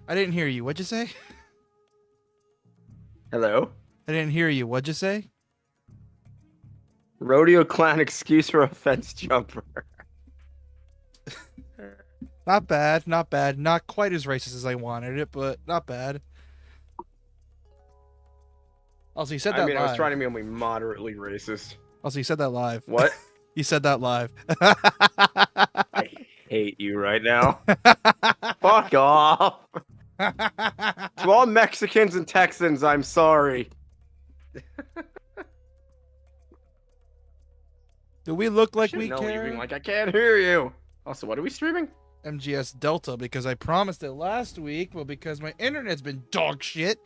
I didn't hear you. What'd you say? Hello? I didn't hear you. What'd you say? Rodeo clown excuse for offense jumper. Not bad. Not bad. Not quite as racist as I wanted it, but not bad. Also, you said that I mean, live. I was trying to be only moderately racist. Also, you said that live. What? You said that live. I hate you right now. Fuck off. To all Mexicans and Texans, I'm sorry. Do we look like Should've we known you'd care? be like, I can't hear you. Also, what are we streaming? MGS Delta, because I promised it last week, but because my internet's been dog shit,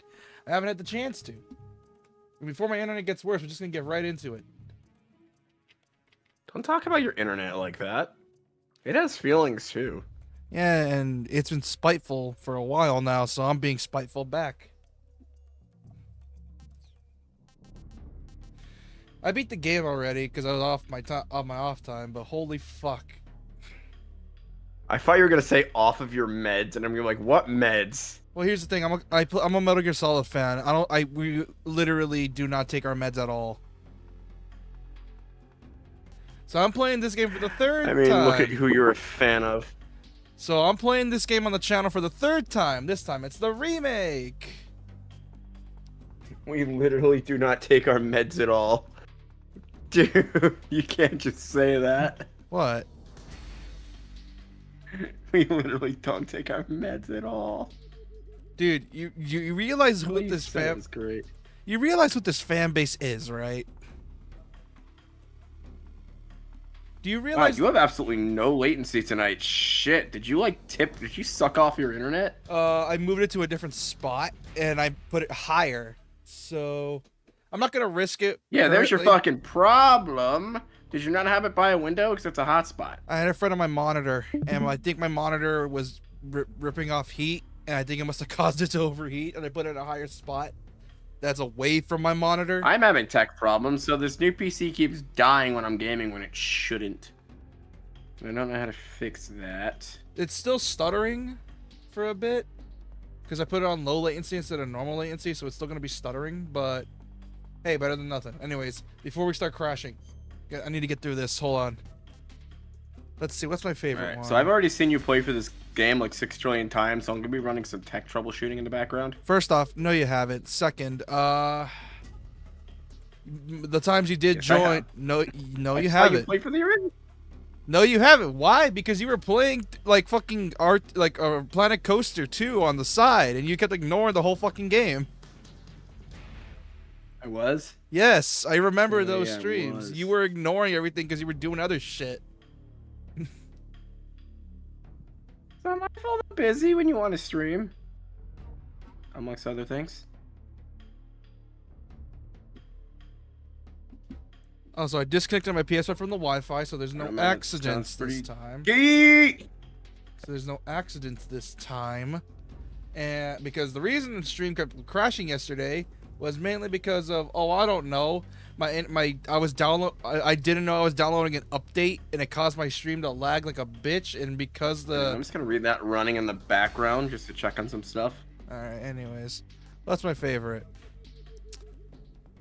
I haven't had the chance to. And before my internet gets worse, we're just gonna get right into it. Don't talk about your internet like that. It has feelings too. Yeah, and it's been spiteful for a while now, so I'm being spiteful back. I beat the game already because I was off my off time, but holy fuck. I thought you were gonna say off of your meds, and I'm gonna be like, what meds? Well, here's the thing. I'm a Metal Gear Solid fan. We literally do not take our meds at all. So I'm playing this game for the third time. I mean, look at who you're a fan of. So I'm playing this game on the channel for the third time. This time it's the remake. We literally do not take our meds at all. Dude, you can't just say that. What? We literally don't take our meds at all. Dude, you realize what this fan is great. You realize what this fan base is, right? Do you Wow, realize you have absolutely no latency tonight. Shit, did you suck off your internet? I moved it to a different spot and I put it higher. So I'm not gonna risk it. Yeah, there's your currently. fucking problem. Did you not have it by a window? Because it's a hotspot. I had a friend on my monitor, and I think my monitor was ripping off heat, and I think it must have caused it to overheat, and I put it in a higher spot that's away from my monitor. I'm having tech problems, so this new PC keeps dying when I'm gaming when it shouldn't. I don't know how to fix that. It's still stuttering for a bit, because I put it on low latency instead of normal latency, so it's still going to be stuttering, but hey, better than nothing. Anyways, before we start crashing, I need to get through this. Hold on. Let's see. What's my favorite one? So I've already seen you play for this game like 6 trillion times, so I'm going to be running some tech troubleshooting in the background. First off, no, you haven't. Second, the times you did join, no, you haven't. You play for the original. No, you haven't. Why? Because you were playing like fucking Planet Coaster 2 on the side, and you kept ignoring the whole fucking game. I was? Yes, I remember Oh, those yeah, I streams. was. You were ignoring everything because you were doing other shit. So am I fault I'm busy when you want to stream? Amongst other things. Oh, so I disconnected my PS5 from the Wi-Fi, so there's no Remember, that accidents sounds pretty this time. Geek! So there's no accidents this time. And because the reason the stream kept crashing yesterday was mainly because of, oh, I don't know, I didn't know I was downloading an update, and it caused my stream to lag like a bitch, and because I'm just gonna read that running in the background just to check on some stuff. Alright, anyways. That's my favorite.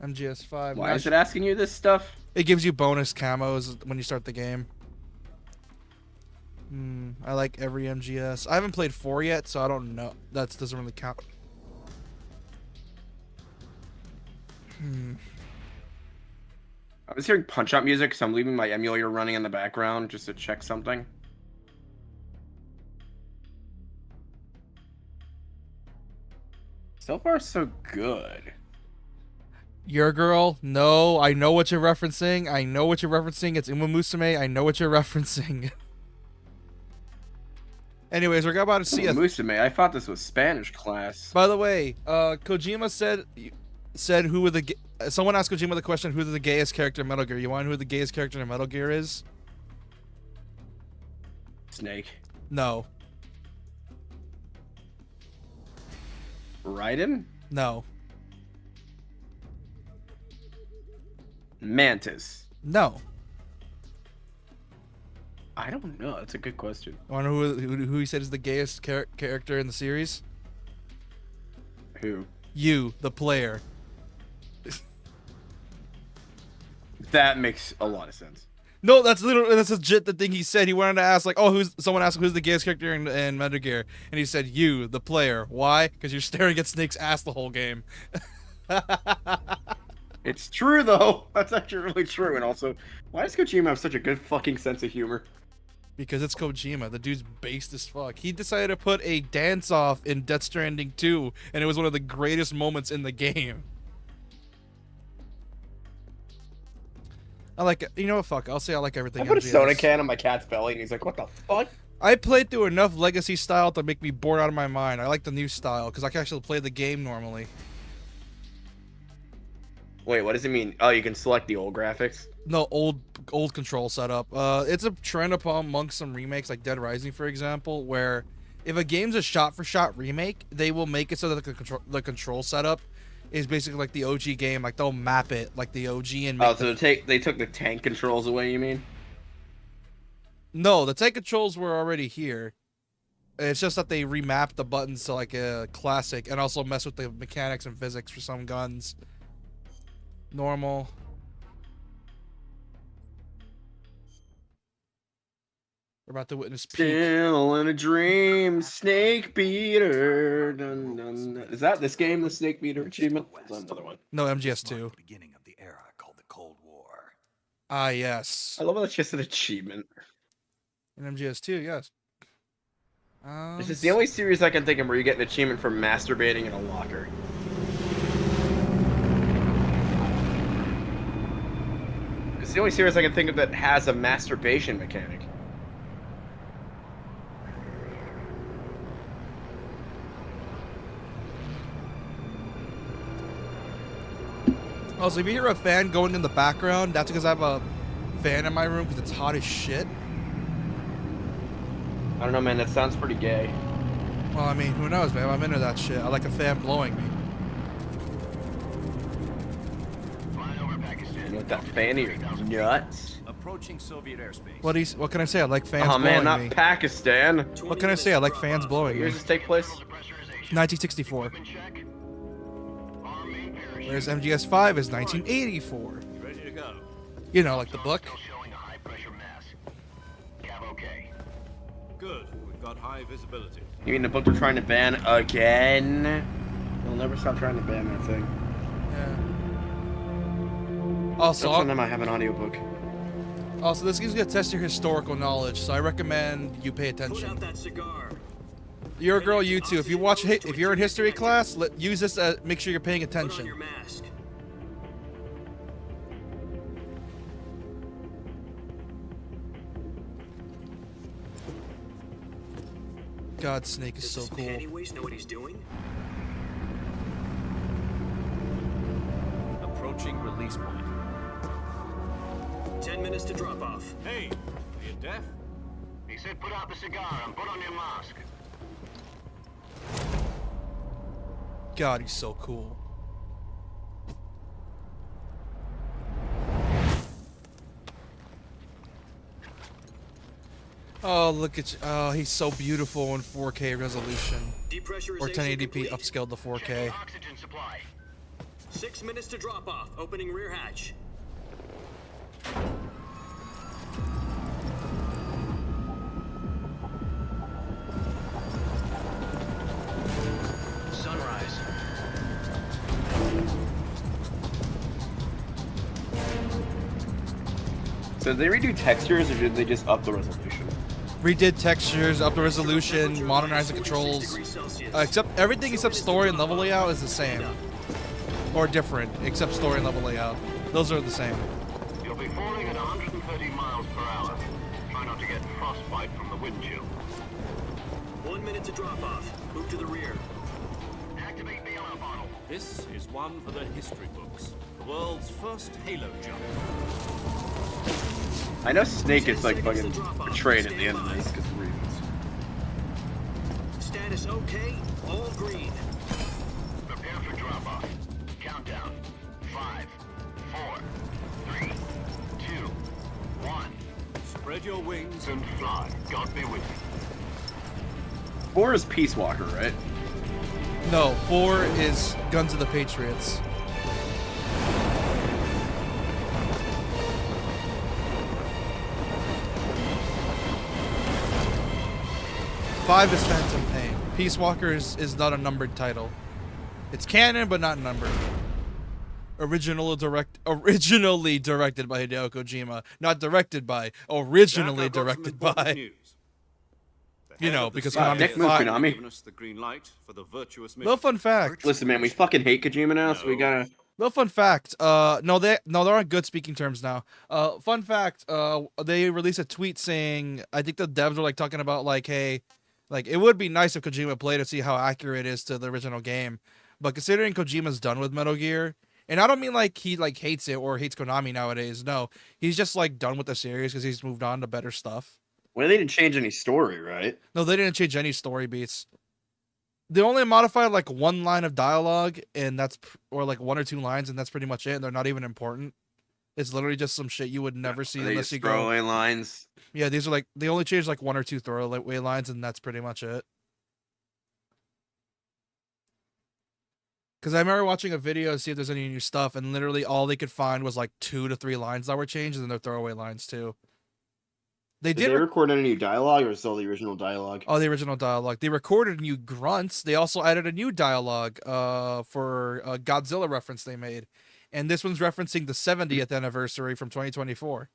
MGS5. Why is it asking you this stuff? It gives you bonus camos when you start the game. I like every MGS. I haven't played 4 yet, so I don't know. That doesn't really count. I was hearing Punch-Out music, so I'm leaving my emulator running in the background just to check something. So far, so good. Your girl? No, I know what you're referencing. I know what you're referencing. It's Uma Musume. I know what you're referencing. Anyways, we're about to see a... Musume, I thought this was Spanish class. By the way, Kojima said who were the... Someone asked Kojima the question, who's the gayest character in Metal Gear? You want to know who the gayest character in Metal Gear is? Snake. No. Raiden? No. Mantis. No. I don't know. That's a good question. You want to know who he said is the gayest character in the series? Who? You, the player. That makes a lot of sense. No, that's legit the thing he said. He wanted to ask, like, oh, someone asked who's the gayest character in Metal Gear, and he said, you, the player. Why? Because you're staring at Snake's ass the whole game. It's true, though. That's actually really true. And also, why does Kojima have such a good fucking sense of humor? Because it's Kojima. The dude's based as fuck. He decided to put a dance-off in Death Stranding 2, and it was one of the greatest moments in the game. I like it. You know what? Fuck. I'll say I like everything. I put a MGS. soda can on my cat's belly, and he's like, "What the fuck?" I played through enough Legacy style to make me bored out of my mind. I like the new style because I can actually play the game normally. Wait, what does it mean? Oh, you can select the old graphics. No, old control setup. It's a trend amongst some remakes, like Dead Rising, for example, where if a game's a shot-for-shot remake, they will make it so that the control setup is basically like the OG game. Like they'll map it like the OG and make so they took the tank controls away. You mean? No, the tank controls were already here. It's just that they remapped the buttons to like a classic and also mess with the mechanics and physics for some guns. Normal. We're about to witness peak. Still in a dream, Snake Beater. Dun, dun, dun. Is that this game, the Snake Beater achievement? That's another one. No, MGS2. Beginning of the era called the Cold War. Ah, yes. I love how that's just an achievement. In MGS2, yes. This is the only series I can think of where you get an achievement for masturbating in a locker. It's the only series I can think of that has a masturbation mechanic. Also, if you hear a fan going in the background, that's because I have a fan in my room because it's hot as shit. I don't know, man. That sounds pretty gay. Well, I mean, who knows, man? I'm into that shit. I like a fan blowing me. You know that fan in your nuts? Approaching Soviet airspace. What can I say? I like fans Oh blowing man, not me. Pakistan. What can I say? I like fans blowing What me. year does this take place? 1964. Whereas MGS5 is 1984. Ready to go. You know, like the book. Good. We've got high visibility. You mean the book they're trying to ban again? They'll never stop trying to ban that thing. Yeah. Also, Sometime I have an audiobook. this game's gonna test your historical knowledge, so I recommend you pay Put out attention. that cigar. You're a girl, you too. If you're in history class, use this. Make sure you're paying Put on attention. your mask. God, Snake is Does so this cool. anyways know what he's doing? Approaching release point. 10 minutes to drop off. Hey, are you deaf? He said put out the cigar and put on your mask. God, he's so cool. Oh, look at you. Oh, he's so beautiful in 4K resolution. Depressurization Or 1080p complete. upscaled to 4K. Checking oxygen supply. 6 minutes to drop off. Opening rear hatch. Sunrise. So did they redo textures or did they just up the resolution? Redid textures, up the resolution, modernized the controls. Except everything except story and level layout is the same. Or different, except story and level layout. Those are the same. You'll be falling at 130 miles per hour. Try not to get frostbite from the wind chill. 1 minute to drop off. Move to the rear. Activate the alarm bottle. This is one for the history books. The world's first Halo jump. I know Snake is like fucking betrayed at the end of this because of reasons. Status okay. All green. Prepare for drop-off. Countdown. 5, 4, 3, 2, 1. Spread your wings And fly. God be with you. 4 is Peace Walker, right? No, 4 is Guns of the Patriots. Five is Phantom Pain. Peace Walker is not a numbered title. It's canon, but not numbered. Originally directed by Hideo Kojima, not directed by. Originally Jack, I've got some directed important by. news. The You head know, of the because CIA Konami Dick move, has Konami. given us the green light for the virtuous mission. Little fun fact. Listen, man, we fucking hate Kojima now, so we gotta. Little fun fact. No, they're on good speaking terms now. Fun fact. They released a tweet saying, I think the devs were like talking about like, hey, like it would be nice if Kojima played to see how accurate it is to the original game, but considering Kojima's done with Metal Gear, and I don't mean like he like hates it or hates Konami nowadays. No, he's just like done with the series because he's moved on to better stuff. Well, they didn't change any story, right? No, they didn't change any story beats. They only modified like one line of dialogue, and or like one or two lines, and that's pretty much it. And they're not even important. It's literally just some shit you would never see They unless just you throw go. away lines. Yeah, these are like they only changed like one or two throwaway lines, and that's pretty much it. Because I remember watching a video to see if there's any new stuff, and literally all they could find was like 2 to 3 lines that were changed, and they're throwaway lines too. They Did did. they record any new dialogue, or still the original dialogue? Oh, the original dialogue. They recorded new grunts. They also added a new dialogue for a Godzilla reference they made. And this one's referencing the 70th anniversary from 2024.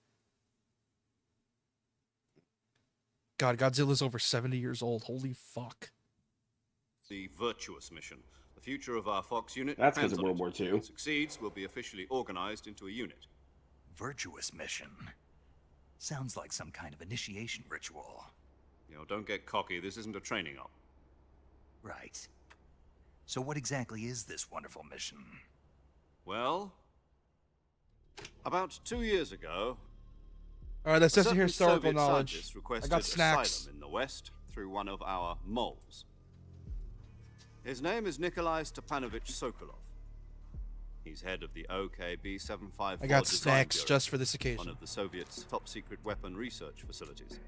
God, Godzilla's over 70 years old. Holy fuck. The virtuous mission. The future of our Fox unit. That's 'cause depends of on World it. War II. If it succeeds, we'll be officially organized into a unit. Virtuous mission. Sounds like some kind of initiation ritual. You know, don't get cocky. This isn't a training op. Right. So what exactly is this wonderful mission? Well, about 2 years ago, All right, let's a test your certain historical Soviet knowledge. scientist I requested got snacks. asylum in the West through one of our moles. His name is Nikolai Stepanovich Sokolov. He's head of the OKB-754 I got Design snacks Bureau, just for this one occasion. of the Soviets' top-secret weapon research facilities,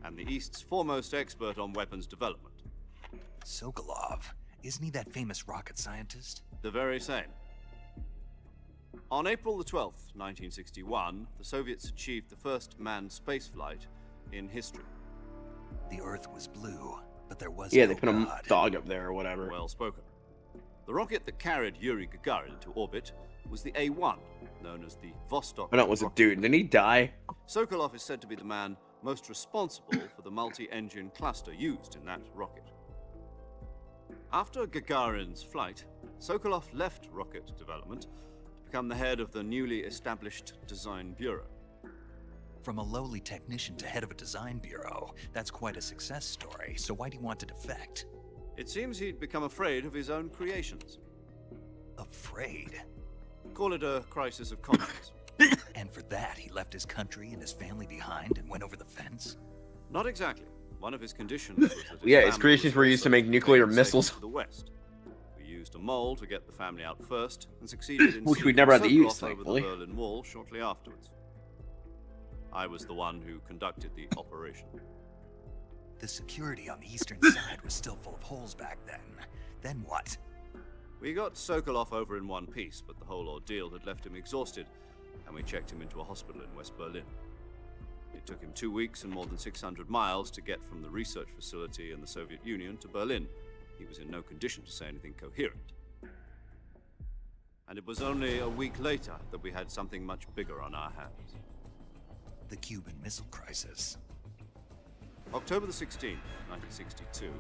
and the East's foremost expert on weapons development. Sokolov. Isn't he that famous rocket scientist? The very same. On April the 12th, 1961, the Soviets achieved the first manned spaceflight in history. The Earth was blue, but there was Yeah, no they put a God. dog up there or whatever. Well spoken. The rocket that carried Yuri Gagarin to orbit was the A-1, known as the Vostok. But no, it was a rocket. dude. Didn't he die? Sokolov is said to be the man most responsible for the multi-engine cluster used in that rocket. After Gagarin's flight, Sokolov left rocket development to become the head of the newly established Design Bureau. From a lowly technician to head of a design bureau, that's quite a success story. So why'd he want to defect? It seems he'd become afraid of his own creations. Afraid. Call it a crisis of conscience. And for that, he left his country and his family behind and went over the fence? Not exactly. One of his conditions was that his Yeah, his family creations was were used to also make nuclear taken missiles. safely to the west. We used a mole to get the family out first, and succeeded in Which we'd sneaking never had to Sokolov use, over thankfully. the Berlin Wall shortly afterwards. I was the one who conducted the operation. The security on the eastern side was still full of holes back then. Then what? We got Sokolov over in one piece, but the whole ordeal had left him exhausted, and we checked him into a hospital in West Berlin. It took him 2 weeks and more than 600 miles to get from the research facility in the Soviet Union to Berlin. He was in no condition to say anything coherent. And it was only a week later that we had something much bigger on our hands. The Cuban Missile Crisis. October the 16th, 1962,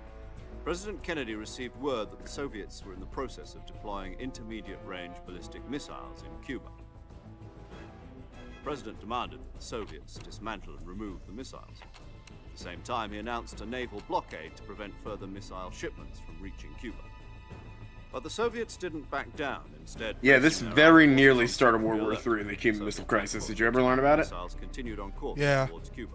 President Kennedy received word that the Soviets were in the process of deploying intermediate-range ballistic missiles in Cuba. The President demanded that the Soviets dismantle and remove the missiles. At the same time, he announced a naval blockade to prevent further missile shipments from reaching Cuba. But the Soviets didn't back down. Instead, Yeah, this placing their very armed nearly forces started on World War alert. III and the Cuban Soviet Missile Crisis. transport Did you ever learn about it? Missiles continued on course Yeah. towards Cuba.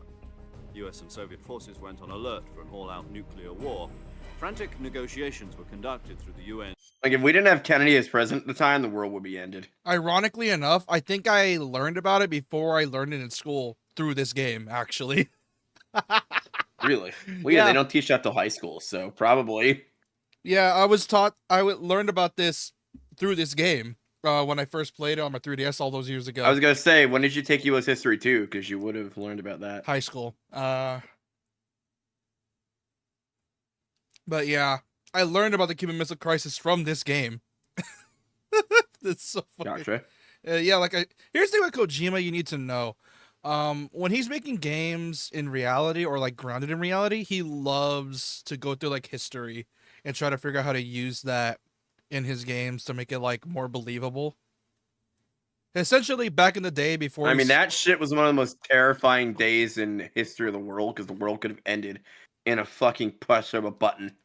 US and Soviet forces went on alert for an all-out nuclear war. Frantic negotiations were conducted through the UN. Like, if we didn't have Kennedy as president at the time, the world would be ended. Ironically enough, I think I learned about it before I learned it in school through this game, actually. Really? Well, yeah, Yeah. they don't teach that till high school, so probably. Yeah, I learned about this through this game when I first played it on my 3DS all those years ago. I was gonna say, when did you take U.S. history too? Because you would have learned about that. High school. But yeah, I learned about the Cuban Missile Crisis from this game. It's so funny. Gotcha. Yeah, here's the thing with Kojima you need to know. When he's making games in reality or like grounded in reality, he loves to go through like history and try to figure out how to use that in his games to make it like more believable. Essentially, back in the day before, I mean, that shit was one of the most terrifying days in history of the world because the world could have ended in a fucking push of a button.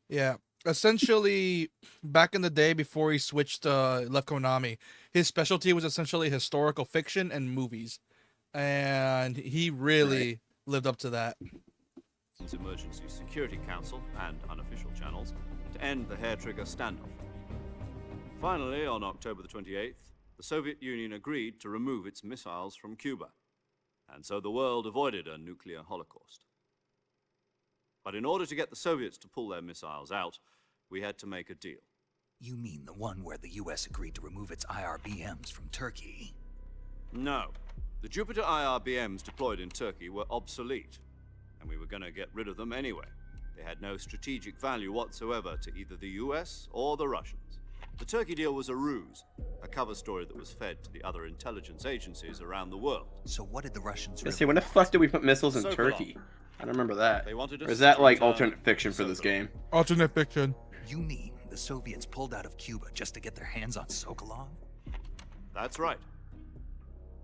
Yeah, essentially, back in the day before he switched left Konami, his specialty was essentially historical fiction and movies, and he really lived up to that. Emergency Security Council and unofficial channels to end the hair-trigger standoff. Finally, on October the 28th, the Soviet Union agreed to remove its missiles from Cuba, and so the world avoided a nuclear holocaust. But in order to get the Soviets to pull their missiles out, we had to make a deal. You mean the one where the US agreed to remove its IRBMs from Turkey? No. The Jupiter IRBMs deployed in Turkey were obsolete, and we were going to get rid of them anyway. They had no strategic value whatsoever to either the US or the Russians. The Turkey deal was a ruse, a cover story that was fed to the other intelligence agencies around the world. So what did the Russians Let's see, when the fuck did we put missiles in Sokolov. Turkey? I don't remember that. They wanted us Or is that to like return alternate fiction for this Sokolov. game? Alternate fiction. You mean the Soviets pulled out of Cuba just to get their hands on Sokolov? That's right.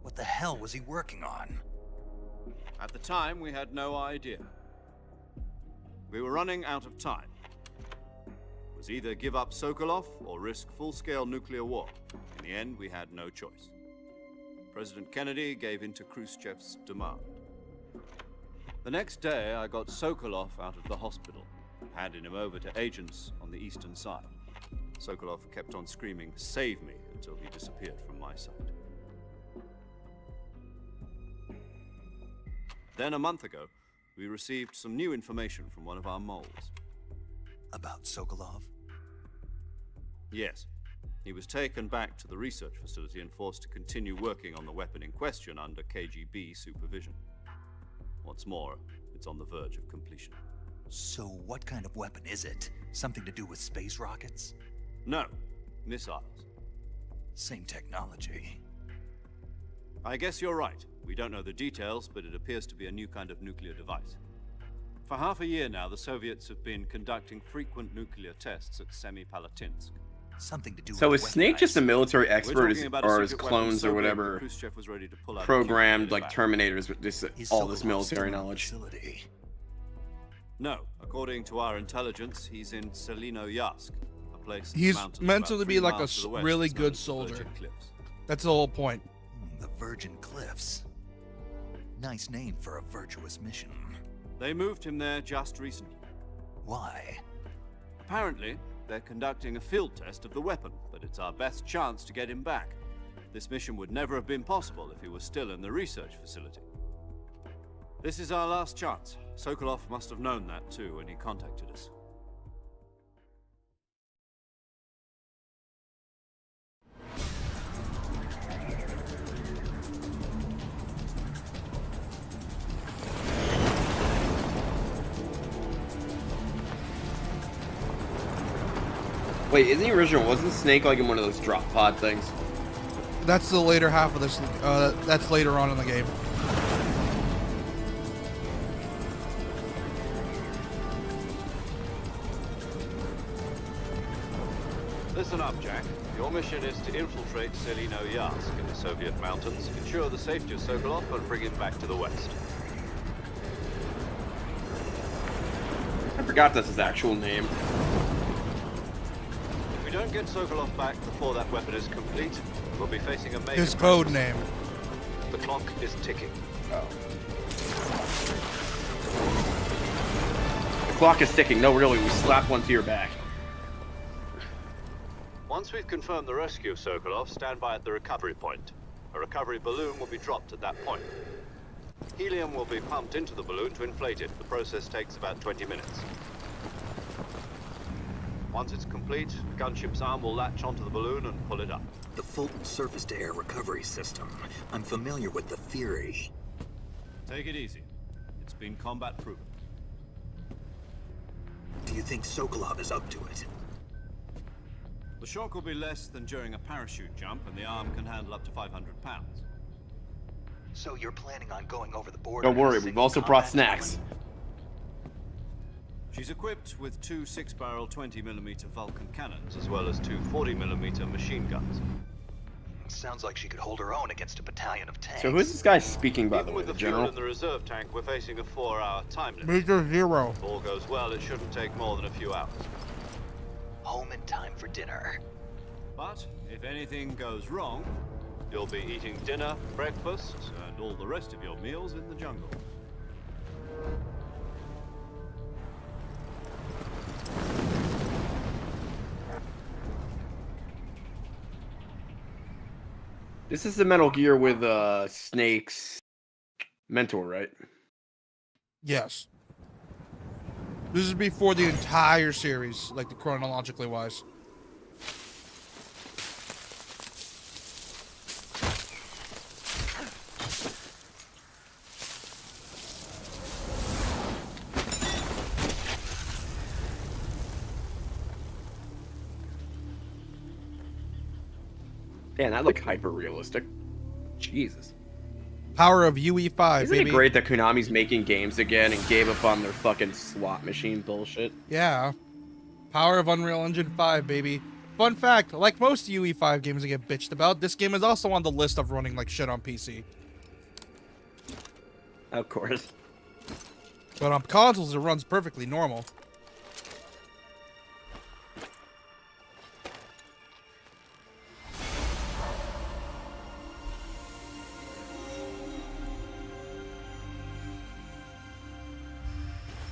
What the hell was he working on? At the time, we had no idea. We were running out of time. It was either give up Sokolov or risk full-scale nuclear war. In the end, we had no choice. President Kennedy gave in to Khrushchev's demand. The next day, I got Sokolov out of the hospital, handing him over to agents on the eastern side. Sokolov kept on screaming, "Save me," until he disappeared from my sight. Then a month ago, we received some new information from one of our moles. About Sokolov? Yes. He was taken back to the research facility and forced to continue working on the weapon in question under KGB supervision. What's more, it's on the verge of completion. So what kind of weapon is it? Something to do with space rockets? No, missiles. Same technology. I guess you're right. We don't know the details, but it appears to be a new kind of nuclear device. For half a year now, the Soviets have been conducting frequent nuclear tests at Semipalatinsk. Something to do So with is Snake just a military We're expert, talking about a or his secret weapon clones so or big that whatever Khrushchev was ready to pull out programmed a nuke like back. Terminators with this Is all this Sokolov military still in the knowledge? facility? No, according to our intelligence, he's in Selino Yask, a place in He's the mountains meant about to 3 be like a miles to the west really that's known good as the soldier. Virgin Cliffs. That's the whole point. The Virgin Cliffs. Nice name for a virtuous mission. They moved him there just recently. Why? Apparently, they're conducting a field test of the weapon, but it's our best chance to get him back. This mission would never have been possible if he was still in the research facility. This is our last chance. Sokolov must have known that too when he contacted us. Wait, in the original, wasn't Snake like in one of those drop pod things? That's the later half of this. That's later on in the game. Listen up, Jack. Your mission is to infiltrate Selino Yask in the Soviet mountains, ensure the safety of Sokolov, and bring him back to the west. I forgot that's his actual name. If we don't get Sokolov back before that weapon is complete, we'll be facing a major His code name. The clock is ticking. The clock is ticking. No, really, we slap one to your back. Once we've confirmed the rescue of Sokolov, stand by at the recovery point. A recovery balloon will be dropped at that point. Helium will be pumped into the balloon to inflate it. The process takes about 20 minutes. Once it's complete, the gunship's arm will latch onto the balloon and pull it up. The Fulton surface-to-air recovery system. I'm familiar with the theory. Take it easy. It's been combat proven. Do you think Sokolov is up to it? The shock will be less than during a parachute jump, and the arm can handle up to 500 pounds. So you're planning on going over the border? Don't worry, and we've sinking also brought combat snacks. She's equipped with two 6-barrel 20mm Vulcan cannons, as well as two 40mm machine guns. Sounds like she could hold her own against a battalion of tanks. So who's this guy speaking, by the Even way, with the the fuel general? in the reserve tank, we're facing a 4-hour time limit. Major Zero. If all goes well, it shouldn't take more than a few hours. Home in time for dinner. But if anything goes wrong, you'll be eating dinner, breakfast, and all the rest of your meals in the jungle. This is the Metal Gear with Snake's mentor, right? Yes. This is before the entire series, like the chronologically wise. Damn, that looked hyper realistic. Jesus. Power of UE5, Isn't baby. it great that Konami's making games again and gave up on their fucking slot machine bullshit? Yeah. Power of Unreal Engine 5, baby. Fun fact, like most UE5 games that get bitched about, this game is also on the list of running like shit on PC. Of course. But on consoles, it runs perfectly normal.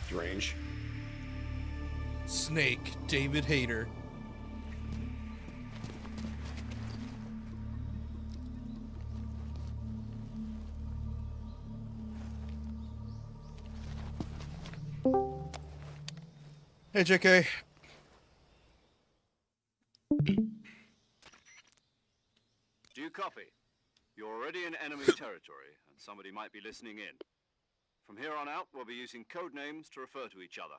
Strange. Snake, David Hayter. Hey, JK. Do you copy? You're already in enemy territory, and somebody might be listening in. From here on out, we'll be using code names to refer to each other.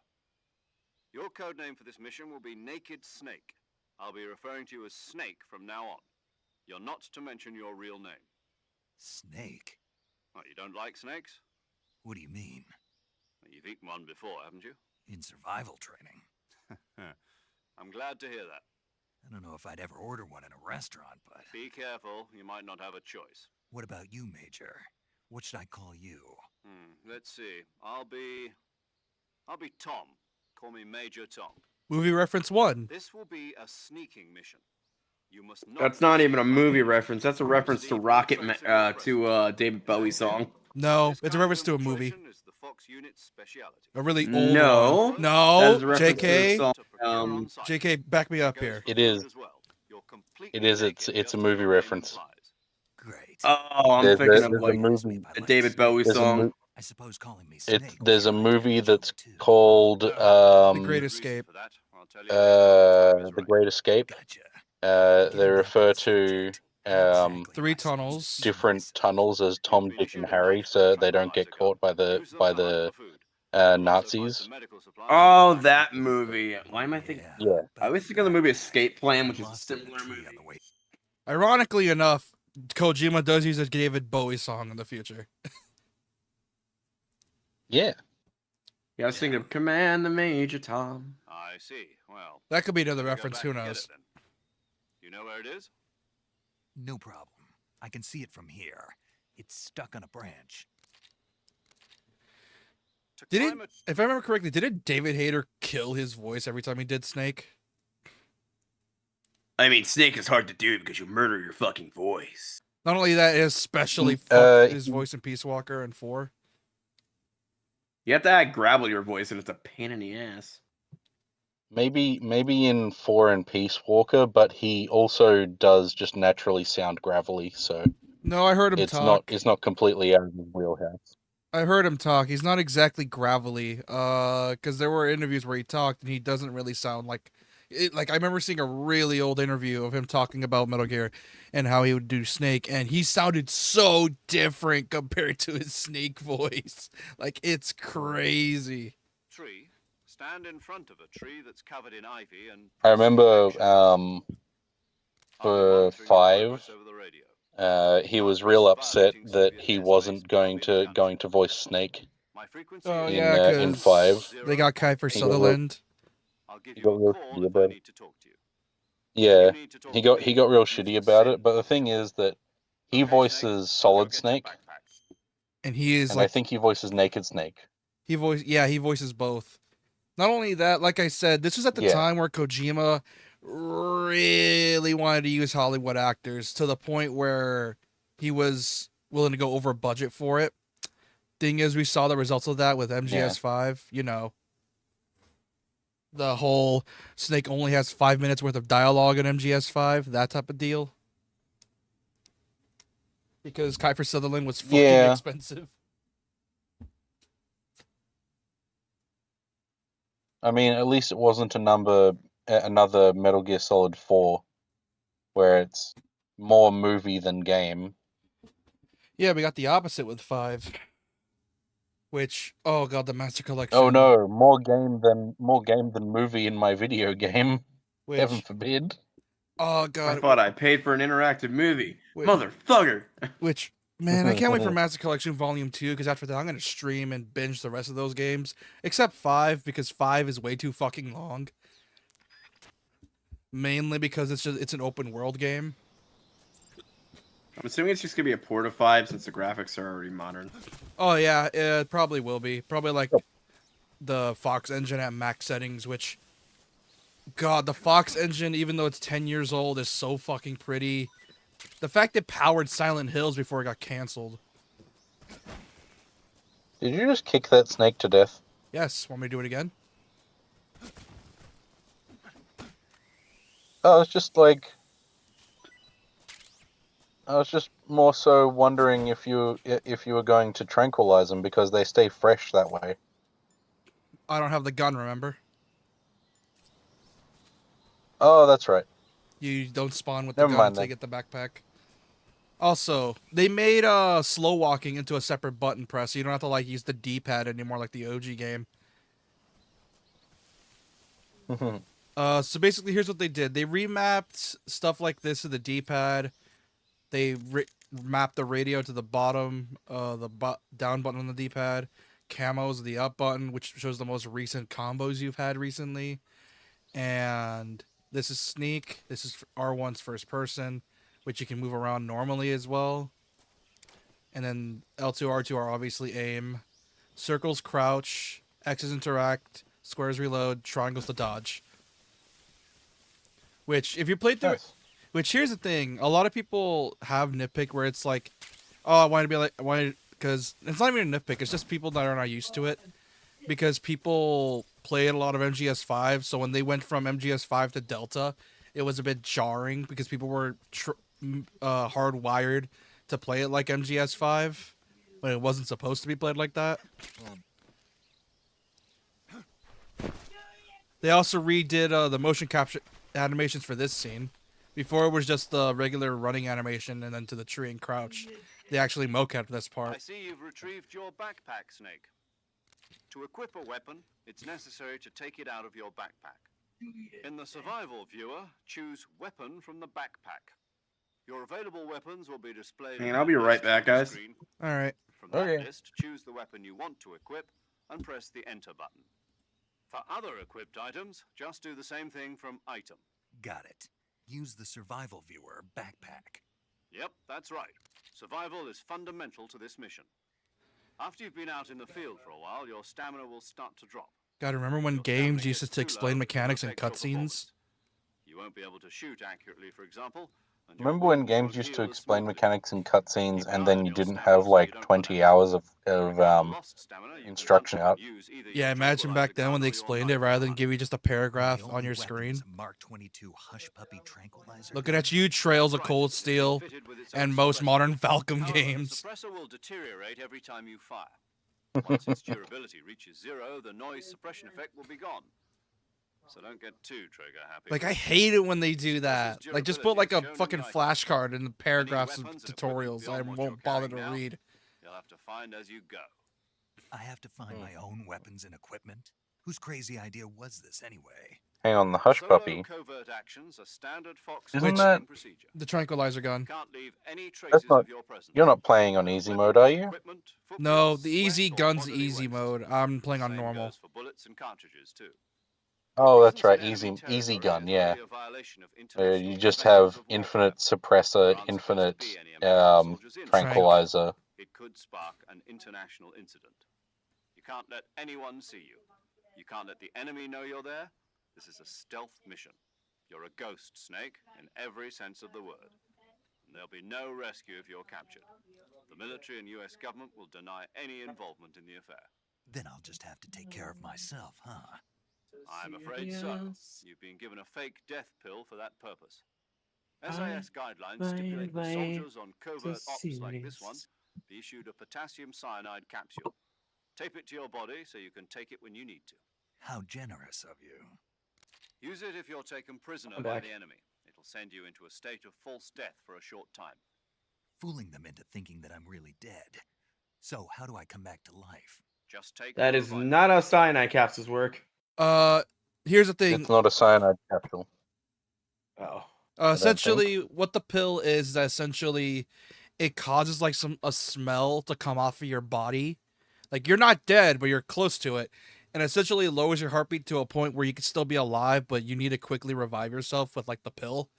Your code name for this mission will be Naked Snake. I'll be referring to you as Snake from now on. You're not to mention your real name. Snake? Oh, you don't like snakes? What do you mean? You've eaten one before, haven't you? In survival training? I'm glad to hear that. I don't know if I'd ever order one in a restaurant, but... Be careful, you might not have a choice. What about you, Major? What should I call you? Let's see. I'll be Tom. Call me Major Tom. Movie reference 1. This will be a sneaking mission. You must not. That's not even a movie reference. That's a reference to David Bowie song. No, it's a reference to a movie. Is the Fox unit's speciality. A really old No. one. No, That is a reference to the JK. song, JK, back me up here. It is. It is. It's a movie reference. Great. Oh, I'm There's thinking a of like movie. a David Bowie There's a song. mo- I suppose calling me Snake... There's a would be movie identical that's too. called The Great Escape. The Great Escape. Gotcha. They refer to Exactly. 3 tunnels. different tunnels as Tom, Dick, and Harry, so they don't get caught by the Nazis. Oh, that movie. Why am I thinking? Yeah. I always think of the movie Escape Plan, which is a similar movie. Ironically enough, Kojima does use a David Bowie song in the future. Yeah. Yeah, I was thinking of Command the Major Tom. I see. Well, That could be another we'll go reference, back who and get knows? it then. You know where it is? No problem. I can see it from here. It's stuck on a branch. To Did it, climb if I remember correctly, didn't David Hayter kill his voice every time he did Snake? I mean, Snake is hard to do because you murder your fucking voice. Not only that, it especially Mm, fucked his voice in Peace Walker and 4. You have to add gravel your voice, and it's a pain in the ass. Maybe in 4 and Peace Walker, but he also does just naturally sound gravelly, so No, I heard him talk. it's not completely out of his wheelhouse. I heard him talk. He's not exactly gravelly. Because there were interviews where he talked, and he doesn't really sound like Like I remember seeing a really old interview of him talking about Metal Gear and how he would do Snake, and he sounded so different compared to his Snake voice. Like it's crazy. 3. Stand in front of a tree that's covered in ivy and I press remember action. I'll for be monitoring your 5, progress over the radio. he was real upset that he wasn't going to voice Snake My frequency Oh is yeah, in because 5. they got Kiefer He got real- Sutherland. I'll give he you got a real call shitty if I about it. need to talk to you. Yeah, You need to talk he to got me. real Use shitty the about SIM it. But the to thing talk. is that he Okay, voices Snake, go Solid get your Snake, backpack. And he is and I like think he voices Naked Snake. he voices both. Not only that, like I said, this was at the Yeah. time where Kojima really wanted to use Hollywood actors to the point where he was willing to go over budget for it. Thing is, we saw the results of that with MGS5. You know, the whole Snake only has 5 minutes worth of dialogue in MGS5, that type of deal. Because Kiefer Sutherland was fucking Yeah. expensive. I mean, at least it wasn't another Metal Gear Solid 4, where it's more movie than game. Yeah, we got the opposite with 5. Which, oh god, the Master Collection. Oh no, more game than movie in my video game. Heaven Which, forbid. oh I god, thought I paid for an interactive movie. Wait. Motherfucker. which, man, I can't wait for Master Collection Volume 2, because after that I'm going to stream and binge the rest of those games. Except 5, because 5 is way too fucking long. Mainly because it's an open world game. I'm assuming it's just gonna be a port of 5 since the graphics are already modern. Oh yeah, it probably will be. Probably like the Fox engine at max settings, which, god, the Fox engine, even though it's 10 years old, is so fucking pretty. The fact it powered Silent Hills before it got canceled. Did you just kick that snake to death? Yes, want me to do it again? I was just like, I was just more so wondering if you were going to tranquilize them because they stay fresh that way. I don't have the gun, remember? Oh, that's right. You don't spawn with the Never gun mind until you then. get the backpack. Also, they made slow walking into a separate button press, so you don't have to like use the D-pad anymore like the OG game. So basically, here's what they did. They remapped stuff like this to the D-pad. They mapped the radio to the bottom, down button on the D-pad. Camos, the up button, which shows the most recent combos you've had recently. And this is sneak. This is R1's first person, which you can move around normally as well. And then L2, R2 are obviously aim. Circles crouch. X's interact. Squares reload. Triangles to dodge. Which, if you played through it, which here's the thing, a lot of people have nitpick where it's like, oh, I want to be like, because it's not even a nitpick, it's just people that are not used to it. Because people played a lot of MGS5, so when they went from MGS5 to Delta, it was a bit jarring because people were hardwired to play it like MGS5, when it wasn't supposed to be played like that. They also redid the motion capture animations for this scene. Before it was just the regular running animation and then to the tree and crouch. They actually mocapped this I part. see you've retrieved your backpack, Snake. To equip a weapon, it's necessary to take it out of your backpack. In the survival viewer, choose weapon from the backpack. Your available weapons will be displayed. And I'll be right back, guys. Alright. From that Okay. list, choose the weapon you want to equip and press the enter button. For other equipped items, just do the same thing from item. Got it. Use the survival viewer backpack. Yep, that's right. Survival is fundamental to this mission. After you've been out in the field for a while, your stamina will start to drop. God, remember when Your games stamina used gets to too explain low, mechanics it'll in affect your cutscenes? performance. You won't be able to shoot accurately, for example. and your Remember when wounds games won't used to heal as explain smoothly. mechanics in cutscenes Keep an and eye then on you your didn't stamina have so like you don't 20 run out. hours of For any lost stamina, you can instruction once out? use either your Yeah, imagine tranquilizer back then when gun they or your explained it nitro rather than gun. give you just a paragraph The on only your weapon screen. is a Mark 22 Hush Puppy tranquilizer. Looking at you, Trails of Right, Cold it's been Steel, fitted with its own and most suppressor. modern Falcom However, games. the suppressor will deteriorate every time you fire. Once its durability reaches 0, the noise suppression effect will be gone. so don't get too trigger happy. Like, I hate it when they do that. Versus Like, just put like a durability is shown in fucking the item. flashcard in the paragraphs of weapons and equipment tutorials. I beyond what you're won't bother to carrying now? read. You'll have to find as you go. I have to find my own weapons and equipment? Whose crazy idea was this anyway? Hang on, the hush Solo puppy. covert actions are standard Fox Isn't operating that- procedure. The tranquilizer gun. Can't leave any traces That's not. of your presence. You're not playing on easy mode, are you? Equipment, foot No, pills, the easy sweat, or gun's bodily easy waste. mode. I'm playing on Same normal. goes for bullets and cartridges too. Oh, that's Presence in right. enemy Easy territory gun. is Yeah. really a violation of Where international you just conventions have of warfare. infinite suppressor, There aren't supposed to infinite be any American soldiers in tranquilizer. It could spark an international incident. You can't let anyone see you. You can't let the enemy know you're there. This is a stealth mission. You're a ghost, Snake, in every sense of the word. And there'll be no rescue if you're captured. The military and US government will deny any involvement in the affair. Then I'll just have to take care of myself, huh? I'm afraid so. You've been given a fake death pill for that purpose. SIS guidelines stipulate that soldiers on covert ops like this one be issued a potassium cyanide capsule. Tape it to your body so you can take it when you need to. How generous of you. Use it if you're taken prisoner I'm by back. the enemy. It'll send you into a state of false death for a short time. Fooling them into thinking that I'm really dead. So, how do I come back to life? Just take That the is revival. not how cyanide capsules work. Here's the thing. It's not a cyanide capsule. Oh. don't Essentially, what the pill is that essentially it causes like a smell to come off of your body. Like, you're not dead, but you're close to it. And essentially it lowers your heartbeat to a point where you can still be alive, but you need to quickly revive yourself with like the pill.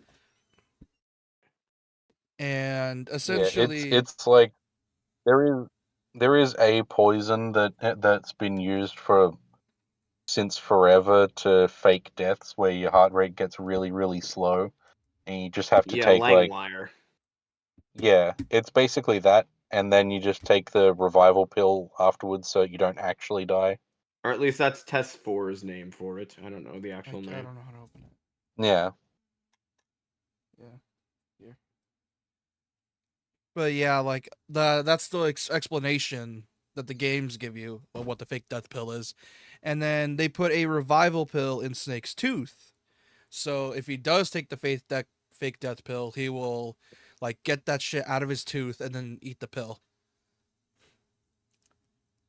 And essentially, Yeah, it's like there is a poison that's been used since forever to fake deaths where your heart rate gets really, really slow, and you just have to Yeah, take like Langwire. it's basically that, and then you just take the revival pill afterwards so you don't actually die. Or at least that's Test 4's name for it. I don't know the I actual don't name. know how to open it. Yeah. Yeah. Here. But yeah, like that's the explanation that the games give you of what the fake death pill is. And then they put a revival pill in Snake's tooth. So if he does take the fake death pill, he will like get that shit out of his tooth and then eat the pill.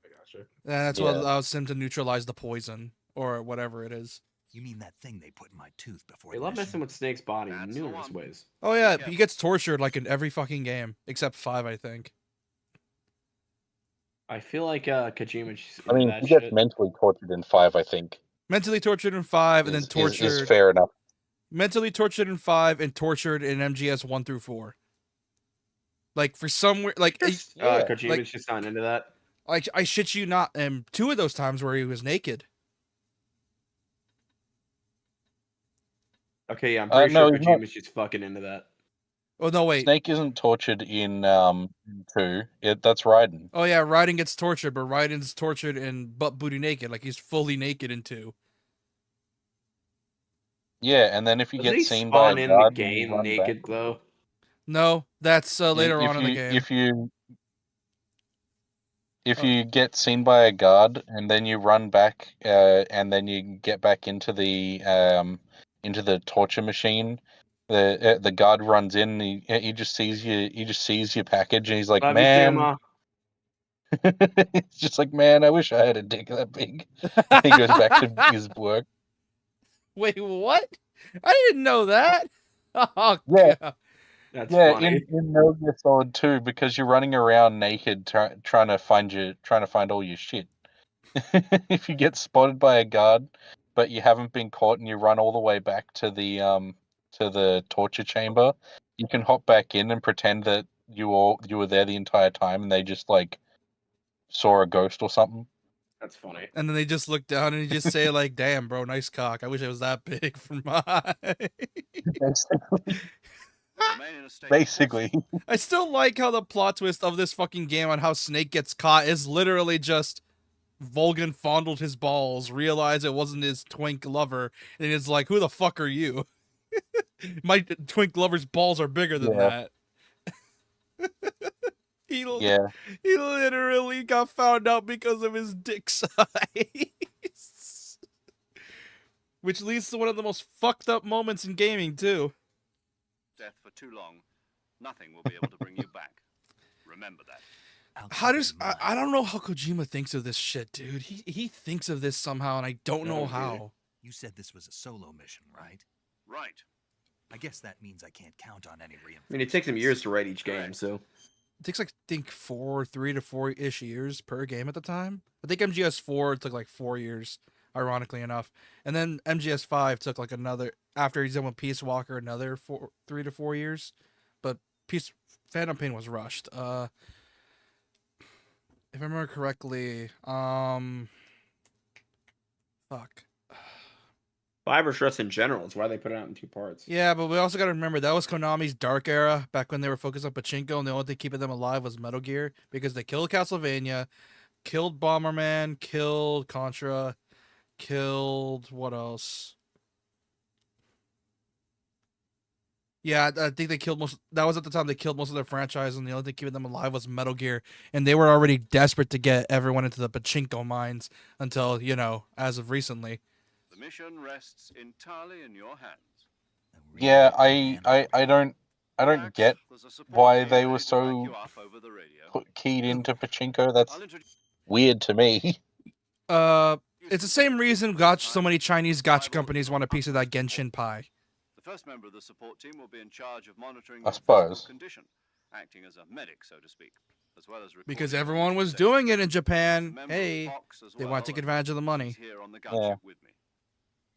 I gotcha. And that's what Yeah. allows him to neutralize the poison or whatever it is. You mean that thing they put in my tooth before They the love mission? messing with Snake's body in That's the numerous one. ways. Oh yeah, careful. he gets tortured like in every fucking game except 5, I think. I feel like Kojima just I mean, that he gets shit. mentally tortured in 5, I think. Mentally tortured in 5 and then Is tortured fair enough. mentally tortured in 5 and tortured in MGS 1 through 4. Like for somewhere like Yeah, Kojima's like- just not into that. I shit you not, 2 of those times where he was naked. Okay, yeah, I'm pretty no, sure he's not. Kojima's just fucking into that. Oh no, wait. Snake isn't tortured in 2. That's Raiden. Oh yeah, Raiden gets tortured, but Raiden's tortured in butt booty naked, like he's fully naked in 2. Yeah, and then if you Doesn't get he seen by spawn a in the guard, you game run naked back. though? No, that's later if on in the you- game. If Oh. you get seen by a guard and then you run back, and then you get back into the torture machine, the guard runs in. And he just sees you. He just sees your package, and he's like, Love you, "Man," Juma. it's just like, "Man, I wish I had a dick that big." And he goes back to his work. Wait, what? I didn't know that. Oh, Yeah. God. That's Yeah, funny. in Metal Gear Solid 2, because you're running around naked trying to find all your shit. If you get spotted by a guard, but you haven't been caught, and you run all the way back to the torture chamber, you can hop back in and pretend that you were there the entire time, and they just like saw a ghost or something. That's funny. And then they just look down and you just say like, "Damn, bro, nice cock. I wish it was that big for mine." Remain in a state of Basically, I still like how the plot twist of this fucking game on how Snake gets caught is literally just Volgan fondled his balls, realized it wasn't his twink lover, and it's like, "Who the fuck are you?" My twink lover's balls are bigger than Yeah. that. yeah. He literally got found out because of his dick size. Which leads to one of the most fucked up moments in gaming, too. Death for too long, nothing will be able to bring you back. Remember that. I'll How keep does in mind. I don't know how Kojima thinks of this shit, dude. He thinks of this somehow, and I don't know don't get it. how. You said this was a solo mission, right? Right. I guess that means I can't count on any I mean, it takes him years to write each game, so. It takes like I think 3 to 4-ish years per game at the time. I think MGS4 took like 4 years, ironically enough, and then MGS5 took like another after he's done with Peace Walker another 3 to 4 years, but Phantom Pain was rushed. If I remember correctly, fuck. Fiber Stress in general is why they put it out in 2 parts. Yeah, but we also got to remember that was Konami's dark era back when they were focused on pachinko, and the only thing keeping them alive was Metal Gear because they killed Castlevania, killed Bomberman, killed Contra, killed what else? Yeah, I think they killed most. That was at the time they killed most of their franchise, and the only thing keeping them alive was Metal Gear, and they were already desperate to get everyone into the pachinko mines until as of recently. The mission rests entirely in your hands. Yeah, I don't Max, get there's a support why team they ready were to back so you up over the radio. keyed into pachinko. That's I'll introduce weird to me. It's the same reason so many Chinese gotcha companies want a piece of that Genshin pie. The first member of the support team will be in charge of monitoring I your suppose. physical condition, acting as a medic, so to speak, as well as Because recording everyone your was session. doing it in A Japan. member of Hey, Vox as they well, want to take and advantage of the he's money. here on the Yeah. gadget with me.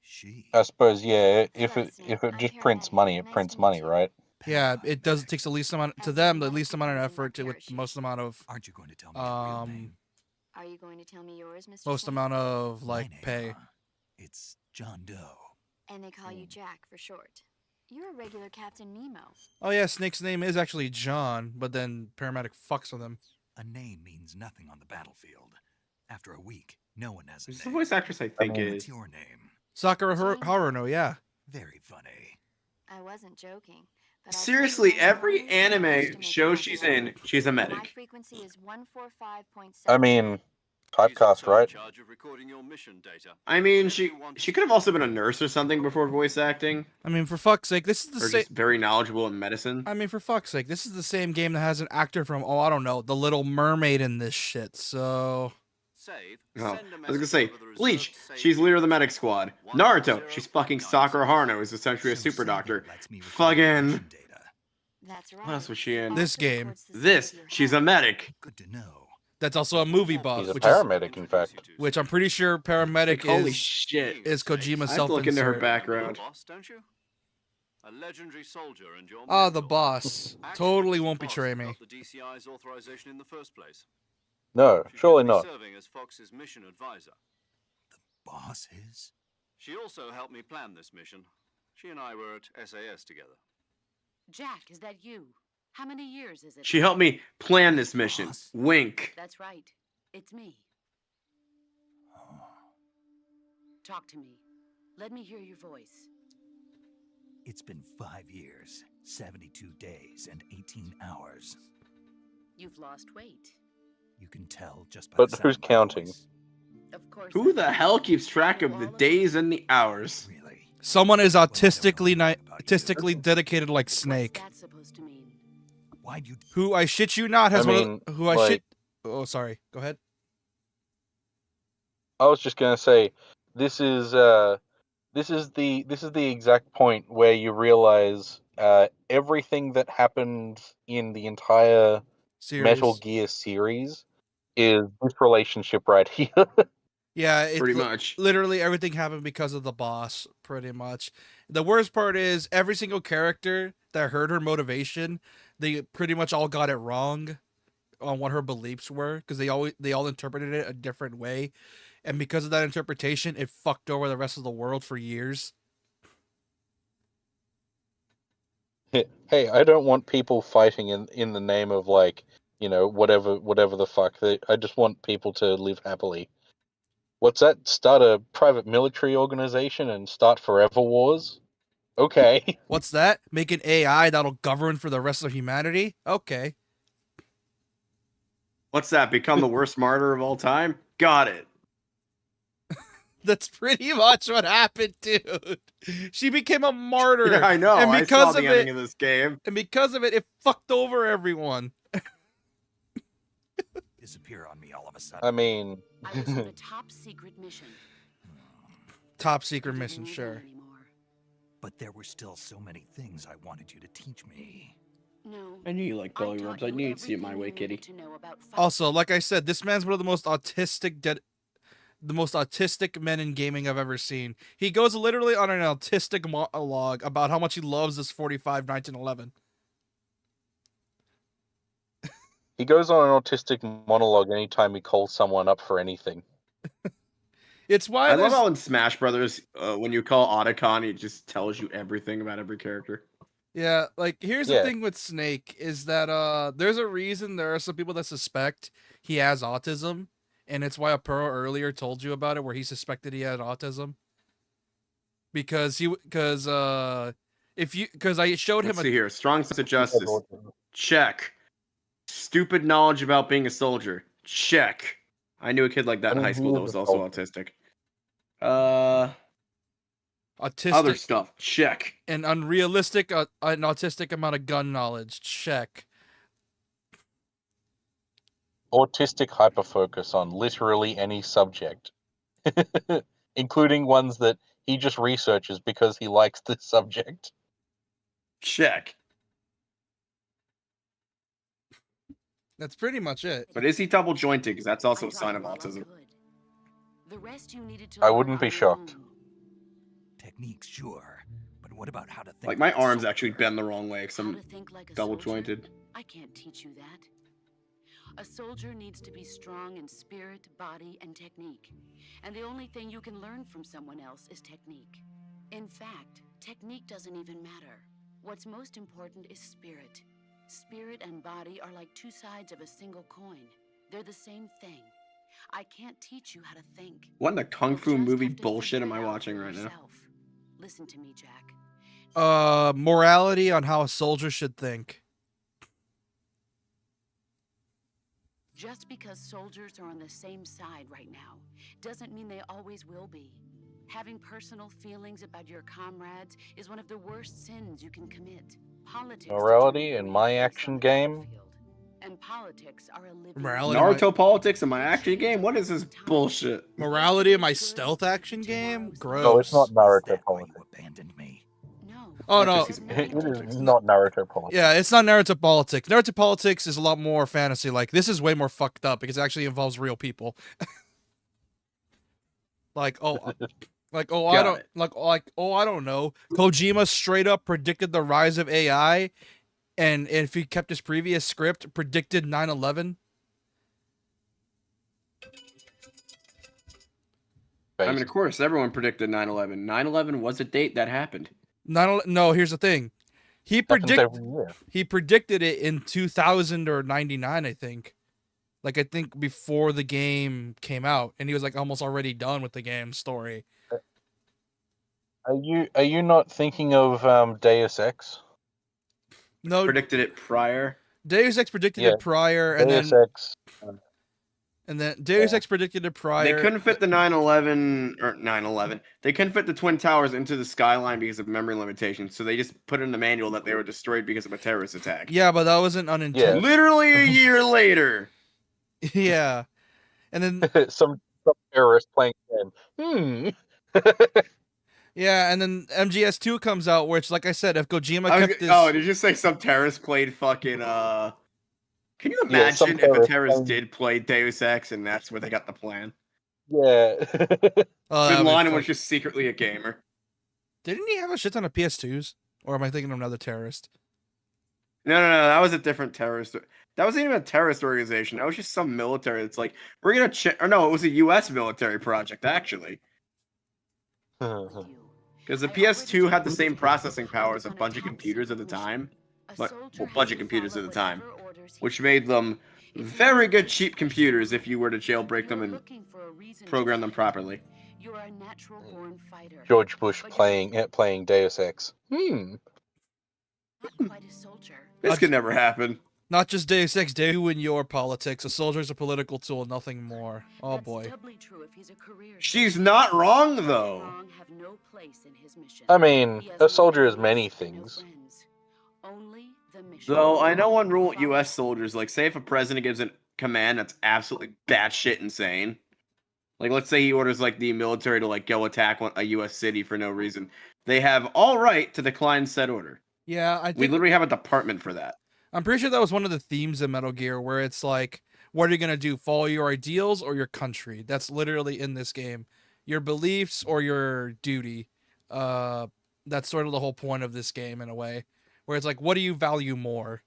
She. I suppose, yeah. If Hello, it Snake. I'm just Paramedic. prints money, it Nice prints to meet money, you. right? Yeah, it does. It takes the least amount to them, the least amount of effort to with the most amount of Aren't you going to tell me your real um name? Are you going to tell me yours, Mr. most Snake? amount of My like name, pay. It's John Doe. And they call you Jack for short. You're a regular Captain Nemo. Oh yeah, Snake's name is actually John, but then Paramedic fucks with him. A name means nothing on the battlefield. After a week, no one has a Who's the name. voice actress I think mean- is? What's your name? Sakura Jane. Haruno, yeah. Very funny. I wasn't joking. But I'll Seriously, tell you every one thing, I managed anime to make show it she's happen. in, she's a My medic. frequency is 145.7. I mean, She's typecast, also right? in charge of recording your mission data. I mean, Whenever she you want she to could have speak also to been a her. nurse or something before voice acting, I mean, for fuck's sake, this is the or same. just very knowledgeable in medicine. I mean, for fuck's sake, this is the same game that has an actor from I don't know, The Little Mermaid in this shit. So Save. Oh, Send a I was gonna message say, over the reserved Bleach, save she's leader of the unit. medic squad. Naruto, she's fucking Sakura Haruno, who's essentially a So super Soviet doctor. lets me record Fucking- mission data. That's right. What else was she in? This Also game. records the This, state of your she's a health. medic. Good to know. that's also a movie buff, He's a which is paramedic, in fact. which I'm pretty sure Paramedic Like, holy is shit. is Kojima's I have to look into her self-insert. background. Boss, don't you? A legendary soldier and your Ah, the mentor. boss Actually, totally it's won't the boss betray who me. got the DCI's authorization in the first place. No, She's surely gonna be not. serving as Fox's mission advisor. Boss is? She also helped me plan this mission. She and I were at SAS together. Jack, is that you? How many years is it? She helped me plan this mission. Boss. Wink. That's right. It's me. Talk to me. Let me hear your voice. It's been 5 years, 72 days, and 18 hours. You've lost weight. You can tell just by But the sound who's of my counting? voice. Of course. Who I the do. hell keeps track of the All of days and the hours? Really? Someone is Well, I don't know autistically about you. autistically dedicated like Snake, What's that supposed to mean? Why'd you... who I shit you not has I one. mean, Who I like- shit. Oh, sorry. Go ahead. I was just gonna say, this is the exact point where you realize everything that happened in the entire Series. Metal Gear series is this relationship right here. Yeah, it's Pretty much. literally everything happened because of the boss. Pretty much. The worst part is every single character that heard her motivation, they pretty much all got it wrong on what her beliefs were because they all interpreted it a different way, and because of that interpretation, it fucked over the rest of the world for years. Hey, I don't want people fighting in the name of, like, you know, whatever the fuck. I just want people to live happily. What's that? Start a private military organization and start forever wars? Okay. What's that? Make an AI that'll govern for the rest of humanity? Okay. What's that? Become the worst martyr of all time? Got it. That's pretty much what happened, dude. She became a martyr. Yeah, I know. And I because saw of the it, ending of this game. and because of it, it fucked over everyone. Disappear on me all of a sudden. I mean, I was on a top secret mission. Top secret mission, sure. But there were still so many things I wanted you to teach me. No. I knew you liked belly rubs. I knew you'd see it my way, kitty. Also, like I said, this man's one of the most autistic men in gaming I've ever seen. He goes literally on an autistic monologue about how much he loves this 45 1911. he goes on an autistic monologue anytime he calls someone up for anything. It's why I love how in Smash Brothers, when you call Otacon, it just tells you everything about every character. Yeah, like here's Yeah. the thing with Snake is that there's a reason there are some people that suspect he has autism, and it's why a pro earlier told you about it where he suspected he had autism. Because I showed him Let's see here. Strong sense of justice. Check. Stupid knowledge about being a soldier. Check. I knew a kid like that in high school that was also autistic. autistic Other stuff. Check. an unrealistic an autistic amount of gun knowledge. Check. Autistic hyperfocus on literally any subject, including ones that he just researches because he likes this subject. Check. That's pretty much it. But is he double jointed? Because that's also a sign of while I autism. could. The rest you needed to I learn wouldn't be on your shocked. own. Techniques, sure. But what about how to think? Like my like a arms actually soldier? bend the wrong way because How I'm to think like a double soldier? jointed. I can't teach you that. A soldier needs to be strong in spirit, body, and technique. And the only thing you can learn from someone else is technique. In fact, technique doesn't even matter. What's most important is spirit. Spirit and body are like two sides of a single coin. They're the same thing. I can't teach you how to think. What in the kung You'll fu just movie have to bullshit figure am I it out watching for right now? yourself. Listen to me, Jack. Morality on how a soldier should think. Just because soldiers are on the same side right now doesn't mean they always will be. Having personal feelings about your comrades is one of the worst sins you can commit. Politics Morality determine in who my you face on action the game? battlefield. And politics are a living Morality Naruto politics in my action game? What is this bullshit? Morality in my stealth action game? Gross. No, it's not Is Naruto that why politics. you abandoned me? No. Oh, That's no. just he's It is not Naruto politics. Yeah, it's not Naruto politics. Naruto politics is a lot more fantasy. Like, this is way more fucked up because it actually involves real people. I don't know. Kojima straight up predicted the rise of AI, and if he kept his previous script, predicted 9/11. I mean, of course, everyone predicted 9/11. 9/11 was a date that happened. No, here's the thing. He Happens every year. predicted it in 2000 or 99, I think. Like, I think before the game came out, and he was like almost already done with the game story. Are you not thinking of Deus Ex? No, Predicted it prior. Deus Ex predicted Yeah, it prior, and Deus then Ex. Deus Yeah. Ex predicted it They prior. couldn't fit the 9/11 or 9/11. They couldn't fit the Twin Towers into the skyline because of memory limitations. So they just put in the manual that they were destroyed because of a terrorist attack. Yeah, but that wasn't unintended. Literally a year later. Yeah. And then some terrorist playing a game. yeah, and then MGS2 comes out, which, like I said, if Kojima kept this, Oh, did you say some terrorist played fucking Can you Yeah, some imagine if a terrorist terrorist playing- did play Deus Ex and that's where they got the plan? Yeah. oh, Bin that'd be Laden fun. was just secretly a gamer. Didn't he have a shit ton of PS2s? Or am I thinking of another terrorist? No, that was a different terrorist. That wasn't even a terrorist organization. That was just some military. It's like we're gonna or no, it was a U.S. military project actually. Because the PS2 had the same processing power as a bunch of computers at the time, but well, bunch of computers at the time, which made them very good cheap computers if you were to jailbreak them and program them properly. You are a natural born fighter. George Bush playing Deus Ex. Not quite a soldier. This could never happen. Not just Deus Ex, you and your politics. A soldier's a political tool, nothing more. Oh That's boy. doubly true if he's a career She's soldier. not wrong, Right and though. wrong have no place in his mission. I mean, He has a no soldier is enemies many and no things. friends. Only the mission. Though I know one rule with U.S. soldiers, like say if a president gives a command that's absolutely batshit insane, like let's say he orders like the military to like go attack a U.S. city for no reason, they have all right to decline said order. Yeah, I We think literally have a department for that. I'm pretty sure that was one of the themes of Metal Gear, where it's like, what are you gonna do? Follow your ideals or your country? That's literally in this game. Your beliefs or your duty. That's sort of the whole point of this game in a way, where it's like, what do you value more?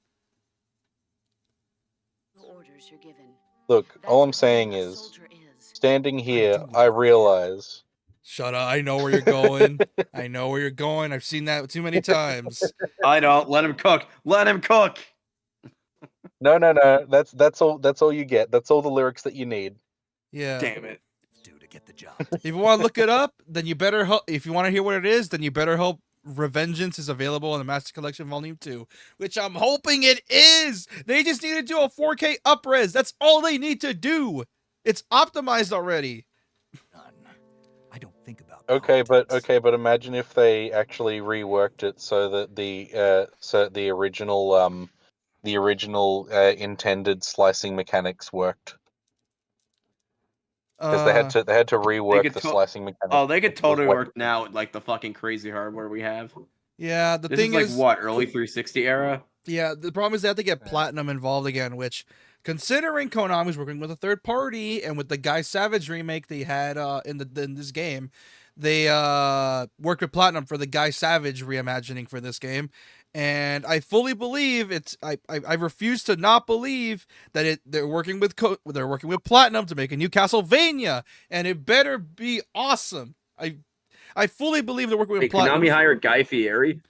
Orders you're given. Look, That's all I'm what saying being a is, soldier is. standing here, do I realize. Shut up! I know where you're going. I know where you're going. I've seen that too many times. I don't let him cook. Let him cook. No. That's all. That's all you get. That's all the lyrics that you need. Yeah. Damn it. Do to get the job. If you want to look it up, then you better hope. If you want to hear what it is, then you better hope Revengeance is available in the Master Collection Volume 2, which I'm hoping it is. They just need to do a 4K upres. That's all they need to do. It's optimized already. None. I don't think about. Okay, politics. but imagine if they actually reworked it so that the original intended slicing mechanics worked. Because they had to rework could the to- slicing mechanics. Oh, they could totally way- work now with like the fucking crazy hardware we have. Yeah, the This thing is like what, early 360 era? Yeah, the problem is they have to get Platinum involved again, which, considering Konami's working with a third party and with the Guy Savage remake they had in this game, they worked with Platinum for the Guy Savage reimagining for this game, and I fully believe it's. I refuse to not believe that they're working with Platinum to make a new Castlevania, and it better be awesome. I fully believe they're working with Hey, Platinum. Konami hired Guy Fieri?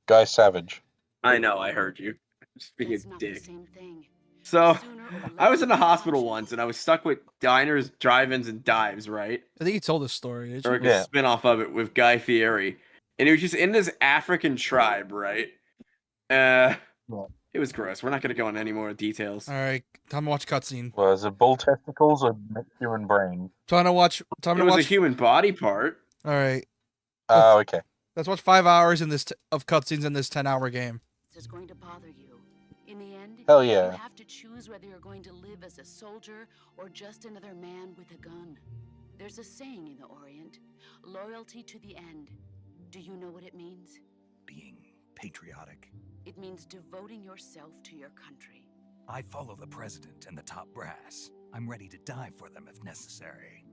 Guy Savage. I know, I heard you. Just being That's a not the dick. same thing. So, Sooner or I was in a later, hospital options. once, and I was stuck with diners, drive-ins, and dives, right? I think you told this story. Did you? Or like Yeah. a spin-off of it with Guy Fieri. And he was just in this African tribe, right? It was gross. We're not going to go into any more details. All right, time to watch cutscene. Was it bull testicles or human brain? Time to watch. Time It to was a watch. human body part. All right, Oh, okay. let's watch 5 hours in this of cutscenes in this 10-hour game. This is going to bother you. In the end, Hell you yeah. have to choose whether you're going to live as a soldier or just another man with a gun. There's a saying in the Orient, loyalty to the end. Do you know what it means? Being patriotic. It means devoting yourself to your country. I follow the president and the top brass. I'm ready to die for them if necessary.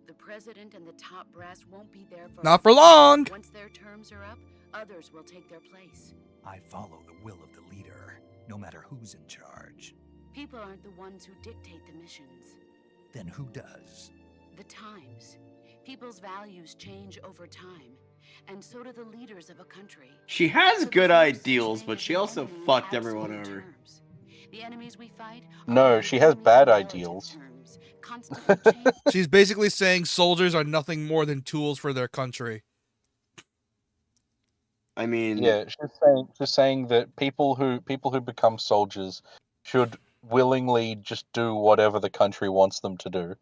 The president and the top brass won't be there for Not for long. Once their terms are up, others will take their place. I follow the will of the leader, no matter who's in charge. People aren't the ones who dictate the missions. Then who does? The times. People's values change over time, and so do the leaders of a country. She has So good there's no such ideals, thing but as she the also enemy in fucked everyone absolute over. terms. The enemies we fight are No, only she has enemies bad in relative ideals. terms, constantly changing. She's basically saying soldiers are nothing more than tools for their country. I mean, Yeah, she's saying that people who become soldiers should willingly just do whatever the country wants them to do.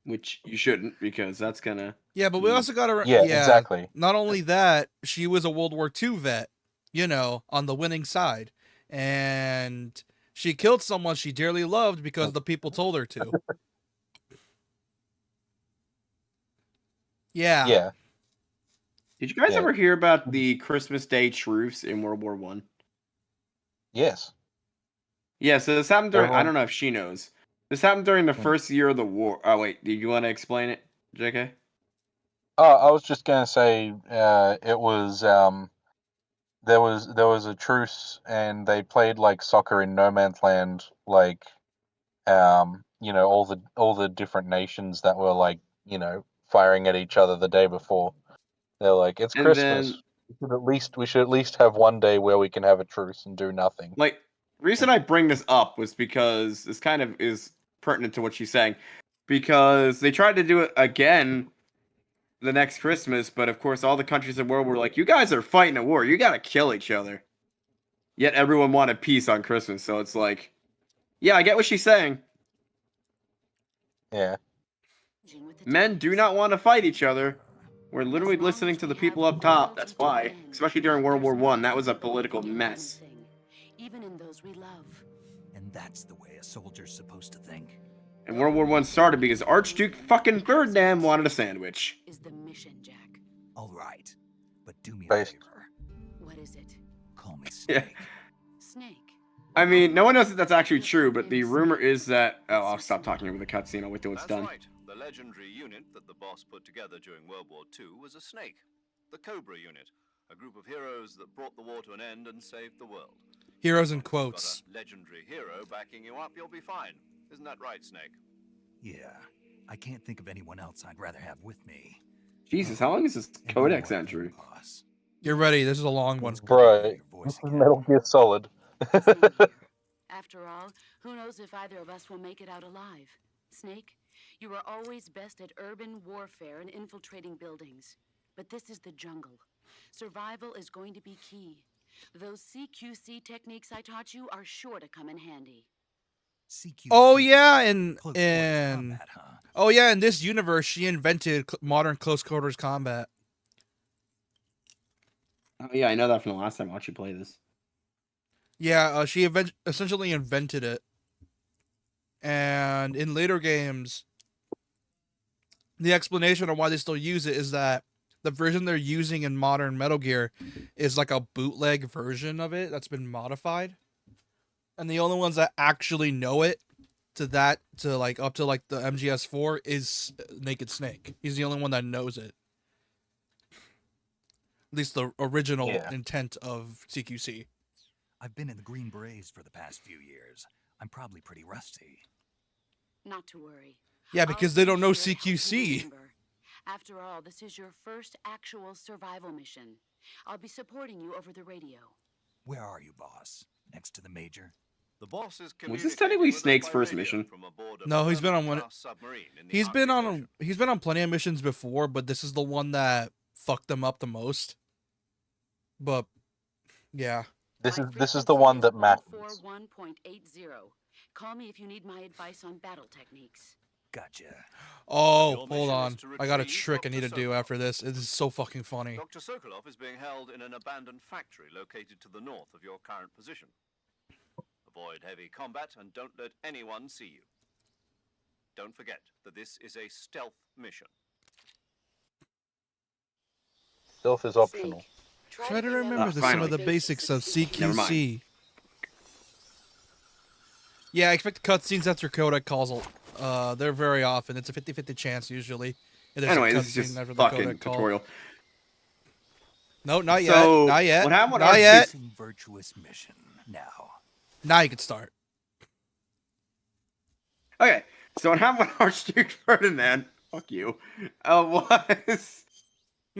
which you shouldn't, because that's gonna. Yeah, but we also got to. Yeah, exactly. Not only that, she was a World War II vet, on the winning side, and she killed someone she dearly loved because the people told her to. Yeah. Yeah. Did you guys Yeah. ever hear about the Christmas Day truce in World War One? Yes. Yeah, so this happened during. I Everyone- don't know if she knows. This happened during the Hmm. first year of the war. Oh wait, do you want to explain it, JK? Oh, I was just gonna say, it was there was a truce, and they played like soccer in no man's land, like all the different nations that were like firing at each other the day before. They're like, it's And Christmas. then- We should at least have one day where we can have a truce and do nothing. Like, reason I bring this up was because this kind of is pertinent to what she's saying. Because they tried to do it again the next Christmas, but of course all the countries in the world were like, you guys are fighting a war. You gotta kill each other. Yet everyone wanted peace on Christmas, so it's like, yeah, I get what she's saying. Yeah. Men do not want to fight each other. We're literally listening to the people up top, that's why. Especially during World War I, that was a political mess. Even in those we love. And that's the way a soldier's supposed to think. And World War I started because Archduke fucking Ferdinand wanted a sandwich. Is the mission, Jack. All right, but do me a Based. favor. What is it? Call me Yeah. Snake. Snake. I mean, no one knows if that's actually true, but the rumor is that... Oh, I'll stop talking over the cutscene. I'll wait till it's That's done. right. The legendary unit that the boss put together during World War II was a snake. The Cobra unit. A group of heroes that brought the war to an end and saved the world. Heroes in If you've quotes. got a legendary hero backing you up, you'll be fine. Isn't that right, Snake? Yeah, I can't think of anyone else I'd rather have with me. Jesus, how long is this And codex one more entry? thing, boss. Get ready. This is a long one. It's good to hear Bro, your voice this is again. Metal Gear Solid. After all, who knows if either of us will make it out alive? Snake, you are always best at urban warfare and infiltrating buildings. But this is the jungle. Survival is going to be key. Those CQC techniques I taught you are sure to come in handy. CQC. Oh yeah, and Close quarters and combat, huh? oh yeah, in this universe, she invented modern close quarters combat. Oh yeah, I know that from the last time I watched you play this. Yeah, she essentially invented it. And in later games, the explanation of why they still use it is that the version they're using in modern Metal Gear is like a bootleg version of it that's been modified. And the only ones that actually know it to like up to like the MGS4 is Naked Snake. He's the only one that knows it. At least the original Yeah. intent of CQC. I've been in the Green Berets for the past few years. I'm probably pretty rusty. Not to worry. Yeah, I'll because they don't know be here to help you CQC. remember. After all, this is your first actual survival mission. I'll be supporting you over the radio. Where are you, boss? Next to the Major? The boss is Was this communicating technically with us Snake's by first radio mission? from aboard a No, he's been on one. Berman-class submarine in the He's been Arctic on Ocean. he's been on plenty of missions before, but this is the one that fucked them up the most. But yeah. This My is the one that frequency matters. is 141.80. Call me if you need my advice on battle techniques. Gotcha. Oh, Your hold mission on. is to I got a retrieve trick I need to Dr. do Sokolov. after this. It is so fucking funny. Dr. Sokolov is being held in an abandoned factory located to the north of your current position. Avoid heavy combat and don't let anyone see you. Don't forget that this is a stealth mission. Stealth is optional. Try to remember some finally. of the basics of Never mind. CQC. Yeah, I expect cutscenes after codec calls. They're very often. It's a 50-50 chance usually. And there's a Anyway, this is cutscene just after the fucking codec call. tutorial. No, not yet. So, Not yet. what happened with Not Archduke- yet. Missing virtuous mission. Now. Now you can start. Okay, so what happened with Archduke Ferdinand, fuck you, was...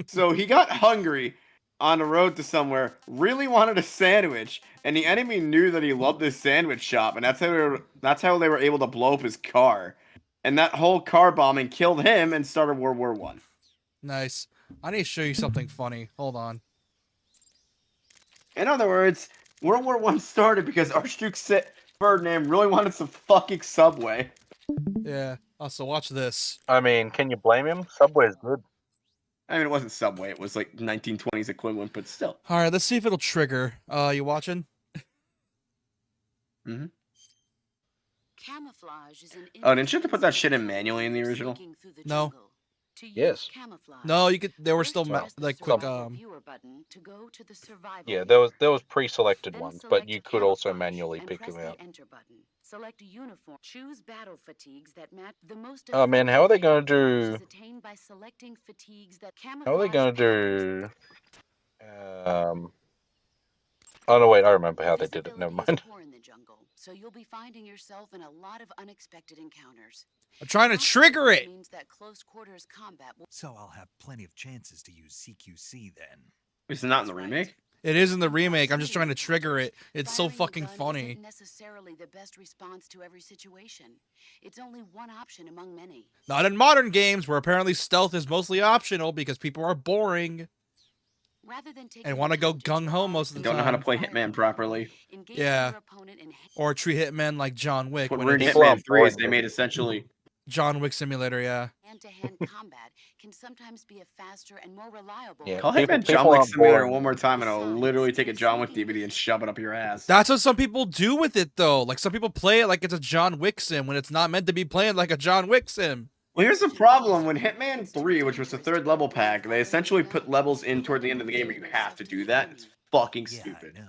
So he got hungry on the road to somewhere, really wanted a sandwich, and the enemy knew that he loved this sandwich shop, and that's how they were able to blow up his car. And that whole car bombing killed him and started World War I. Nice. I need to show you something funny. Hold on. In other words, World War I started because Archduke Ferdinand really wanted some fucking Subway. Yeah. Also, watch this. I mean, can you blame him? Subway's good. I mean, it wasn't Subway, it was like 1920s equivalent, but still. All right, let's see if it'll trigger. You watching? Mm-hmm. Camouflage is an Oh, didn't you have to put that shit in manually in the original? sneaking through the No. jungle. To use Yes. camouflage, No, you could. They were first still press the like quick. survival viewer button to go to the survival Yeah, view. there was pre-selected Then ones, but select you could also camouflage manually and pick press them the out. enter button. Select a uniform. Choose battle fatigues that match the most. Oh man, how are they gonna effective do? camouflage is attained by selecting fatigues that How are they gonna camouflage do? Oh no, wait, I remember how they did it. Never Visibility is mind. poor in the jungle, so you'll be finding yourself in a lot of unexpected encounters. I'm trying to Not trigger it. means that close quarters combat will So I'll have plenty of chances to use CQC then. It's not in the remake. It is in the remake. I'm just trying to trigger it. It's so Firing a fucking gun funny. isn't necessarily the best response to every situation. It's only one option among many. Not in modern games, where apparently stealth is mostly optional because people are boring Rather than taking and want to go the time to gung-ho draw most of the Don't know how to time. play Hitman properly. engage Yeah. your opponent in Or treat Hitman like John Wick. What When weird it's People are Hitman 3 is boring, they made essentially. John Wick Simulator, yeah. hand-to-hand combat can sometimes be a faster and more reliable. Yeah. Call People- Hitman John people Wick aren't Simulator boring. one more time and I'll literally take a John Wick DVD and shove it up your ass. That's what some people do with it, though. Like, some people play it like it's a John Wick sim when it's not meant to be playing like a John Wick sim. Well, here's the problem. When Hitman 3, which was the third level pack, they essentially put levels in toward the end of the game where you have to do that. It's fucking Yeah, stupid. I know.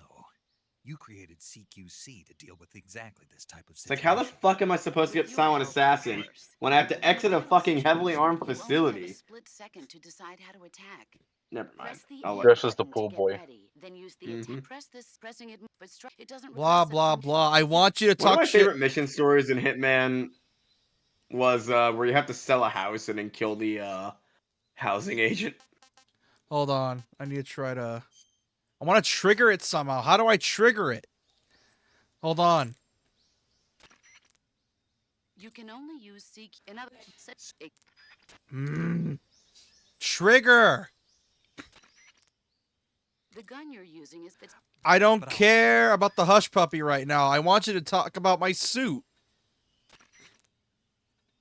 You created CQC to deal with exactly this type of It's like, how the fuck am I supposed to get Silent Assassin when I have to exit a fucking heavily armed facility? Split second to decide how to attack. Never mind. Press the I'll A let Versus the button to pool get boy. ready, then use the Mhm. attack. Press this, pressing it, but it doesn't Blah, replace a blah, function. blah. I want you to One of talk my shit. favorite mission stories in Hitman was where you have to sell a house and then kill the housing agent. Hold on. I need to try to... I want to trigger it somehow. How do I trigger it? Hold on. You can only use seek in other Trigger! the gun you're using is the I don't care about the hush puppy right now. I want you to talk about my suit.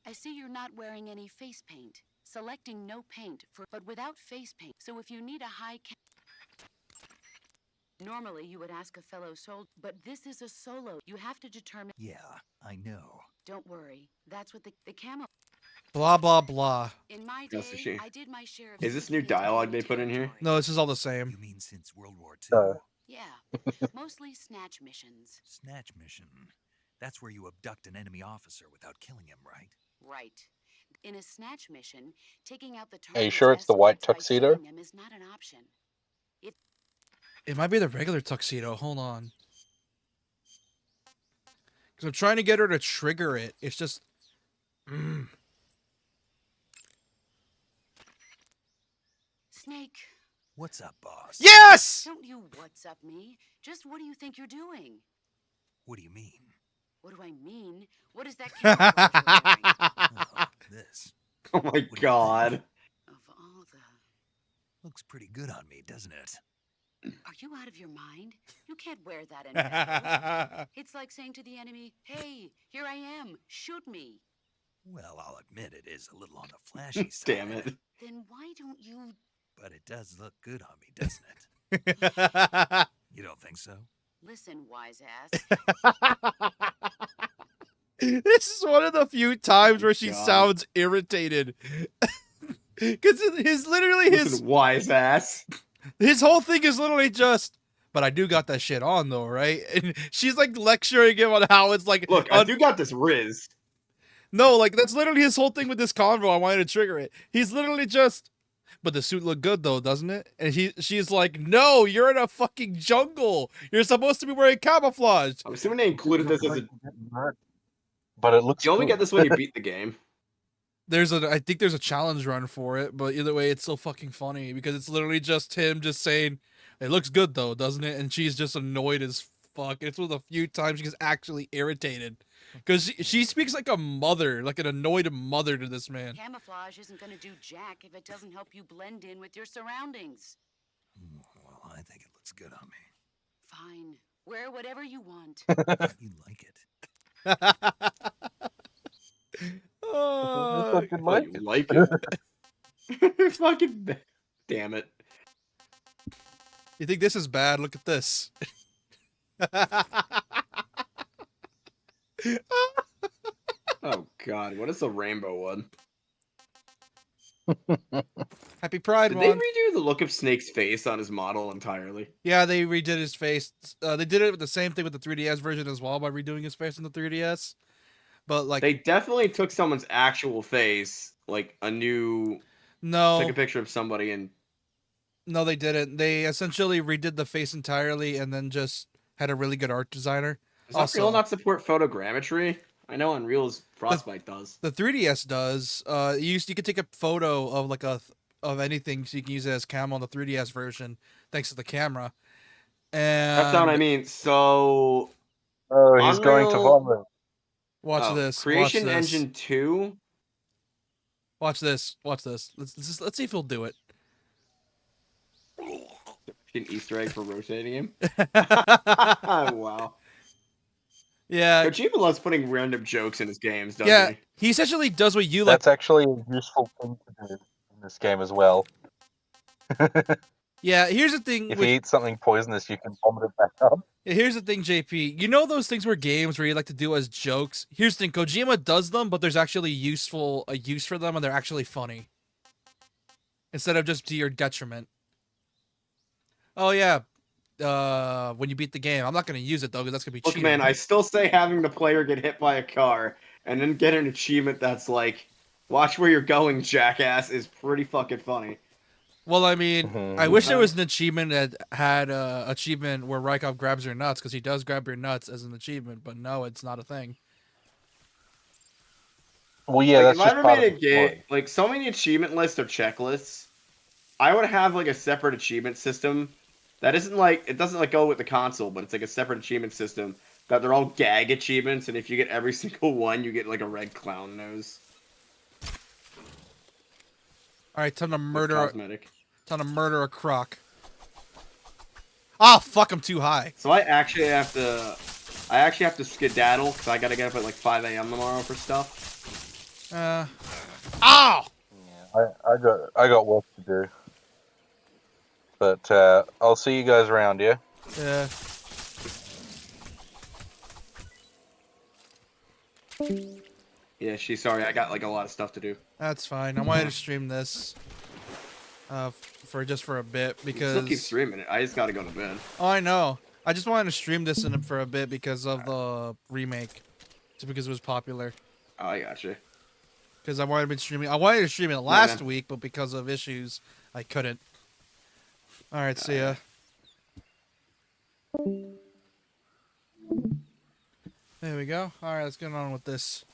I see you're not wearing any face paint. Selecting no paint but without face paint. So if you need a high normally you would ask a fellow soldier, but this is a solo. You have to determine. Yeah, I know. Don't worry. That's what the camo. Blah, blah, blah. In my That's the day, shame. I did my share of Is this new CQB dialogue they put in here? territory. No, this is all the same. You mean since World War II? No. Yeah, mostly snatch missions. Snatch mission. That's where you abduct an enemy officer without killing him, right? Right. In a snatch mission, taking out the Are you target's sure it's the white escorts by tuxedo? killing them is not an option. It might be the regular tuxedo. Hold on. Because I'm trying to get her to trigger it. It's just... Snake, What's up, boss? Yes! don't you what's up me. Just what do you think you're doing? What do you mean? What do I mean? What is that camouflage you're wearing? Oh, this Oh my god. Of all the... looks pretty good on me, doesn't it? Are you out of your mind? You can't wear that in battle. It's like saying to the enemy, hey, here I am, shoot me. Well, I'll admit it is a little on the flashy side. Damn it. Then why don't you... But it does look good on me, doesn't it? You don't think so? Listen, wise ass. This is one of the few times where she God. sounds irritated. Because literally Listen, wise ass. his whole thing is literally just, but I do got that shit on though, right? And she's like lecturing him on how it's like, Look, I do got this Riz. no, like that's literally his whole thing with this convo. I wanted to trigger it. He's literally just, but the suit looked good though, doesn't it? And she's like, no, you're in a fucking jungle. You're supposed to be wearing camouflage. I'm assuming they included this as a. But it looks You only cool. get this when you beat the game. I think there's a challenge run for it, but either way, it's so fucking funny because it's literally just him just saying, it looks good though, doesn't it? And she's just annoyed as fuck. It's one of the few times she gets actually irritated because she speaks like a mother, like an annoyed mother to this man. Camouflage isn't going to do jack if it doesn't help you blend in with your surroundings. Well, I think it looks good on me. Fine. Wear whatever you want. You like it? Oh, Fucking What, like you it. like it? Fucking. Damn it. you think this is bad? Look at this. Oh god, what is the rainbow one? Happy Pride Did they one. redo the look of Snake's face on his model entirely? Yeah, they redid his face. They did it with the same thing with the 3DS version as well by redoing his face in the 3DS. But like, They definitely took someone's actual face, like a new. no, Took a picture of somebody and. no, they didn't. They essentially redid the face entirely and then just had a really good art designer. Does Also- Unreal not support photogrammetry? I know Unreal's Frostbite does. The 3DS does. You could take a photo of like of anything, so you can use it as camo on the 3DS version, thanks to the camera. And That's not what I mean. So Oh, he's going to Unreal- vomit. watch this. Creation watch this. Engine 2. Watch this. Watch this. Let's see if he'll do it. An Easter egg for rotating him. Wow. Yeah. Kojima loves putting random jokes in his games, doesn't Yeah. he? He essentially does what you like. That's actually a useful thing to do in this game as well. Yeah. Here's the thing. If you eat something poisonous, you can vomit it back up. Here's the thing, JP. You know those things where games where you like to do as jokes? Here's the thing. Kojima does them, but there's actually a use for them, and they're actually funny. Instead of just to your detriment. Oh, yeah. When you beat the game. I'm not going to use it, though, because that's going to be Look, cheating. man, I still say having the player get hit by a car and then get an achievement that's like, watch where you're going, jackass, is pretty fucking funny. Well, I mean, I wish there was an achievement that had achievement where Rykov grabs your nuts, because he does grab your nuts as an achievement, but no, it's not a thing. Well, yeah, Like, that's if I just ever part made of a the game, story. like so many achievement lists or checklists, I would have like a separate achievement system that isn't like, it doesn't like go with the console, but it's like a separate achievement system that they're all gag achievements, and if you get every single one, you get like a red clown nose. All right, time to It's murder. cosmetic. Time to murder a croc. Ah, fuck! I'm too high. So I actually have to skedaddle because I gotta get up at like 5 a.m. tomorrow for stuff. Ow! I got work to do. But I'll see you guys around, yeah? Yeah. Yeah, she's sorry. I got like a lot of stuff to do. That's fine. I wanted to stream this. For a bit because. Still keep streaming it. I just gotta go to bed. Oh, I know. I just wanted to stream this for a bit because of the remake, just because it was popular. Oh, I got you. Because I wanted to stream it last week, but because of issues, I couldn't. All right, see ya. There we go. All right, let's get on with this.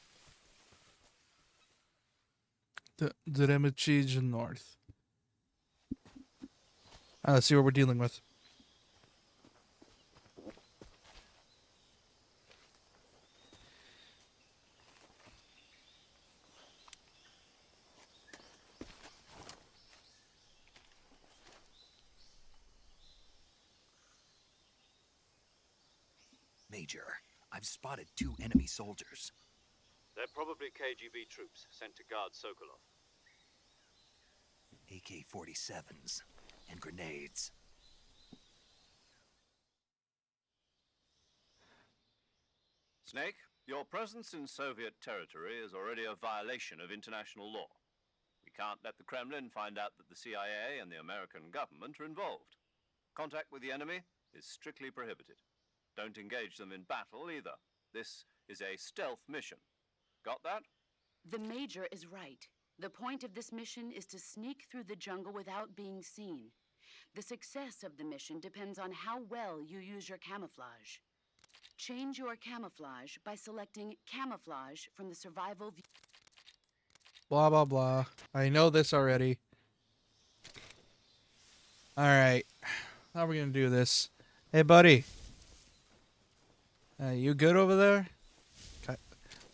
The Remachij North. All right, let's see what we're dealing with. Major, I've spotted 2 enemy soldiers. They're probably KGB troops sent to guard Sokolov. AK-47s and grenades. Snake, your presence in Soviet territory is already a violation of international law. We can't let the Kremlin find out that the CIA and the American government are involved. Contact with the enemy is strictly prohibited. Don't engage them in battle either. This is a stealth mission. Got that? The Major is right. The point of this mission is to sneak through the jungle without being seen. The success of the mission depends on how well you use your camouflage. Change your camouflage by selecting Camouflage from the survival view. Blah, blah, blah. I know this already. All right. How are we going to do this? Hey, buddy. You good over there?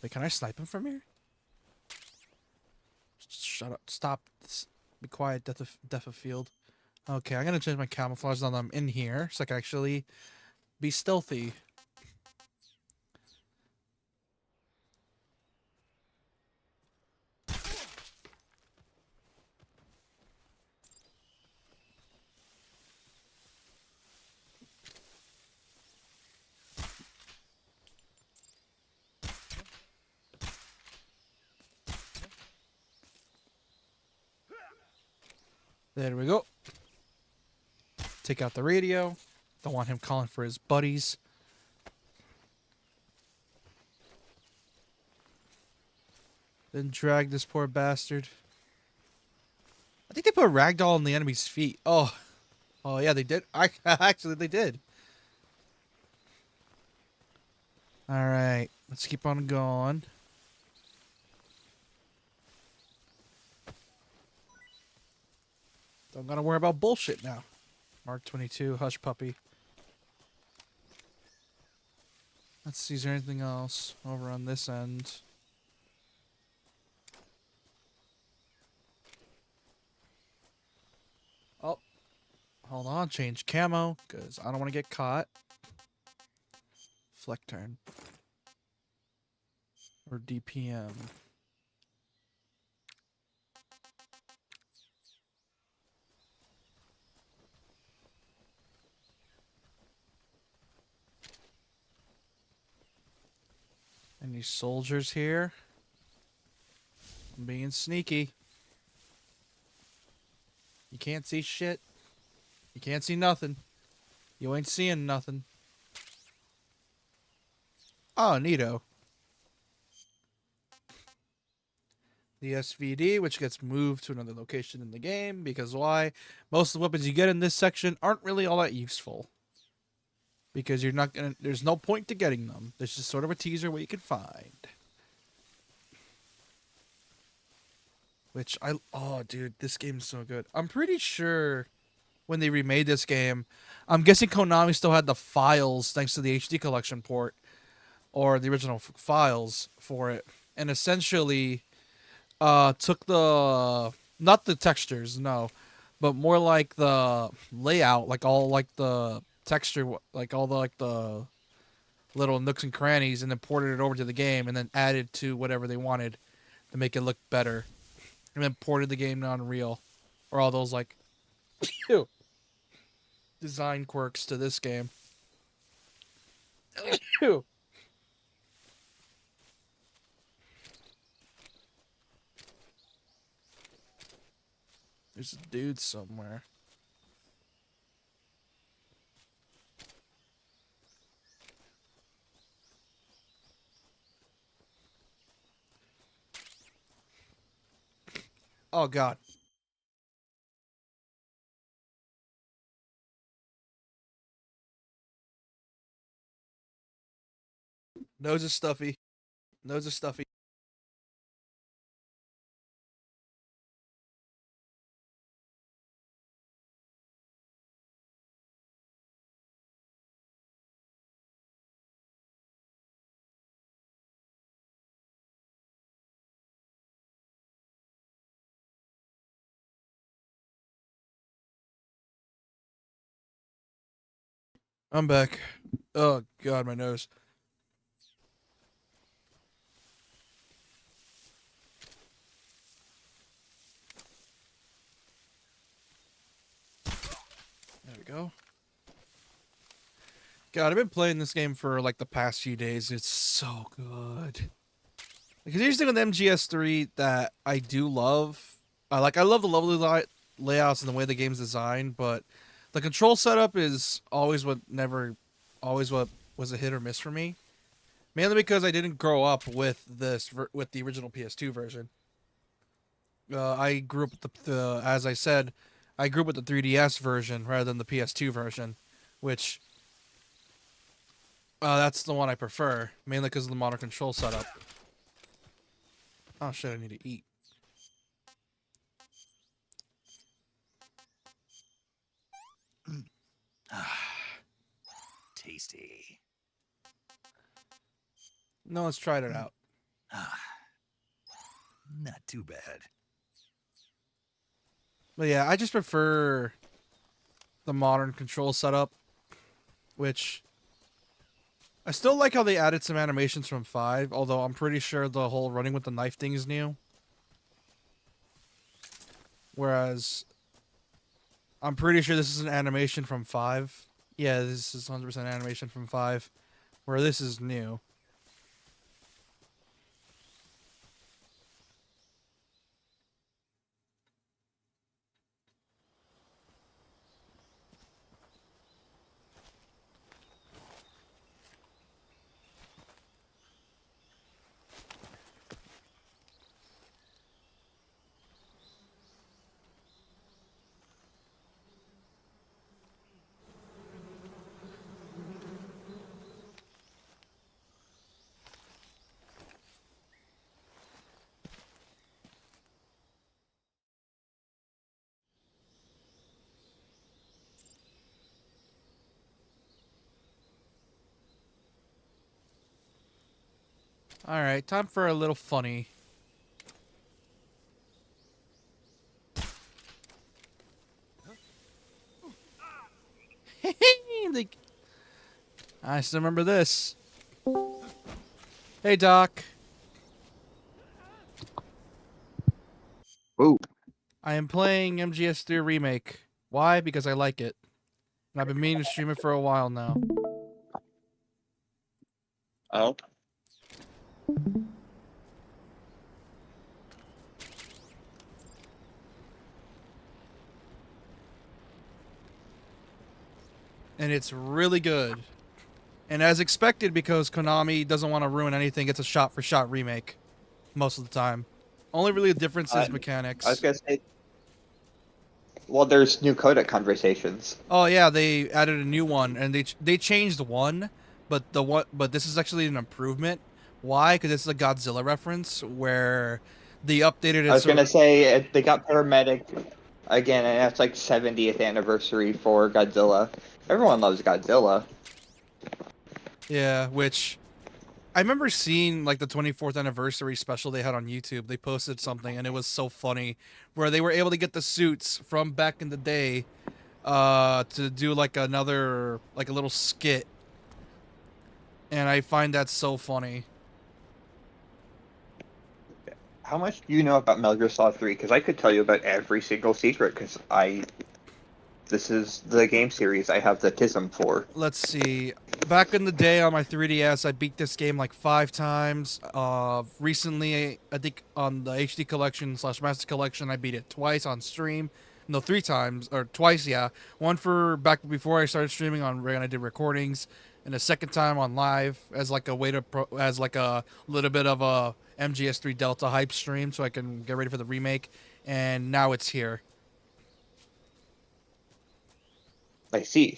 Wait, can I snipe him from here? Shut up. Stop. Be quiet, Death of Field. Okay, I'm going to change my camouflage now that I'm in here so I can actually be stealthy. There we go. Take out the radio. Don't want him calling for his buddies. Then drag this poor bastard. I think they put a ragdoll on the enemy's feet. Oh yeah, they did. Actually, they did. All right, let's keep on going. Don't gotta worry about bullshit now. Mark 22, Hush Puppy. Let's see, is there anything else over on this end? Oh, hold on, change camo, because I don't want to get caught. Fleck turn. Or DPM. Any soldiers here? I'm being sneaky. You can't see shit. You can't see nothing. You ain't seeing nothing. Oh, neato. The SVD, which gets moved to another location in the game, because why? Most of the weapons you get in this section aren't really all that useful. Because you're not gonna, there's no point to getting them. There's just sort of a teaser what you can find. Which oh dude, this game is so good. I'm pretty sure when they remade this game, I'm guessing Konami still had the files thanks to the HD collection port, or the original files for it, and essentially took the, not the textures, no, but more like the layout, like all like the texture, like all the like the little nooks and crannies, and then ported it over to the game, and then added to whatever they wanted to make it look better, and then ported the game to Unreal, or all those like design quirks to this game. There's a dude somewhere. Oh god. Nose is stuffy. Nose is stuffy. I'm back. Oh god, my nose. There we go. God, I've been playing this game for like the past few days. It's so good. Because here's the thing with MGS3 that I do love. I love the lovely layouts and the way the game's designed, but the control setup is always what was a hit or miss for me. Mainly because I didn't grow up with with the original PS2 version. I grew up with as I said, I grew up with the 3DS version rather than the PS2 version, which that's the one I prefer, mainly because of the modern control setup. Oh shit, I need to eat. Tasty. No, let's try it out. Not too bad. But yeah, I just prefer the modern control setup, which I still like how they added some animations from 5, although I'm pretty sure the whole running with the knife thing is new. Whereas I'm pretty sure this is an animation from 5. Yeah, this is 100% animation from 5, where this is new. All right, time for a little funny. Like, I still remember this. Hey, Doc. Ooh. I am playing MGS3 Remake. Why? Because I like it. And I've been meaning to stream it for a while now. Oh. And it's really good. And as expected, because Konami doesn't want to ruin anything, it's a shot-for-shot remake most of the time. Only really the difference is mechanics. I was gonna say, well, there's new codec conversations. Oh yeah, they added a new one, and they changed one, but this is actually an improvement. Why? Because it's a Godzilla reference where they updated it. I was gonna say they got paramedic again, and that's like 70th anniversary for Godzilla. Everyone loves Godzilla. Yeah, which I remember seeing like the 24th anniversary special they had on YouTube. They posted something, and it was so funny, where they were able to get the suits from back in the day to do like a little skit, and I find that so funny. How much do you know about Metal Gear Solid 3? Because I could tell you about every single secret, because this is the game series I have the TISM for. Let's see. Back in the day on my 3DS, I beat this game like 5 times. Recently, I think on the HD Collection / Master Collection, I beat it twice on stream. No, 3 times, or twice, yeah. One for back before I started streaming when I did recordings, and the second time on live as like a way to as like a little bit of a MGS3 Delta hype stream, so I can get ready for the remake. And now it's here. I see.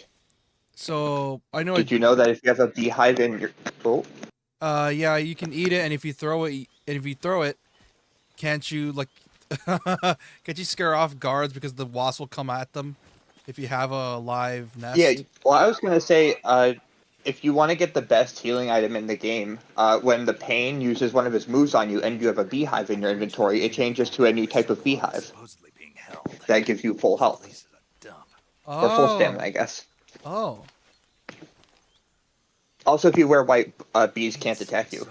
So I know. Did you know that if you have a beehive in your yeah, you can eat it, and if you throw it, can't you can't you scare off guards because the wasp will come at them if you have a live nest? Yeah, well, I was gonna say, if you want to get the best healing item in the game, when the Pain uses one of his moves on you and you have a beehive in your inventory, it changes to a new type of beehive that gives you full health. Or full stamina, I guess. Oh. Also, if you wear white, bees can't attack you.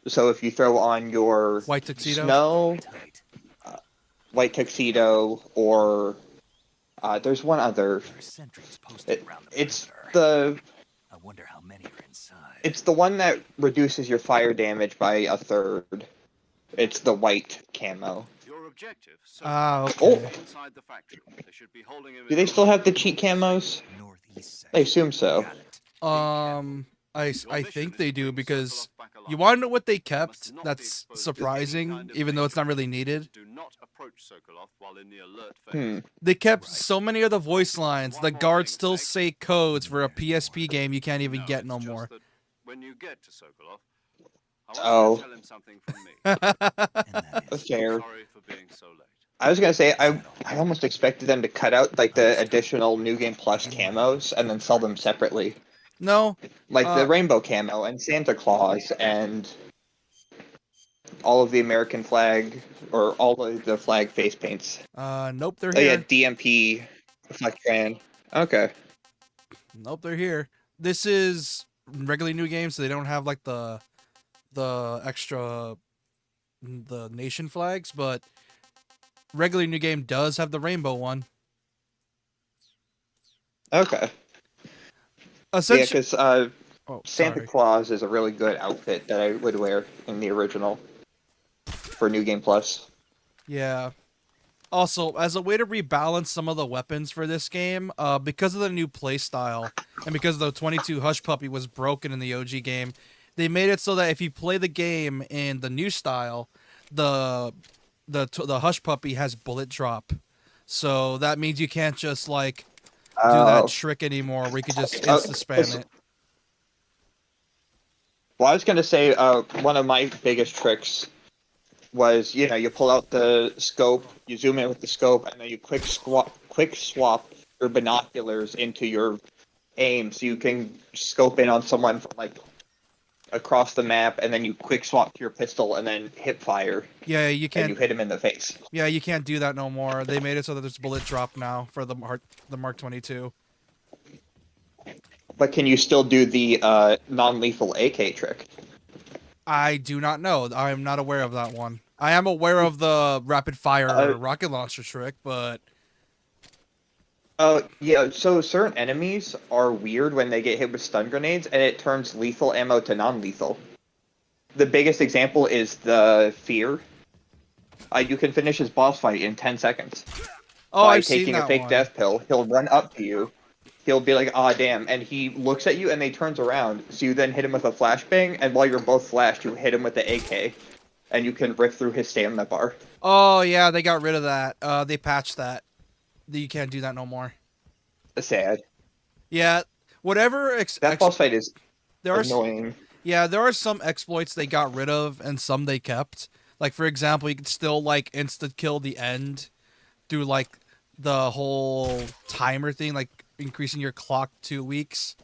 So if you throw on your white tuxedo, snow, white tuxedo, or there's one other. It's the. I wonder how many are inside. It's the one that reduces your fire damage by 1/3. It's the white camo. Objective. So okay. Inside the factory. They should be holding him. Do they still have the cheat camos? I assume so. I think they do, because you want to know what they kept that's surprising, even though it's not really needed? Do not approach Sokolov while in the alert phase. They kept so many of the voice lines. The guards still say codes for a PSP game you can't even get no more. When you get to Sokolov, oh. Tell him something from me. Fair. Sorry for being so late. I was gonna say I almost expected them to cut out like the additional New Game Plus camos and then sell them separately. No. Like the rainbow camo and Santa Claus and all of the American flag or all of the flag face paints. Nope, they're here. here. Yeah, DMP, Flectran. Okay. Nope, they're here. This is regularly New Game, so they don't have like the extra nation flags, but regular New Game does have the rainbow one. Okay. Yeah, because Santa Claus is a really good outfit that I would wear in the original for New Game Plus. Yeah. Also, as a way to rebalance some of the weapons for this game, because of the new playstyle, and because the 22 Hush Puppy was broken in the OG game, they made it so that if you play the game in the new style, the Hush Puppy has bullet drop. So that means you can't just like do that trick anymore where you can just insta-spam it. Well, I was going to say one of my biggest tricks was, you pull out the scope, you zoom in with the scope, and then you quick swap your binoculars into your aim so you can scope in on someone from like across the map, and then you quick swap to your pistol and then hip fire. Yeah, you And can't. you hit him in the face. Yeah, you can't do that no more. They made it so that there's bullet drop now for the Mark 22. But can you still do the non-lethal AK trick? I do not know. I am not aware of that one. I am aware of the rapid fire rocket launcher trick, but yeah, so certain enemies are weird when they get hit with stun grenades, and it turns lethal ammo to non-lethal. The biggest example is the Fear. You can finish his boss fight in 10 seconds. Oh, by I've seen taking a that fake one. death pill. He'll run up to you. He'll be like, "Ah, damn," and he looks at you, and then he turns around. So you then hit him with a flashbang, and while you're both flashed, you hit him with the AK, and you can rip through his stamina bar. Oh yeah, they got rid of that. They patched that. You can't do that no more. Sad. Yeah, whatever. That boss fight is there are annoying. Yeah, there are some exploits they got rid of, and some they kept. Like for example, you can still like insta kill the end through like the whole timer thing, like increasing your clock 2 weeks.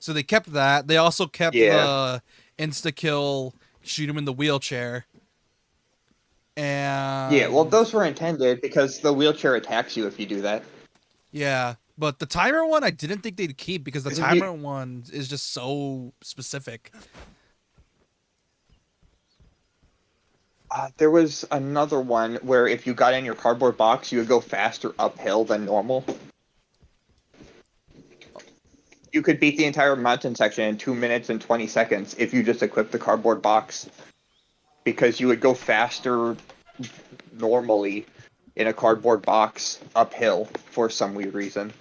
So they kept that. They also kept the insta kill, shoot him in the wheelchair. And Yeah, well, those were intended because the wheelchair attacks you if you do that. yeah, but the timer one I didn't think they'd keep because the Isn't timer one is just so specific. There was another one where if you got in your cardboard box, you would go faster uphill than normal. You could beat the entire mountain section in 2 minutes and 20 seconds if you just equipped the cardboard box. Because you would go faster normally in a cardboard box uphill for some weird reason.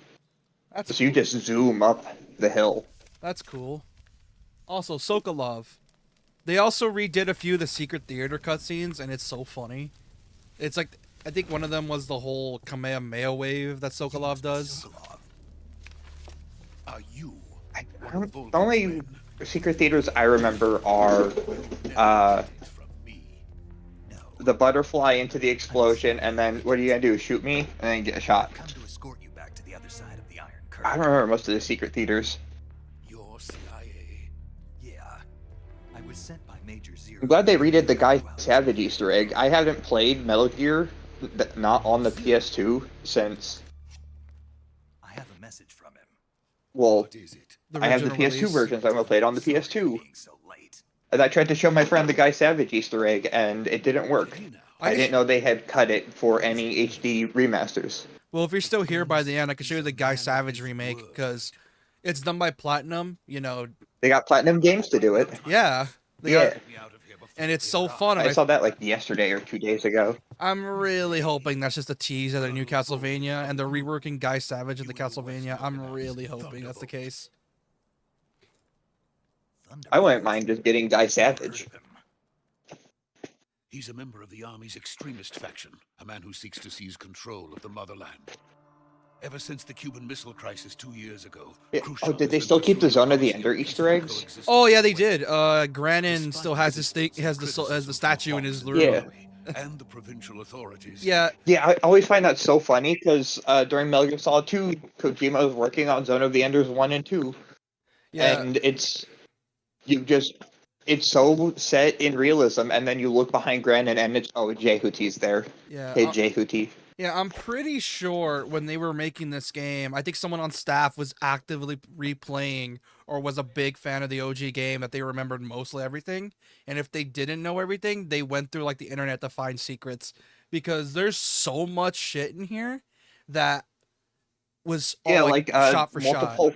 So you just zoom up the hill. That's cool. Also, Sokolov. They also redid a few of the secret theater cutscenes, and it's so funny. It's like, I think one of them was the whole Kamehameha wave that Sokolov does. Are you? The only secret theaters I remember are the butterfly into the explosion, and then what are you gonna do? Shoot me and then get a shot. Come to escort you back to the other side of the Iron Curtain. I don't remember most of the secret theaters. Your CIA. Yeah. I was sent by Major Zero. I'm glad they redid the Guy Savage Easter egg. I haven't played Metal Gear, not on the PS2, since. I have a message from him. Well, What is it? I have the PS2 release. versions. I'm gonna play it on the PS2. Being so late. And I tried to show my friend the Guy Savage Easter egg, and it didn't work. I didn't know they had cut it for any HD remasters. Well, if you're still here by the end, I can show you the Guy Savage remake, because it's done by Platinum, you know. They got Platinum Games to do it. Yeah. Yeah. And it's so fun. I And saw that like yesterday or 2 days ago. I'm really hoping that's just a tease of their new Castlevania, and they're reworking Guy Savage in the Castlevania. I'm really hoping that's the case. I wouldn't mind just getting Guy Savage. He's a member of the Army's extremist faction, a man who seeks to seize control of the motherland. Ever since the Cuban Missile Crisis 2 years ago, Khrushchev Did they has still been keep the pursuing Zone of the policy Ender Easter eggs? coexistence Oh yeah, they with did. Granin still has his has the statue in his room. Yeah. and the provincial authorities. Yeah. Yeah, I always find that so funny because during Metal Gear Solid 2, Kojima was working on Zone of the Enders 1 and 2. Yeah. And it's so set in realism, and then you look behind Granin and it's, oh, Jehuti's there. Yeah. Hey, Jehuti. Yeah, I'm pretty sure when they were making this game, I think someone on staff was actively replaying or was a big fan of the OG game that they remembered mostly everything. And if they didn't know everything, they went through like the internet to find secrets because there's so much shit in here that was all, shot for shot.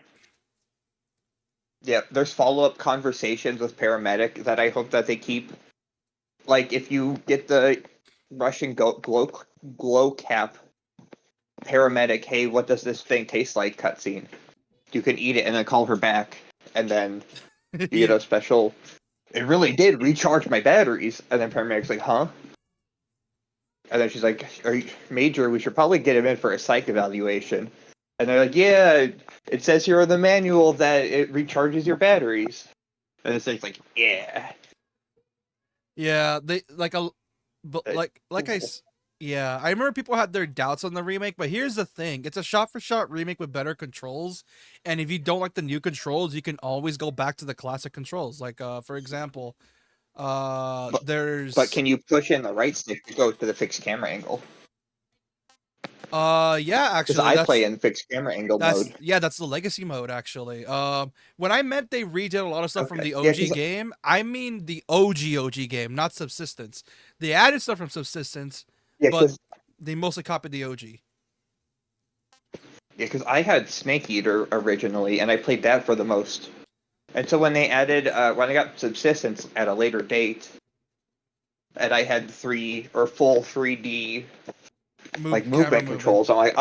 Yeah, there's follow-up conversations with paramedic that I hope that they keep. Like, if you get the Russian glow cap paramedic, hey, what does this thing taste like cutscene? You can eat it and then call her back, and then you get a special, it really did recharge my batteries. And then paramedic's like, huh? And then she's like, Major, we should probably get him in for a psych evaluation. And they're like, yeah, it says here in the manual that it recharges your batteries. And it's like, yeah. Yeah, they like a, but Yeah, I remember people had their doubts on the remake, but here's the thing. It's a shot-for-shot remake with better controls, and if you don't like the new controls, you can always go back to the classic controls. Like, for example, there's... But can you push in the right stick to go to the fixed camera angle? Yeah, Because actually, I play in fixed camera angle mode. Yeah, that's the legacy mode, actually. When I meant they redid a lot of stuff from the Yeah, OG 'cause- game, I mean the OG game, not Subsistence. They added stuff from Subsistence, Yeah, but they mostly copied the OG. Yeah, because I had Snake Eater originally, and I played that for the most. And so when they added, when I got Subsistence at a later date, and I had full 3D movement controls, I'm like,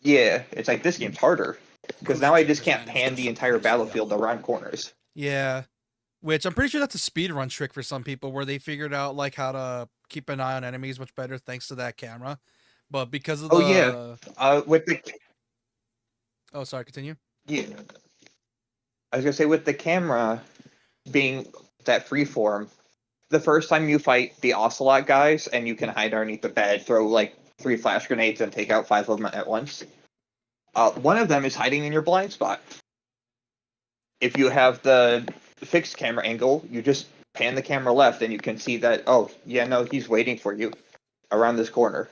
yeah, it's like this game's harder because now I just can't pan the entire battlefield around corners. Yeah, which I'm pretty sure that's a speedrun trick for some people, where they figured out like how to keep an eye on enemies much better thanks to that camera. But because of with the oh, sorry, continue. Yeah, I was gonna say with the camera being that freeform, the first time you fight the Ocelot guys and you can hide underneath the bed, throw like 3 flash grenades and take out 5 of them at once. One of them is hiding in your blind spot. If you have the fixed camera angle, you just pan the camera left and you can see that, oh, yeah, no, he's waiting for you around this corner.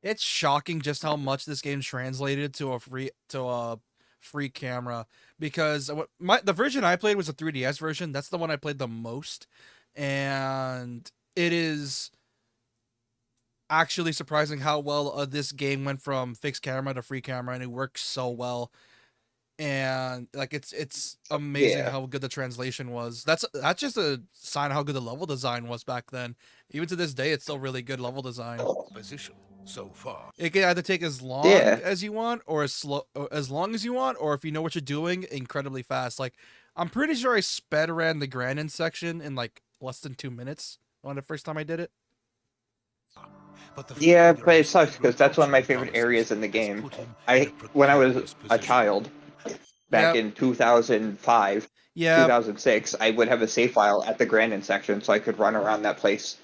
It's shocking just how much this game translated to a free camera, because the version I played was a 3DS version. That's the one I played the most, and it is actually surprising how well this game went from fixed camera to free camera, and it works so well. And like it's amazing how good the translation was. That's just a sign of how good the level design was back then. Even to this day, it's still really good level design. Position so far. It can either take as long as you want, or as long as you want, or if you know what you're doing, incredibly fast. Like, I'm pretty sure I sped ran the Granin section in like less than 2 minutes on the first time I did it. But it sucks because that's one of my favorite areas in the game. When I was a child, back in 2005, 2006, I would have a save file at the Granin section so I could run around that place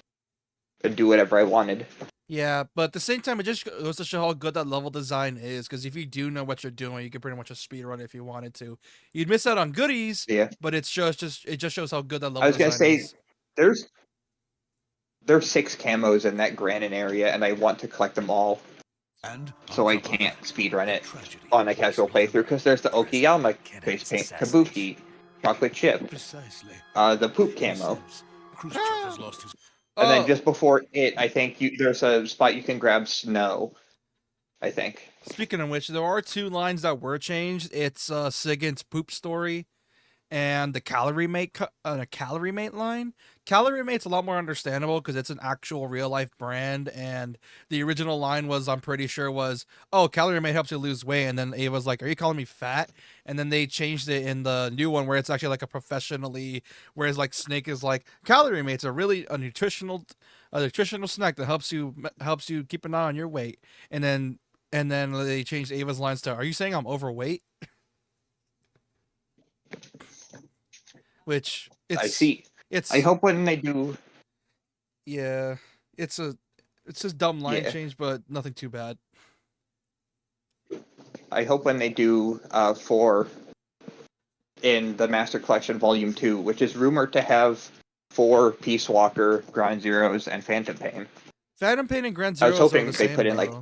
and do whatever I wanted. Yeah, but at the same time, it just goes to show how good that level design is, because if you do know what you're doing, you can pretty much just speedrun it if you wanted to. You'd miss out on goodies, but it just shows how good that level design is. I was gonna say, there's 6 camos in that Granin area, and I want to collect them all. So I can't speedrun it on a casual playthrough, because there's the Okayama face paint, Kabuki, chocolate chip, the poop camo. And then just before it, I think there's a spot you can grab snow, I think. Speaking of which, there are 2 lines that were changed. It's Sigint's poop story and the Calorie Mate line. Calorie Mate's a lot more understandable because it's an actual real life brand, and the original line was, I'm pretty sure, was, oh, Calorie Mate helps you lose weight, and then Ava's like, are you calling me fat? And then they changed it in the new one where it's actually like a professionally, whereas like Snake is like, Calorie Mate's a nutritional snack that helps you keep an eye on your weight. And then they changed Ava's lines to, are you saying I'm overweight? Which I see. I hope when they do. Yeah, it's a dumb line change, but nothing too bad. I hope when they do in the Master Collection Volume 2, which is rumored to have 4 Peace Walker, Ground Zeroes, and Phantom Pain. Phantom Pain and Ground Zeroes. I was hoping they put in like.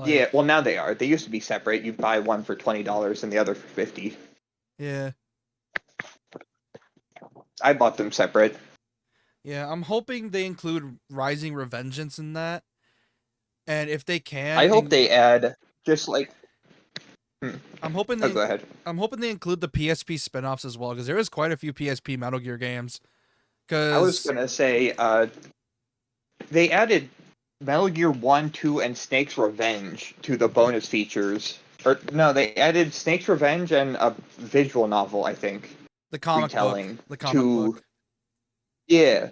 Yeah, well now they are. They used to be separate. You buy one for $20 and the other for $50. Yeah. I bought them separate. Yeah, I'm hoping they include Rising Revengeance in that. And if they can, I hope they add just like. I'm hoping go ahead. I'm hoping they include the PSP spin-offs as well, because there is quite a few PSP Metal Gear games. I was gonna say they added Metal Gear 1, 2, and Snake's Revenge to the bonus features. Or no, they added Snake's Revenge and a visual novel, I think. The comic retelling book. The comic book. Yeah.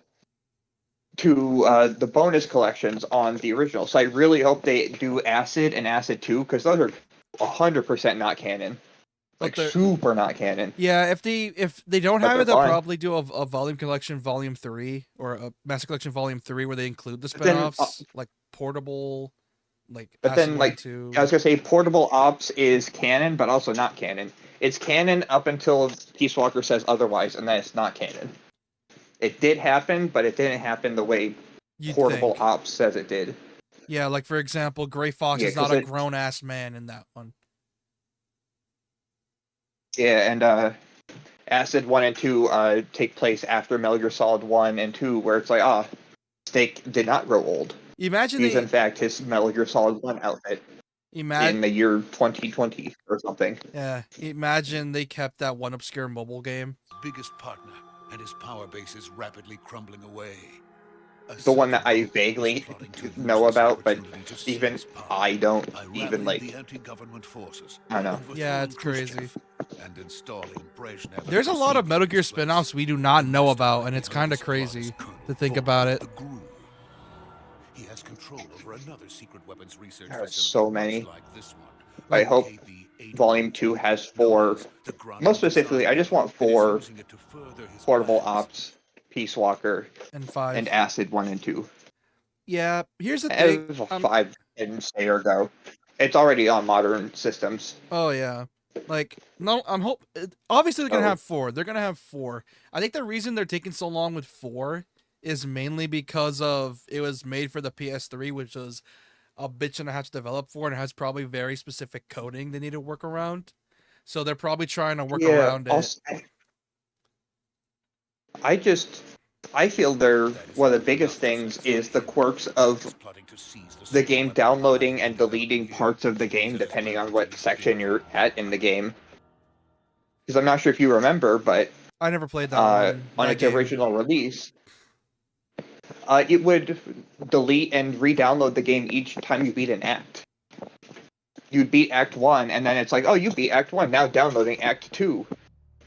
To the bonus collections on the original. So I really hope they do Acid and Acid 2, because those are 100% not canon. Like super not canon. Yeah, if they don't But have they're it, they'll fine. probably do a volume collection volume 3 or a master collection volume 3 where they include the But then, spin-offs like portable, like But Acid then, 1 like, and 2. I was gonna say, Portable Ops is canon, but also not canon. It's canon up until Peace Walker says otherwise, and then it's not canon. It did happen, but it didn't happen the way You'd Portable think. Ops says it did. Yeah, like for example, Gray Fox Yeah, is not 'cause a it- grown ass man in that one. Yeah, and Acid 1 and 2 take place after Metal Gear Solid 1 and 2, where it's like, Snake did not grow old. Imagine He's they in fact his Metal Gear Solid 1 outfit in the year 2020 or something. Yeah, imagine they kept that one obscure mobile game. Biggest partner, and his power base is rapidly crumbling away. The one that I vaguely know about, but even I don't even like. The anti-government forces. I know. Yeah, it's crazy. And installing Brezhnev. There's a lot of Metal Gear spin-offs we do not know about, and it's kind of crazy to think about it. He has control over another secret weapons research There are facility so many. much like this one. I hope Volume 2 has 4. Most specifically, I just want 4 Portable Ops, Peace Walker, and 5, and Acid 1 and 2. Yeah, here's the thing. As 5 didn't stay or go. It's already on modern systems. Oh yeah, like no, obviously they're gonna Oh. have 4. They're gonna have 4. I think the reason they're taking so long with 4 is mainly because of it was made for the PS3, which was a bitch and a half to develop for, and it has probably very specific coding they need to work around. So they're probably trying to work around it. Also, I feel one of the biggest things is the quirks of the game downloading and deleting parts of the game depending on what section you're at in the game. Because I'm not sure if you remember, but I never played that one. on that its game. original release, it would delete and re-download the game each time you beat an act. You'd beat Act 1, and then it's like, oh, you beat Act 1, now downloading Act 2.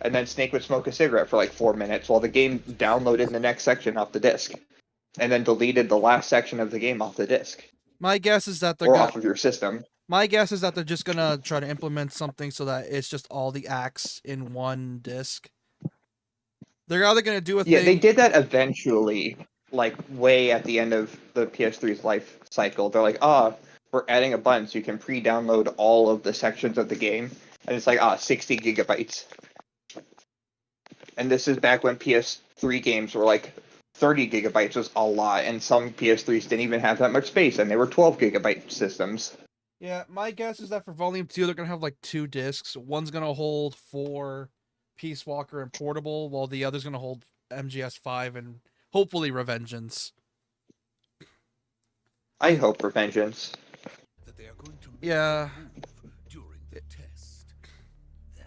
And then Snake would smoke a cigarette for like 4 minutes while the game downloaded the next section off the disc. And then deleted the last section of the game off the disc. My guess is that they're Or off of your system. My guess is that they're just gonna try to implement something so that it's just all the acts in one disc. They're either gonna do a Yeah, thing. they did that eventually, like way at the end of the PS3's life cycle. They're like, we're adding a button so you can pre-download all of the sections of the game. And it's like, 60 gigabytes. And this is back when PS3 games were like 30 gigabytes was a lot, and some PS3s didn't even have that much space, and they were 12 gigabyte systems. Yeah, my guess is that for Volume 2, they're gonna have like 2 discs. One's gonna hold for Peace Walker and Portable, while the other's gonna hold MGS5 and hopefully Revengeance. I hope Revengeance. Yeah. During the test. Then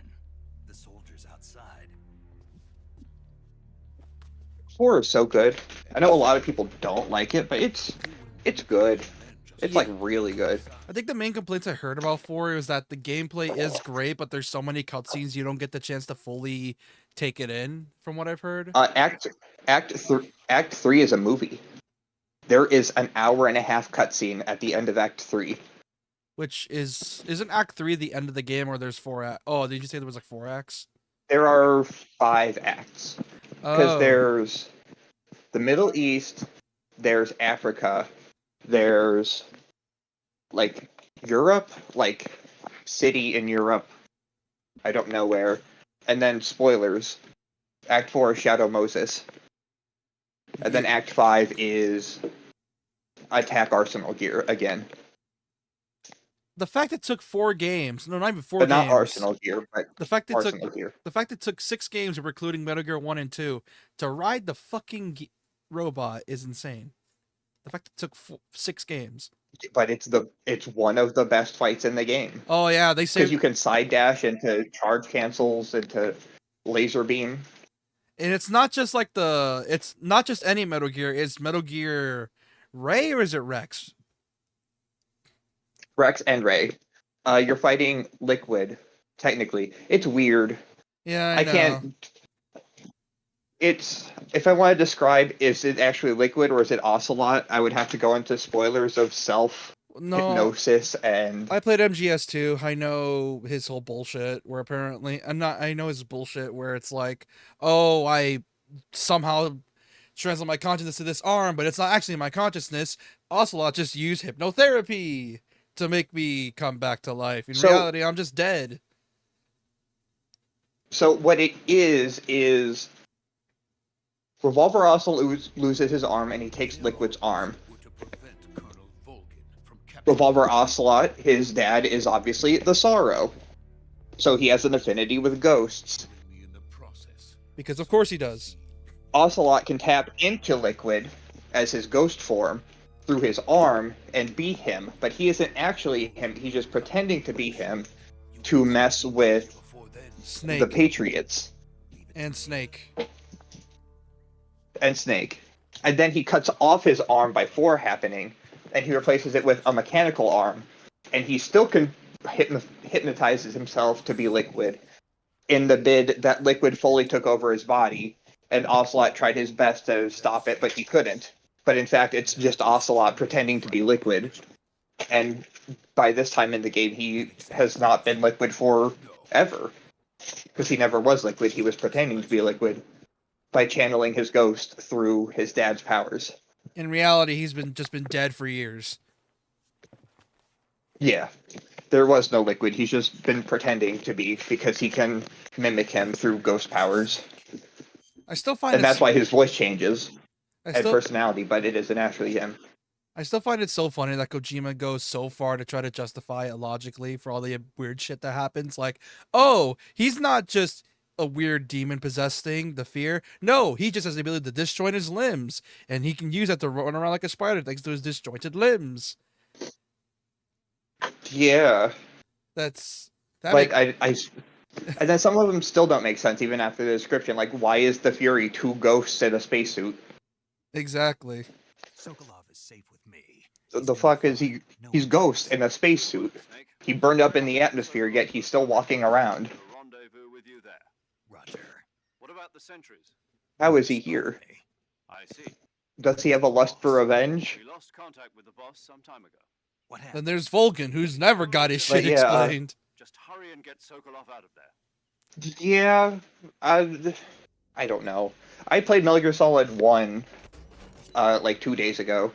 the soldiers outside. 4 is so good. I know a lot of people don't like it, but it's good. It's like really good. I think the main complaints I heard about 4 is that the gameplay is great, but there's so many cutscenes you don't get the chance to fully take it in, from what I've heard. Act 3 is a movie. There is an hour-and-a-half cutscene at the end of Act 3. Which isn't Act 3 the end of the game, or there's 4 acts? Oh, did you say there was like 4 acts? There are 5 acts. Because Oh. there's the Middle East, there's Africa, there's like Europe, like city in Europe, I don't know where, and then spoilers. Act 4 is Shadow Moses, and then Act 5 is Attack Arsenal Gear again, The fact it took 4 games, no, not even 4 but games. not Arsenal Gear, but The fact it Arsenal took Gear. the fact it took 6 games, including Metal Gear 1 and 2, to ride the fucking robot is insane. The fact it took 6 games. But it's one of the best fights in the game. Oh yeah, they say Because you can side dash into charge cancels, into laser beam. and it's not just like it's not just any Metal Gear. It's Metal Gear Ray, or is it Rex? Rex and Ray. You're fighting Liquid, technically. It's weird. Yeah, I know. can't. It's if I want to describe, is it actually Liquid or is it Ocelot? I would have to go into spoilers of Self No, hypnosis and I played MGS too. I know his whole bullshit. Where apparently, I know his bullshit. Where it's like, oh, I somehow translate my consciousness to this arm, but it's not actually my consciousness. Ocelot just used hypnotherapy to make me come back to life. In reality, I'm just dead. So what it is Revolver Ocelot loses his arm and he takes Liquid's arm. Revolver Ocelot, his dad is obviously the Sorrow. So he has an affinity with ghosts. Because of course he does. Ocelot can tap into Liquid as his ghost form through his arm and be him, but he isn't actually him. He's just pretending to be him to mess with Snake. The Patriots. And Snake. And Snake. And then he cuts off his arm by 4 happening, and he replaces it with a mechanical arm. And he still can hypnotizes himself to be Liquid in the bid that Liquid fully took over his body. And Ocelot tried his best to stop it, but he couldn't. But in fact, it's just Ocelot pretending to be Liquid. And by this time in the game, he has not been Liquid forever. Because he never was Liquid, he was pretending to be Liquid by channeling his ghost through his dad's powers. In reality, he's been dead for years. Yeah. There was no Liquid, he's just been pretending to be, because he can mimic him through ghost powers. I still find and that's why his voice changes and still, personality, but it isn't actually him. I still find it so funny that Kojima goes so far to try to justify it logically for all the weird shit that happens. Like, oh, he's not just a weird demon-possessed thing, the fear. No, he just has the ability to disjoint his limbs, and he can use that to run around like a spider thanks to his disjointed limbs. Yeah. That like, and then some of them still don't make sense even after the description. Like, why is the Fury 2 ghosts in a spacesuit? Exactly. Sokolov is safe with me. The fuck is he? He's Ghost in a spacesuit. He burned up in the atmosphere, yet he's still walking around. Rendezvous with you there. Roger. What about the sentries? How is he here? I see. Does he have a lust for revenge? We lost contact with the boss some time ago. What happened? Then there's Vulcan, who's never got his shit yeah, explained. Just hurry and get Sokolov out of there. Yeah, I don't know. I played Metal Gear Solid 1 like 2 days ago.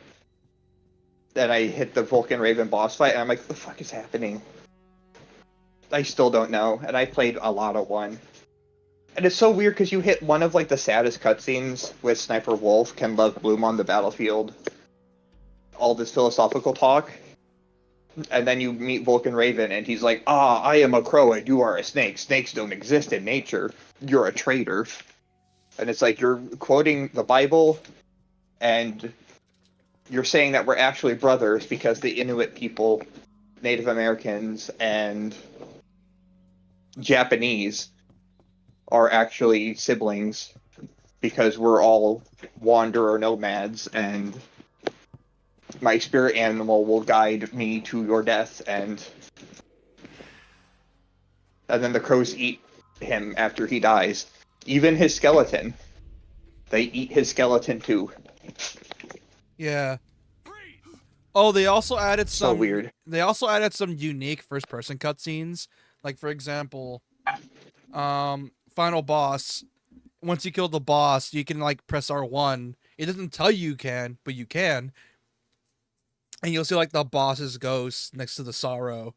Then I hit the Vulcan Raven boss fight, and I'm like, what the fuck is happening? I still don't know, and I played a lot of 1. And it's so weird, because you hit one of like the saddest cutscenes with Sniper Wolf, Can Love Bloom on the battlefield. All this philosophical talk. And then you meet Vulcan Raven, and he's like, I am a crow, and you are a snake. Snakes don't exist in nature. You're a traitor. And it's like, you're quoting the Bible, and you're saying that we're actually brothers because the Inuit people, Native Americans, and Japanese are actually siblings because we're all wanderer nomads, and my spirit animal will guide me to your death, and then the crows eat him after he dies. Even his skeleton. They eat his skeleton too. Yeah. Oh, they also added some So weird. They also added some unique first-person cutscenes. Like, for example, final boss. Once you kill the boss, you can like press R1. It doesn't tell you can, but you can. And you'll see like the boss's ghost next to the Sorrow.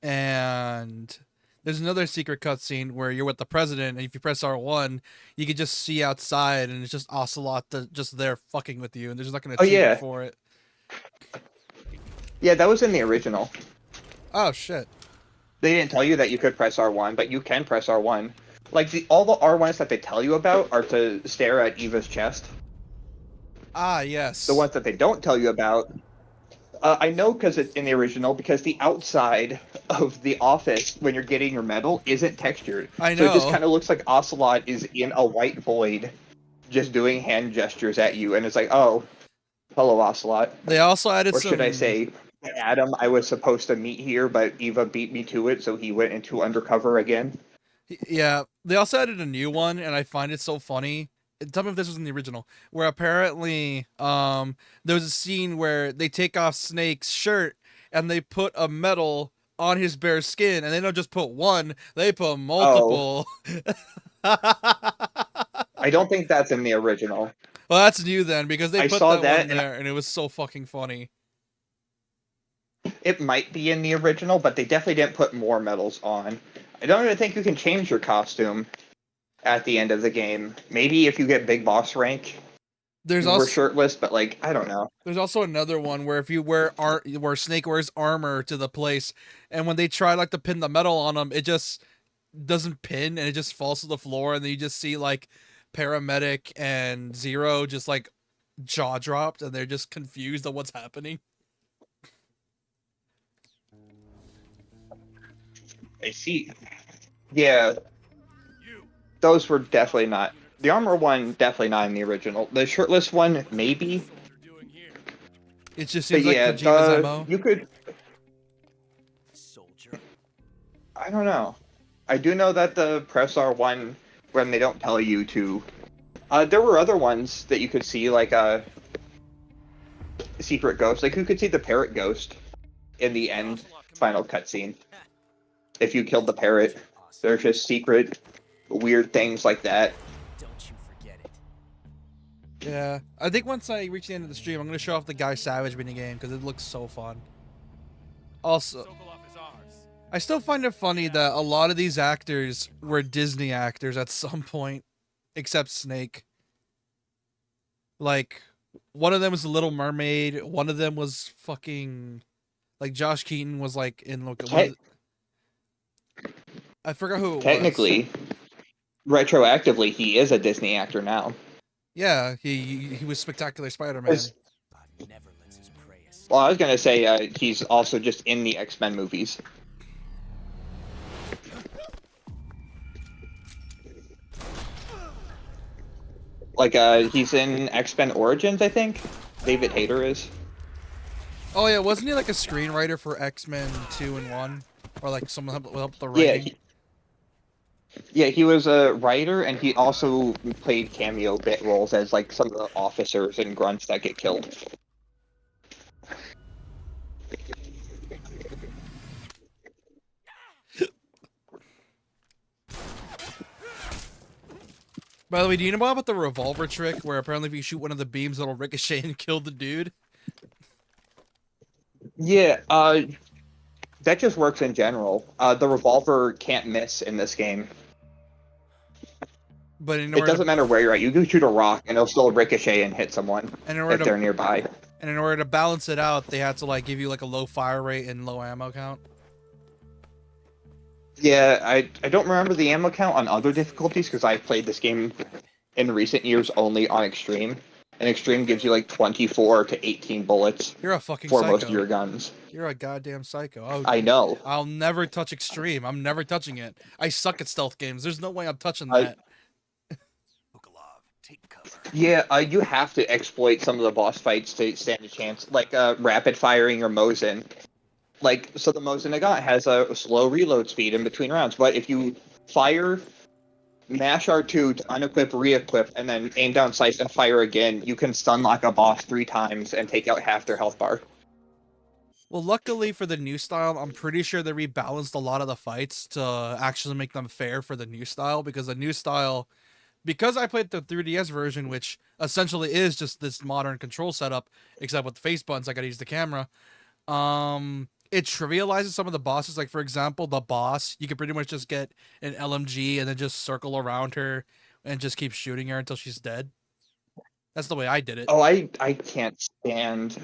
And there's another secret cutscene where you're with the president, and if you press R1, you can just see outside, and it's just Ocelot just there fucking with you, and there's like an achievement for it. Yeah, that was in the original. Oh shit. They didn't tell you that you could press R1, but you can press R1. Like, all the R1s that they tell you about are to stare at Eva's chest. Ah, yes. The ones that they don't tell you about, I know because it's in the original, because the outside of the office, when you're getting your medal, isn't textured. I know. So it just kind of looks like Ocelot is in a white void, just doing hand gestures at you, and it's like, oh, hello, Ocelot. They also added or some... should I say, Adam, I was supposed to meet here, but Eva beat me to it, so he went into undercover again. Yeah, they also added a new one, and I find it so funny tell me if this was in the original, where apparently there was a scene where they take off Snake's shirt and they put a medal on his bare skin, and they don't just put one, they put multiple. I don't think that's in the original. Well, that's new then, because they I put saw that that one there, and it was so fucking funny. It might be in the original, but they definitely didn't put more medals on. I don't even think you can change your costume at the end of the game. Maybe if you get big boss rank, There's you also were shirtless, but like I don't know. There's also another one where if you wear where Snake wears armor to the place, and when they try like to pin the metal on him, it just doesn't pin and it just falls to the floor, and then you just see like Paramedic and Zero just like jaw dropped, and they're just confused on what's happening. I see. Yeah, those were definitely not. The armor one, definitely not in the original. The shirtless one, maybe. It just seems like yeah, Kojima's MO. you could. I don't know. I do know that the press R one, when they don't tell you to. There were other ones that you could see, like secret ghost. Like you could see the parrot ghost in the end final cutscene. If you killed the parrot, there's just secret, weird things like that. Yeah, I think once I reach the end of the stream, I'm gonna show off the Guy Savage minigame because it looks so fun. Also, I still find it funny that a lot of these actors were Disney actors at some point, except Snake. Like, one of them was The Little Mermaid. One of them was fucking, like Josh Keaton was like in like I forgot who it Technically, retroactively, he is a Disney actor now. Yeah, he was Spectacular Spider-Man. Well, I was gonna say he's also just in the X-Men movies. Like he's in X-Men Origins, I think. David Hayter is. Oh yeah, wasn't he like a screenwriter for X-Men 2 and 1, or like someone helped the writing? Yeah, he was a writer, and he also played cameo bit roles as like some of the officers and grunts that get killed. By the way, do you know about the revolver trick, where apparently if you shoot one of the beams, it'll ricochet and kill the dude? Yeah, that just works in general. The revolver can't miss in this game. But in it doesn't matter where you're at. You can shoot a rock, and it'll still ricochet and hit someone if they're nearby. And in order to balance it out, they had to like give you like a low fire rate and low ammo count. Yeah, I don't remember the ammo count on other difficulties because I've played this game in recent years only on Extreme. And Extreme gives you like 24 to 18 bullets. You're a fucking for psycho. most of your guns. You're a goddamn psycho. I know. I'll never touch Extreme. I'm never touching it. I suck at stealth games. There's no way I'm touching that. Yeah, you have to exploit some of the boss fights to stand a chance, like rapid firing or Mosin. Like, so the Mosin I got has a slow reload speed in between rounds, but if you fire, mash R2 to unequip, re-equip, and then aim down sights and fire again, you can stun lock a boss 3 times and take out half their health bar. Well, luckily for the new style, I'm pretty sure they rebalanced a lot of the fights to actually make them fair for the new style, because the new style, because I played the 3DS version, which essentially is just this modern control setup, except with the face buttons, I gotta use the camera, it trivializes some of the bosses. Like, for example, the boss, you can pretty much just get an LMG and then just circle around her and just keep shooting her until she's dead. That's the way I did it. Oh, I can't stand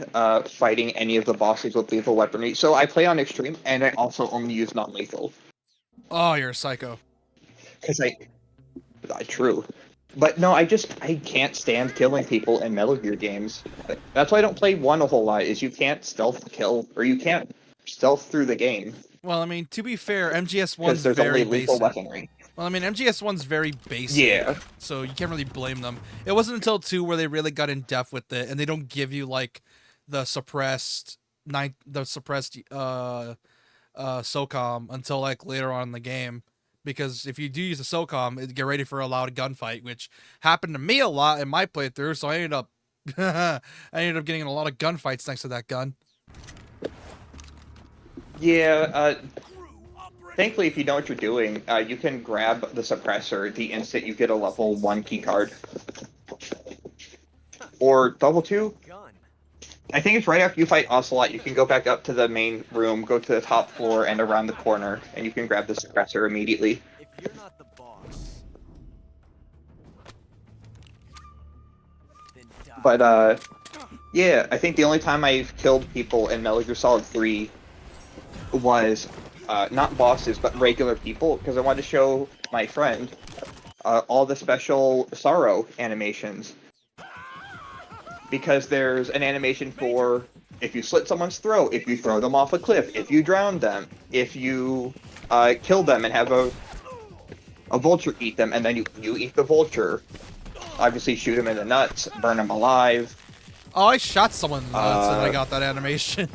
fighting any of the bosses with lethal weaponry. So I play on Extreme, and I also only use non-lethal. Oh, you're a psycho. Because true. But no, I can't stand killing people in Metal Gear games. That's why I don't play 1 a whole lot, is you can't stealth kill, or you can't stealth through the game. Well, I mean, to be fair, MGS1's there's very only lethal basic. weaponry. Well, I mean, MGS1's very basic. Yeah. So you can't really blame them. It wasn't until 2 where they really got in depth with it, and they don't give you, like, the suppressed SOCOM until, like, later on in the game. because if you do use a SOCOM, get ready for a loud gunfight, which happened to me a lot in my playthrough. So I ended up getting in a lot of gunfights thanks to that gun. Yeah, thankfully, if you know what you're doing, you can grab the suppressor the instant you get a level 1 keycard. Or level 2? I think it's right after you fight Ocelot, you can go back up to the main room, go to the top floor, and around the corner, and you can grab the suppressor immediately. If you're not the boss, then die. But, yeah, I think the only time I've killed people in Metal Gear Solid 3 was not bosses, but regular people, because I wanted to show my friend all the special Sorrow animations. Because there's an animation for if you slit someone's throat, if you throw them off a cliff, if you drown them, if you kill them and have a vulture eat them, and then you eat the vulture. Obviously shoot them in the nuts, burn them alive. Oh, I shot someone in the nuts and I got that animation.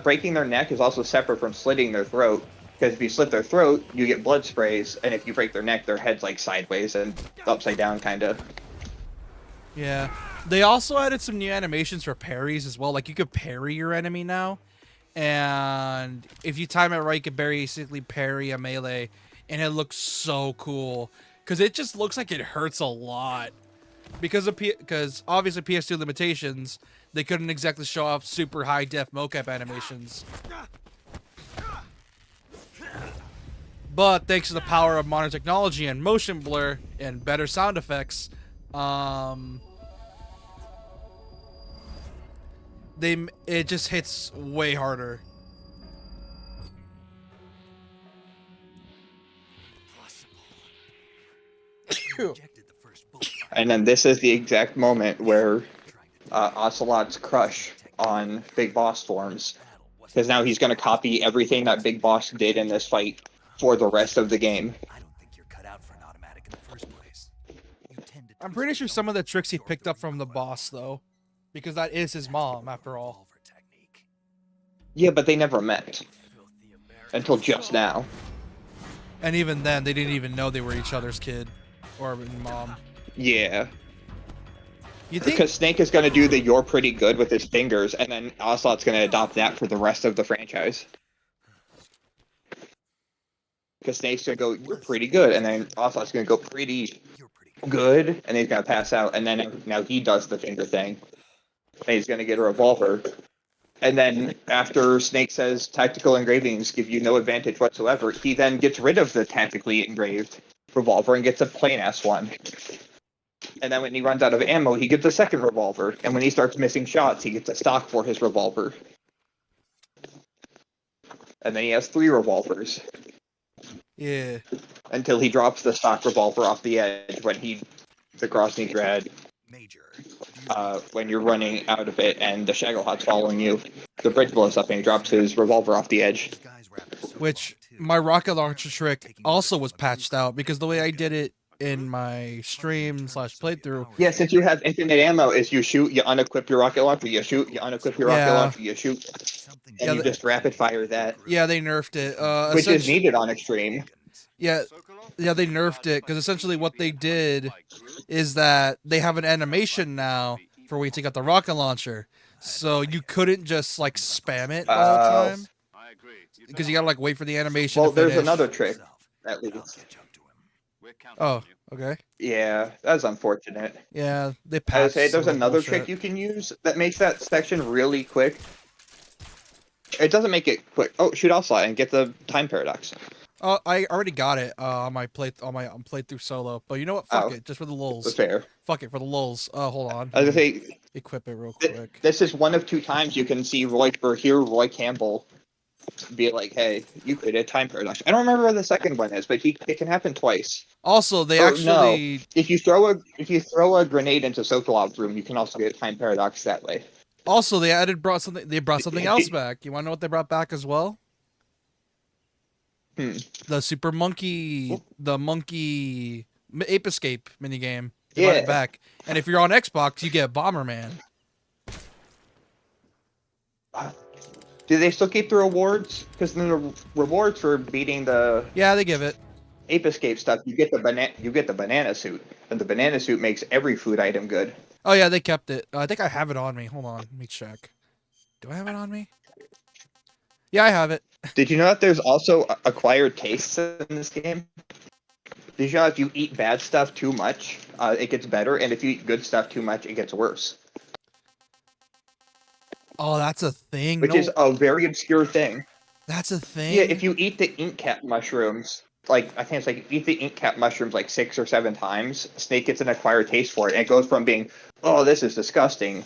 Breaking their neck is also separate from slitting their throat. Because if you slit their throat, you get blood sprays, and if you break their neck, their head's like sideways and upside down, kind of. Yeah. They also added some new animations for parries as well. Like, you could parry your enemy now. And if you time it right, you could basically parry a melee. And it looks so cool. Because it just looks like it hurts a lot. Because obviously PS2 limitations, they couldn't exactly show off super high-def mocap animations. But thanks to the power of modern technology and motion blur and better sound effects, it just hits way harder. And then this is the exact moment where Ocelot's crush on Big Boss forms. Because now he's going to copy everything that Big Boss did in this fight for the rest of the game. I'm pretty sure some of the tricks he picked up from the boss, though. Because that is his mom, after all. Yeah, but they never met. Until just now. And even then, they didn't even know they were each other's kid. Or mom. Yeah. You think? Because Snake is going to do the "you're pretty good" with his fingers, and then Ocelot's going to adopt that for the rest of the franchise. Because Snake's going to go, "You're pretty good," and then Ocelot's going to go, "Pretty good," and then he's going to pass out, and then now he does the finger thing. And he's going to get a revolver. And then after Snake says tactical engravings give you no advantage whatsoever, he then gets rid of the tactically engraved revolver and gets a plain-ass one. And then when he runs out of ammo, he gets a second revolver. And when he starts missing shots, he gets a stock for his revolver. And then he has 3 revolvers. Yeah. Until he drops the stock revolver off the edge when the Grozny Dread. When you're running out of it and the Shagohot's following you. The bridge blows up and he drops his revolver off the edge. Which, my rocket launcher trick also was patched out, because the way I did it in my stream/playthrough. Yeah, since you have infinite ammo, is you shoot, you unequip your rocket launcher, you shoot, you unequip your rocket launcher, you shoot, and you just rapid fire that. Yeah, they nerfed it. Which is needed on Extreme. Yeah, they nerfed it, because essentially what they did is that they have an animation now for when you take out the rocket launcher. So you couldn't just, like, spam it all the time. Because you gotta, like, wait for the animation to there's finish. another trick, at least. Oh, okay. Yeah, that's unfortunate. Yeah, they I would patched say there's some another bullshit. trick you can use that makes that section really quick. It doesn't make it quick. Oh, shoot Ocelot and get the time paradox. Oh, I already got it on my playthrough solo. But you know what? Fuck it, just for the lulz. That's fair. Fuck it for the lulz. Hold on. I was gonna say, equip it real quick. This is one of 2 times you can see Roy Campbell be like, "Hey, you could a time paradox." I don't remember where the second one is, but it can happen twice. Also, they no. actually If you throw a grenade into Sokolov's room, you can also get a time paradox that way. Also, they brought something else back. You want to know what they brought back as well? The Super Monkey, the Monkey Ape Escape minigame. They brought it back. And if you're on Xbox, you get Bomberman. Do they still keep the rewards? Because the rewards for beating the Yeah, they give it. Ape Escape stuff, you get the banana suit, and the banana suit makes every food item good. Oh yeah, they kept it. I think I have it on me. Hold on, let me check. Do I have it on me? Yeah, I have it. Did you know that there's also acquired tastes in this game? Did you know if you eat bad stuff too much, it gets better, and if you eat good stuff too much, it gets worse? Oh, that's a thing. Which is a very obscure thing. That's a thing. Yeah, if you eat the ink cap mushrooms, like I think it's like eat the ink cap mushrooms like 6 or 7 times, Snake gets an acquired taste for it, and it goes from being, oh, this is disgusting,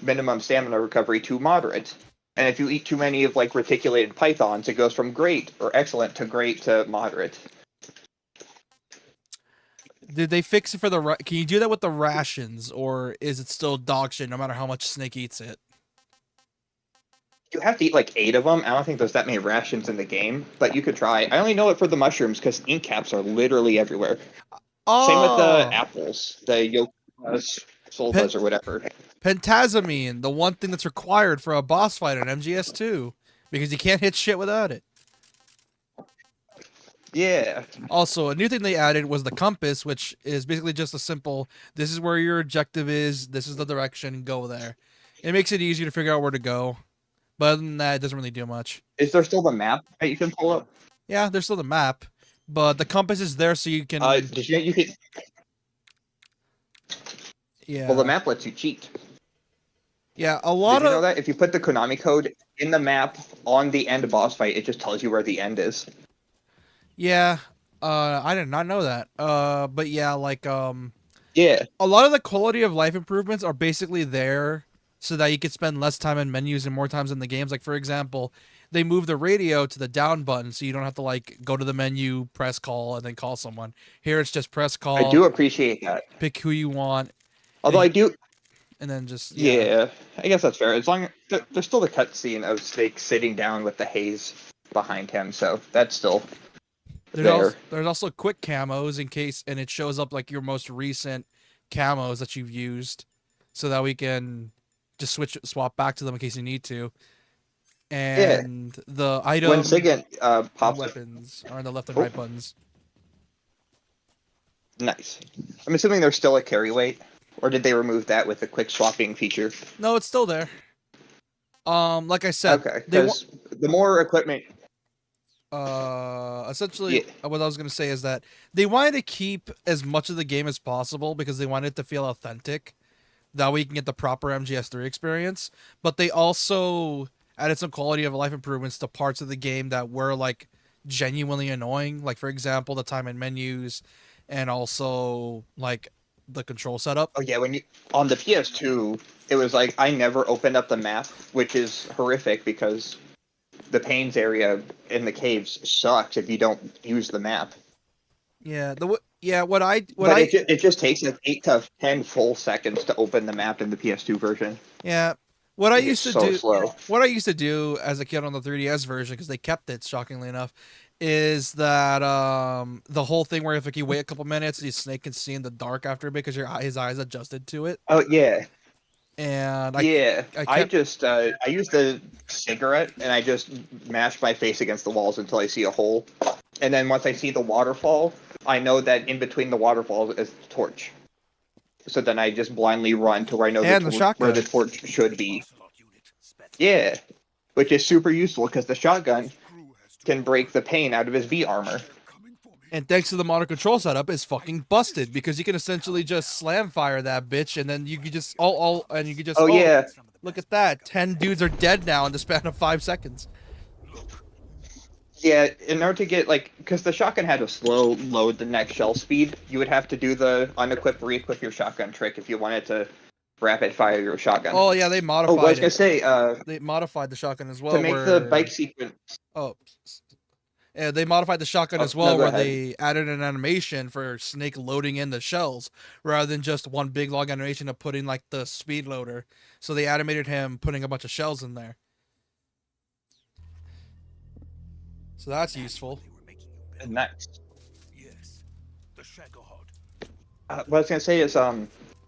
minimum stamina recovery, to moderate. And if you eat too many of like reticulated pythons, it goes from great or excellent to moderate. Did they fix it for the? Can you do that with the rations, or is it still dog shit no matter how much Snake eats it? You have to eat like 8 of them. I don't think there's that many rations in the game, but you could try. I only know it for the mushrooms because ink caps are literally everywhere. Oh. Same with the apples, the yokas, solvas, or whatever. Pentazamine, the one thing that's required for a boss fight in MGS2, because you can't hit shit without it. Yeah. Also, a new thing they added was the compass, which is basically just a simple, this is where your objective is, this is the direction, go there. It makes it easier to figure out where to go. But other than that, it doesn't really do much. Is there still the map that you can pull up? Yeah, there's still the map, but the compass is there so you can... Did you could... Yeah. Well, the map lets you cheat. Yeah, a lot Did you know that? If you put the Konami code in the map on the end boss fight, it just tells you where the end is. Yeah, I did not know that. But yeah, like, yeah, a lot of the quality of life improvements are basically there so that you could spend less time in menus and more times in the games. Like, for example, they moved the radio to the down button so you don't have to, like, go to the menu, press call, and then call someone. Here it's just press call. I do appreciate that. Pick who you want. Although I do... And then just... Yeah, I guess that's fair. As long as... There's still the cutscene of Snake sitting down with the haze behind him, so that's still... There's also quick camos in case, and it shows up like your most recent camos that you've used, so that we can just swap back to them in case you need to. And the item when Sigint pops weapons are on the left and right buttons. Nice. I'm assuming there's still a carry weight, or did they remove that with the quick swapping feature? No, it's still there. Like I said, okay, because the more equipment. Essentially, what I was going to say is that they wanted to keep as much of the game as possible because they wanted it to feel authentic. That way you can get the proper MGS3 experience. But they also added some quality of life improvements to parts of the game that were, like, genuinely annoying. Like, for example, the time in menus and also, like, the control setup. Oh, yeah, on the PS2, it was like, I never opened up the map, which is horrific because... the Pains area in the caves sucks if you don't use the map. Yeah, it just takes like 8 to 10 full seconds to open the map in the PS2 version. Yeah, what I used to do, slow. What I used to do as a kid on the 3DS version, because they kept it, shockingly enough, is that the whole thing where if you wait a couple minutes, the Snake can see in the dark after a bit because his eyes adjusted to it. Oh yeah. And I used the cigarette and I just mashed my face against the walls until I see a hole, and then once I see the waterfall, I know that in between the waterfalls is the torch. So then I just blindly run to where I know where the torch should be. Yeah, which is super useful because the shotgun can break the pain out of his V armor. And thanks to the modern control setup, it's fucking busted because you can essentially just slam fire that bitch, and then you could just yeah, look at that, 10 dudes are dead now in the span of 5 seconds. Yeah, in order to get because the shotgun had a slow load the next shell speed, you would have to do the unequip re-equip your shotgun trick if you wanted to rapid fire your shotgun. Oh yeah, they modified. I was gonna say they modified the shotgun as well to make the bike sequence. Yeah, they modified the shotgun as well, where they added an animation for Snake loading in the shells, rather than just one big long animation of putting like the speed loader. So they animated him putting a bunch of shells in there. So that's useful. Nice. What I was gonna say is,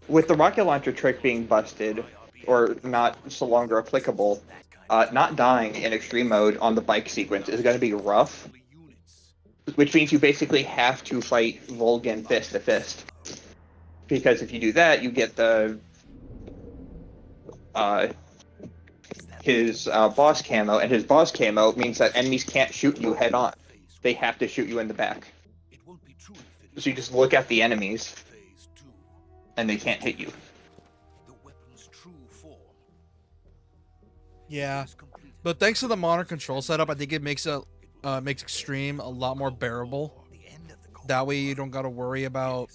with the rocket launcher trick being busted, or not so longer applicable, not dying in extreme mode on the bike sequence is going to be rough, which means you basically have to fight Volgin fist to fist. Because if you do that, you get the his boss camo, and his boss camo means that enemies can't shoot you head on. They have to shoot you in the back. So you just look at the enemies, and they can't hit you. Yeah, but thanks to the modern control setup, I think it makes Extreme a lot more bearable. That way you don't gotta worry about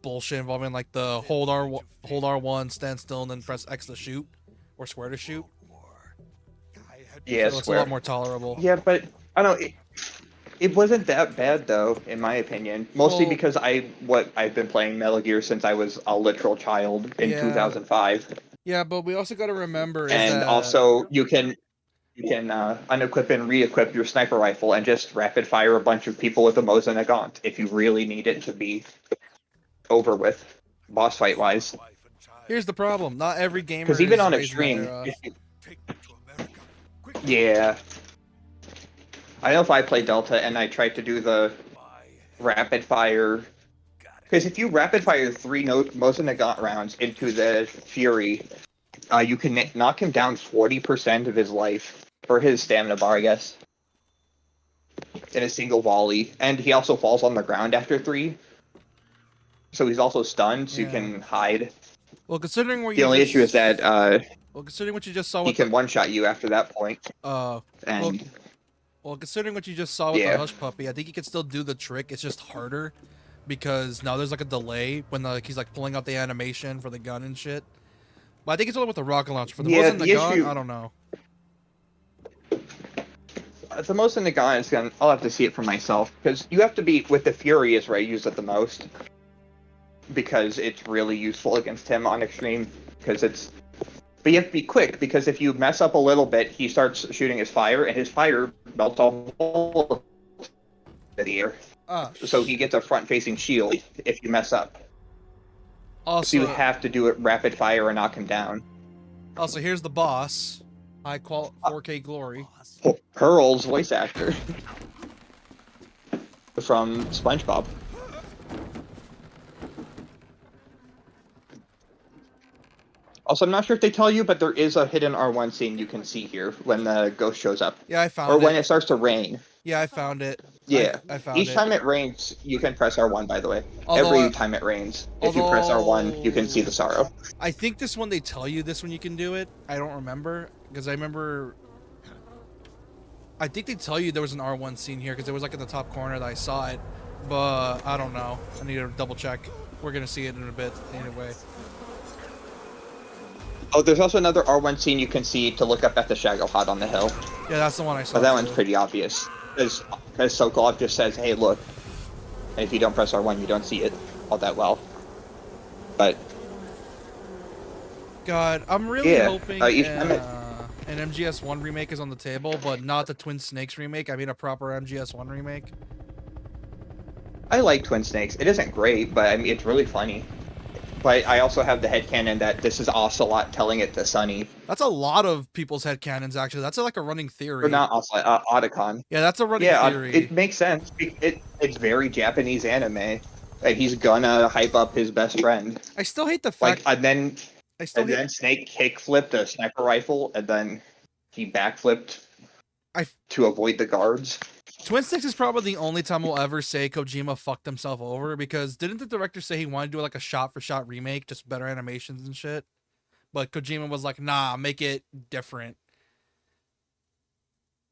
bullshit involving like the hold R1, stand still, and then press X to shoot, or square to shoot. Yeah, so it's a square. lot more tolerable. Yeah, but I don't know. It wasn't that bad though, in my opinion. Mostly Well, because I've been playing Metal Gear since I was a literal child in Yeah. 2005. Yeah, but we also gotta remember is And that also you can unequip and re-equip your sniper rifle and just rapid fire a bunch of people with the Mosin Nagant if you really need it to be over with, boss fight wise. here's the problem: not every gamer. Because even is on raised in extreme, that era. yeah. I know if I play Delta and I tried to do the rapid fire, because if you rapid fire 3 Mosin Nagant rounds into the Fury, you can knock him down 40% of his life, or his stamina bar, I guess, in a single volley. And he also falls on the ground after 3, so he's also stunned, so you can hide. Well, considering where The only issue is that well, considering what you just saw he with can one-shot you after that point. and well, considering what you just saw with Yeah. the Hush Puppy, I think he can still do the trick. It's just harder because now there's like a delay when he's like pulling out the animation for the gun and shit. But I think it's only with the rocket launcher. For the Yeah, Mosin the Nagant, issue- I don't know. The Mosin Nagant is gonna. I'll have to see it for myself because you have to be with the Fury is where I use it the most because it's really useful against him on extreme. Because it's, but you have to be quick because if you mess up a little bit, he starts shooting his fire and his fire melts all over the air. So he gets a front-facing shield if you mess up. Also, So you have to do it rapid fire and knock him down. Also, here's the boss. High qual 4K glory. Pearl's voice actor from SpongeBob. Also, I'm not sure if they tell you, but there is a hidden R1 scene you can see here when the ghost shows up. Yeah, I found Or it. when it starts to rain. Yeah, I found it. Yeah. I found Each it. time it rains, you can press R1, by the way. Although Every time it rains, if you press R1, you can see the sorrow. I think this one they tell you this when you can do it. I don't remember because I remember. I think they tell you there was an R1 scene here because it was like in the top corner that I saw it, but I don't know. I need to double check. We're gonna see it in a bit anyway. Oh, there's also another R1 scene you can see to look up at the Shagohod on the hill. Yeah, that's the one I saw. But that too. one's pretty obvious. Because Sokolov just says, hey, look. And if you don't press R1, you don't see it all that well. But, God, I'm really yeah, hoping each time an MGS1 remake is on the table, but not the Twin Snakes remake. I mean a proper MGS1 remake. I like Twin Snakes. It isn't great, but I mean, it's really funny. But I also have the headcanon that this is Ocelot telling it to Sunny. That's a lot of people's headcanons, actually. That's like a running theory. Or not Ocelot, Otacon. Yeah, that's a running theory. It makes sense. It's very Japanese anime. And he's gonna hype up his best friend. I still hate the fact. And then Snake kickflipped a sniper rifle, and then he backflipped to avoid the guards. Twin Snakes is probably the only time we'll ever say Kojima fucked himself over because didn't the director say he wanted to do like a shot-for-shot remake, just better animations and shit? But Kojima was like, nah, make it different.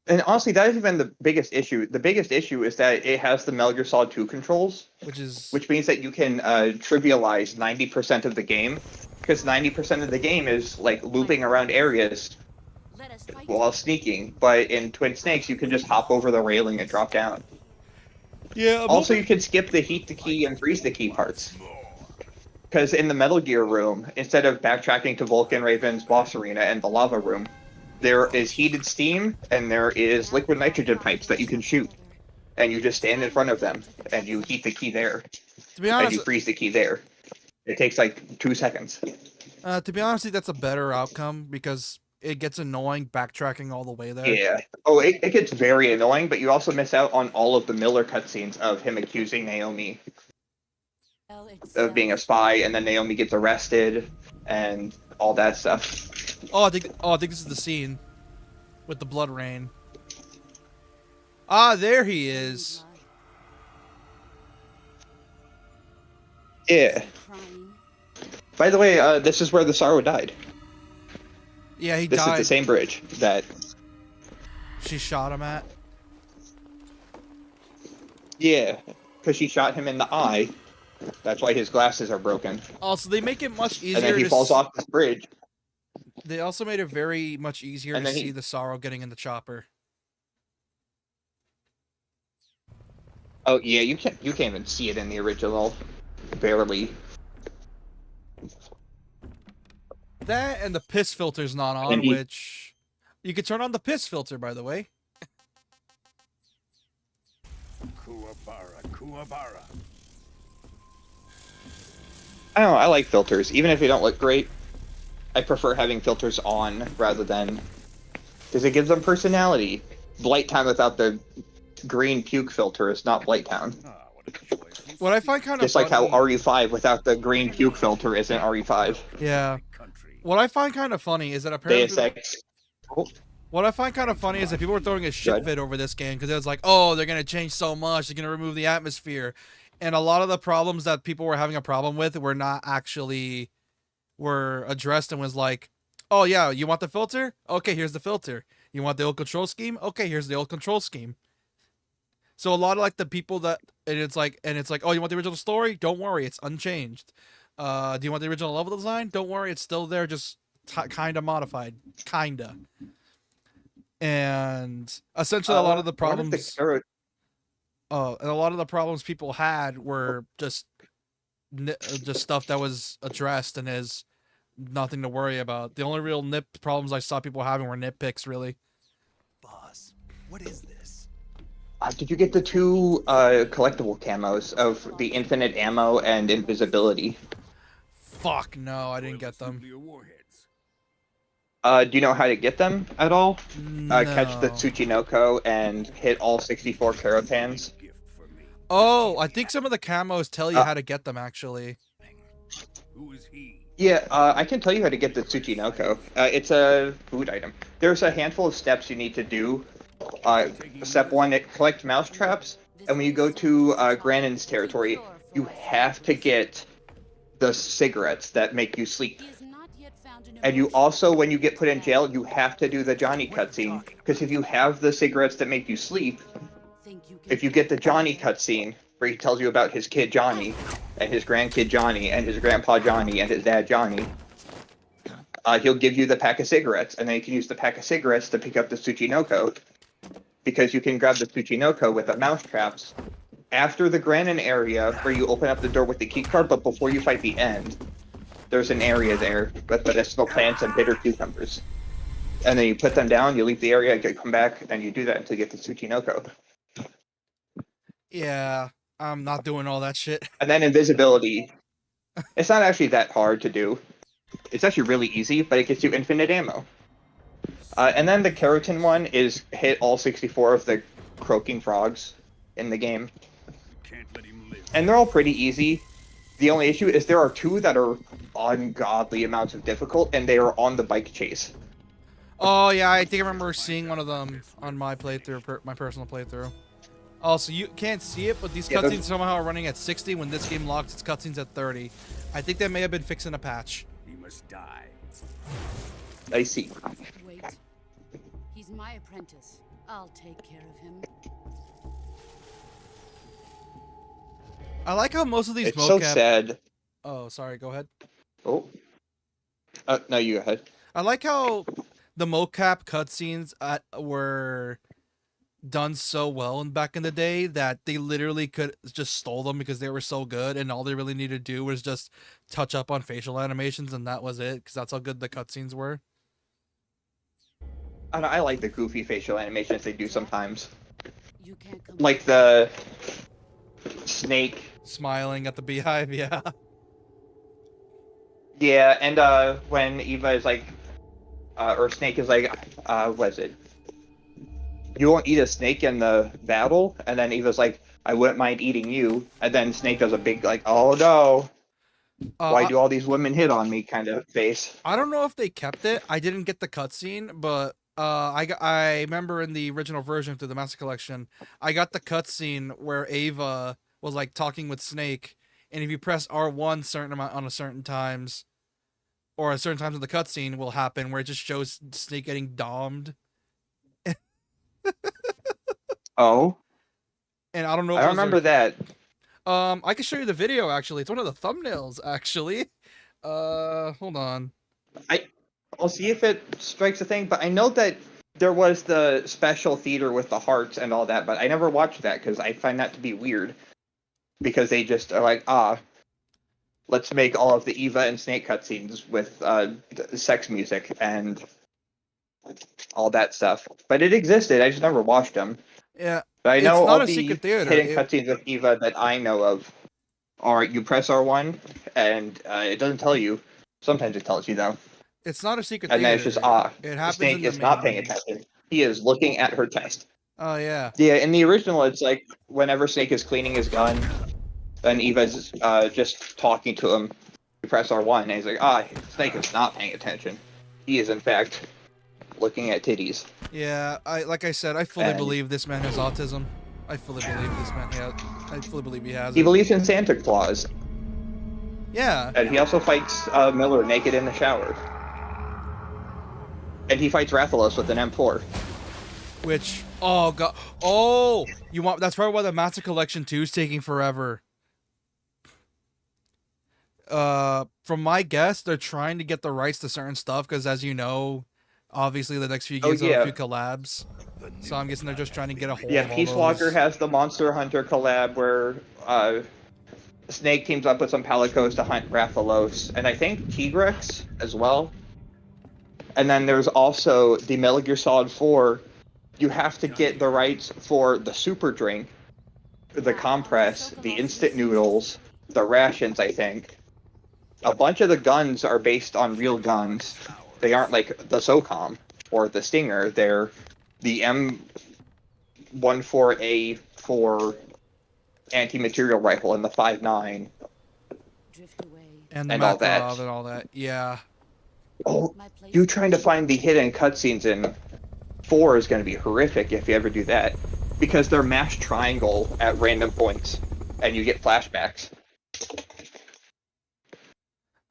And honestly, that hasn't been the biggest issue. The biggest issue is that it has the Metal Gear Solid 2 controls, which means that you can trivialize 90% of the game, because 90% of the game is like looping around areas while sneaking. But in Twin Snakes, you can just hop over the railing and drop down. Yeah. Also, you can skip the heat the key and freeze the key parts. Because in the Metal Gear room, instead of backtracking to Vulcan Raven's boss arena and the lava room, there is heated steam and there is liquid nitrogen pipes that you can shoot. And you just stand in front of them and you heat the key there. To be honest, and you freeze the key there. It takes like 2 seconds. To be honest, that's a better outcome because it gets annoying backtracking all the way there. Yeah. Oh, it gets very annoying, but you also miss out on all of the Miller cutscenes of him accusing Naomi of being a spy, and then Naomi gets arrested, and all that stuff. Oh, I think this is the scene with the blood rain. Ah, there he is. Yeah. By the way, this is where the Sorrow died. Yeah, he this died. This is the same bridge that she shot him at. Yeah, because she shot him in the eye. That's why his glasses are broken. Also, they make it much easier. And then he falls off this bridge. They also made it very much easier And to then see the Sorrow getting in the chopper. Oh yeah, you can't even see it in the original. Barely. That and the piss filter's not on, which you could turn on the piss filter, by the way. Kuwabara. I don't know, I like filters. Even if they don't look great, I prefer having filters on rather than... because it gives them personality. Blighttown without the green puke filter is not Blighttown. What I find kind of just like how RE5 without the green puke filter isn't RE5. Yeah. What I find kind of funny is that apparently... Deus Ex. What I find kind of funny is that people were throwing a shit fit over this game because it was like, oh, they're going to change so much. They're going to remove the atmosphere. And a lot of the problems that people were having a problem with were not actually were addressed and was like, oh, yeah, you want the filter? Okay, here's the filter. You want the old control scheme? Okay, here's the old control scheme. So a lot of like the people that and it's like, oh, you want the original story? Don't worry, it's unchanged. Do you want the original level design? Don't worry, it's still there, just kind of modified, kinda. And essentially, a lot of the problems. And a lot of the problems people had were just stuff that was addressed and is nothing to worry about. The only real problems I saw people having were nitpicks, really. Boss, what is this? Did you get the two collectible camos of the infinite ammo and invisibility? Fuck no, I didn't get them. Do you know how to get them at all? No. Catch the Tsuchinoko and hit all 64 Karotans? Oh, I think some of the camos tell you how to get them, actually. Yeah, I can tell you how to get the Tsuchinoko. It's a food item. There's a handful of steps you need to do. Step 1, collect mouse traps, and when you go to Granon's territory, you have to get the cigarettes that make you sleep. And you also, when you get put in jail, you have to do the Johnny cutscene, because if you have the cigarettes that make you sleep, if you get the Johnny cutscene, where he tells you about his kid Johnny, and his grandkid Johnny, and his grandpa Johnny, and his dad Johnny, he'll give you the pack of cigarettes, and then you can use the pack of cigarettes to pick up the Tsuchinoko, because you can grab the Tsuchinoko with the mouse traps after the Granon area, where you open up the door with the keycard, but before you fight the end. There's an area there with medicinal plants and bitter cucumbers. And then you put them down, you leave the area, you come back, and you do that until you get the Tsuchinoko. Yeah, I'm not doing all that shit. And then invisibility. It's not actually that hard to do. It's actually really easy, but it gets you infinite ammo. And then the Keratin one is hit all 64 of the croaking frogs in the game. And they're all pretty easy. The only issue is there are two that are ungodly amounts of difficult, and they are on the bike chase. Oh yeah, I think I remember seeing one of them on my playthrough, my personal playthrough. Also, you can't see it, but these cutscenes somehow are running at 60 when this game locks its cutscenes at 30. I think they may have been fixing a patch. He must die. I see. Wait. He's my apprentice. I'll take care of him. I like how most of these It's so sad. Oh, sorry, go ahead. Oh. No, you go ahead. I like how the mocap cutscenes were done so well back in the day that they literally could just stole them because they were so good, and all they really needed to do was just touch up on facial animations, and that was it, because that's how good the cutscenes were. I like the goofy facial animations they do sometimes. Like the snake smiling at the beehive, yeah. Yeah, and when Eva is like or Snake is like, what is it? You won't eat a snake in the battle, and then Eva's like, I wouldn't mind eating you, and then Snake does a big like, oh no, why do all these women hit on me kind of face. I don't know if they kept it. I didn't get the cutscene, but I remember in the original version through the Master Collection, I got the cutscene where Ava was like talking with Snake, and if you press R1 certain amount on a certain times, or a certain times of the cutscene will happen where it just shows Snake getting domed. Oh. And I don't know. I remember that. I can show you the video actually. It's one of the thumbnails actually. Hold on. I'll see if it strikes a thing, but I know that there was the special theater with the hearts and all that, but I never watched that because I find that to be weird. Because they just are like, let's make all of the Eva and Snake cutscenes with sex music and all that stuff. But it existed. I just never watched them. Yeah. But I know it's not all a the secret theater. hidden cutscenes with Eva that I know of are you press R1 and it doesn't tell you. Sometimes it tells you though. It's not a secret and theater. And then it's just, it happens Snake is not paying attention. He is looking at her test. Oh, yeah. Yeah, in the original, it's like whenever Snake is cleaning his gun, then Eva's just talking to him. You press R1, and he's like, Snake is not paying attention. He is, in fact, looking at titties. Yeah, like I said, I fully believe this man has autism. I fully believe this man has. I fully believe he has. He believes in Santa Claus. Yeah. And he also fights Miller naked in the shower. And he fights Rathalos with an M4. Which, oh god, that's probably why the Master Collection 2 is taking forever. From my guess, they're trying to get the rights to certain stuff because, as you know, obviously the next few games have a few collabs. So I'm guessing they're just trying to get a hold of all Peace Walker has the Monster Hunter collab where Snake teams up with some Palicos to hunt Rathalos, and I think Tigrex as well. And then there's also the Metal Gear Solid 4. You have to get the rights for the super drink, the compress, the instant noodles, the rations, I think. A bunch of the guns are based on real guns. They aren't like the SOCOM or the Stinger. They're the M14A4 anti-material rifle and the 5.9. And the and all that. Makarov and all that. Yeah. Oh, you trying to find the hidden cutscenes in 4 is going to be horrific if you ever do that. Because they're mashed triangle at random points, and you get flashbacks.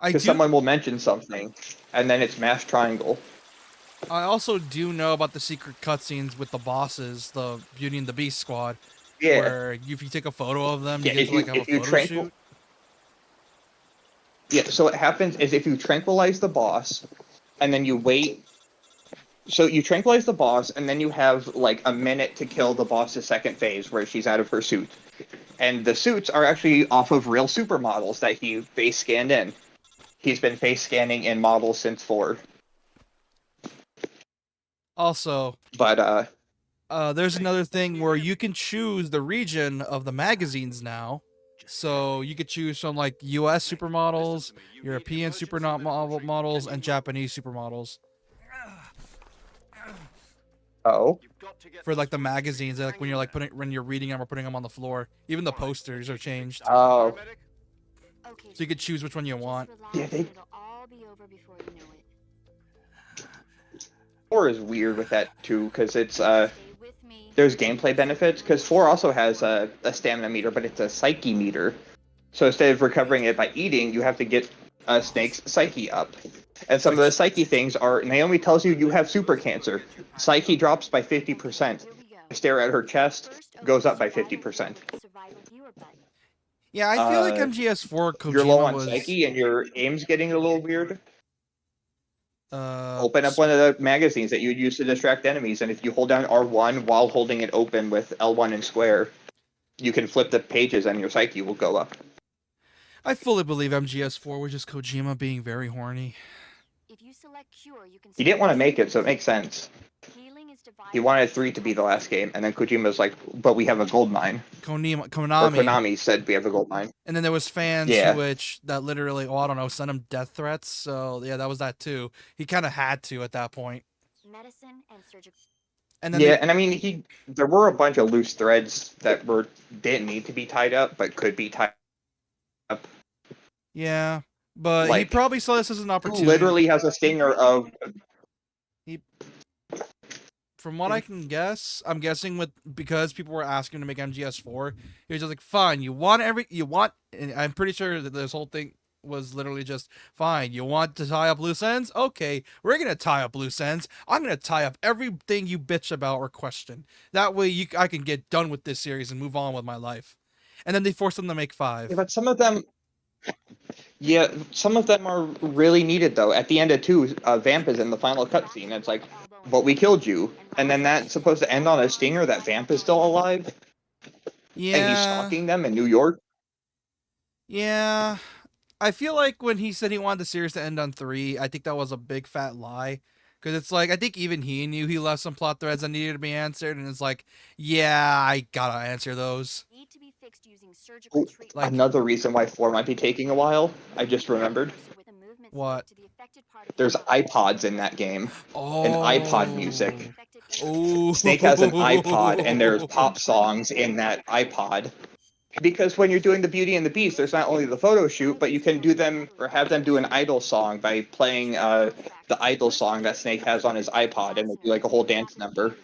Because someone will mention something, and then it's mashed triangle. I also do know about the secret cutscenes with the bosses, the Beauty and the Beast squad. Yeah. Where if you take a photo of them, you get to like have a photo shoot. Yeah, so what happens is if you tranquilize the boss, and then you wait. So you tranquilize the boss, and then you have like a minute to kill the boss's second phase, where she's out of her suit. And the suits are actually off of real supermodels that he face scanned in. He's been face scanning in models since 4. Also, but there's another thing where you can choose the region of the magazines now. So you could choose from like US supermodels, European supermodels, and Japanese supermodels. Oh. For like the magazines, like when you're like when you're reading them or putting them on the floor, even the posters are changed. Oh. So you could choose which one you want. Yeah, 4 is weird with that too, because it's there's gameplay benefits, because 4 also has a stamina meter, but it's a psyche meter. So instead of recovering it by eating, you have to get Snake's psyche up. And some of the psyche things are, Naomi tells you have super cancer. Psyche drops by 50%. Stare at her chest, goes up by 50%. Yeah, I feel like MGS4 Kojima you're low on was... psyche and your aim's getting a little weird. Open up one of the magazines that you would use to distract enemies, and if you hold down R1 while holding it open with L1 and square, you can flip the pages and your psyche will go up. I fully believe MGS4 was just Kojima being very horny. He didn't want to make it, so it makes sense. He wanted 3 to be the last game, and then Kojima was like, "But we have a gold mine." Or Konami. Konami said we have a gold mine. And then there was fans Yeah. that literally, I don't know, sent him death threats. So yeah, that was that too. He kind of had to at that point. Medicine and surgical. And then Yeah, and I mean, there were a bunch of loose threads that didn't need to be tied up, but could be tied up. yeah, but he Like, probably saw this as an Who opportunity. literally has a stinger of From what I can guess, I'm guessing because people were asking to make MGS4, he was just like, fine, and I'm pretty sure that this whole thing was literally just, fine, you want to tie up loose ends? Okay, we're gonna tie up loose ends. I'm gonna tie up everything you bitch about or question. That way I can get done with this series and move on with my life. And then they forced them to make 5. Yeah, but some of them are really needed though. At the end of 2, Vamp is in the final cutscene. It's like, but we killed you, and then that's supposed to end on a stinger that Vamp is still alive. Yeah. And he's stalking them in New York. Yeah. I feel like when he said he wanted the series to end on 3, I think that was a big fat lie. Because it's like, I think even he knew he left some plot threads that needed to be answered, and it's like, yeah, I gotta answer those. Need to be fixed using surgical treatment. Another reason why 4 might be taking a while, I just remembered. What? There's iPods in that game. Oh. And iPod music. Oh. Snake has an iPod, and there's pop songs in that iPod. Because when you're doing the Beauty and the Beast, there's not only the photo shoot, but you can do them or have them do an Idol song by playing the Idol song that Snake has on his iPod, and they do like a whole dance number.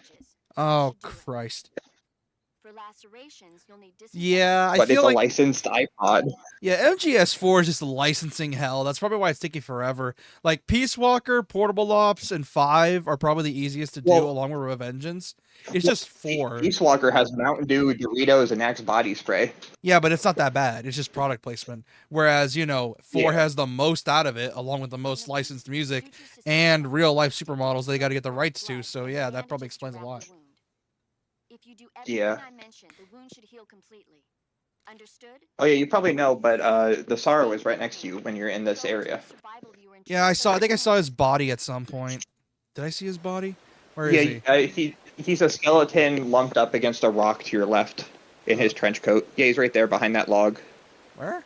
Oh, Christ. For lacerations, you'll need Yeah, I But feel it's a like licensed iPod. yeah, MGS4 is just licensing hell. That's probably why it's taking forever. Like Peace Walker, Portable Ops, and 5 are probably the easiest to do, along with Revengeance. It's just 4. Peace Walker has Mountain Dew, Doritos, and Axe body spray. Yeah, but it's not that bad. It's just product placement. Whereas, 4 Yeah. has the most out of it, along with the most licensed music and real life supermodels they got to get the rights to. So yeah, that probably explains a lot. If you do everything Yeah. I mentioned, the wound should heal completely. Understood? Oh yeah, you probably know, but the Sorrow is right next to you when you're in this area. Yeah, I think I saw his body at some point. Did I see his body? Where is he? He's a skeleton lumped up against a rock to your left in his trench coat. Yeah, he's right there behind that log. Where? A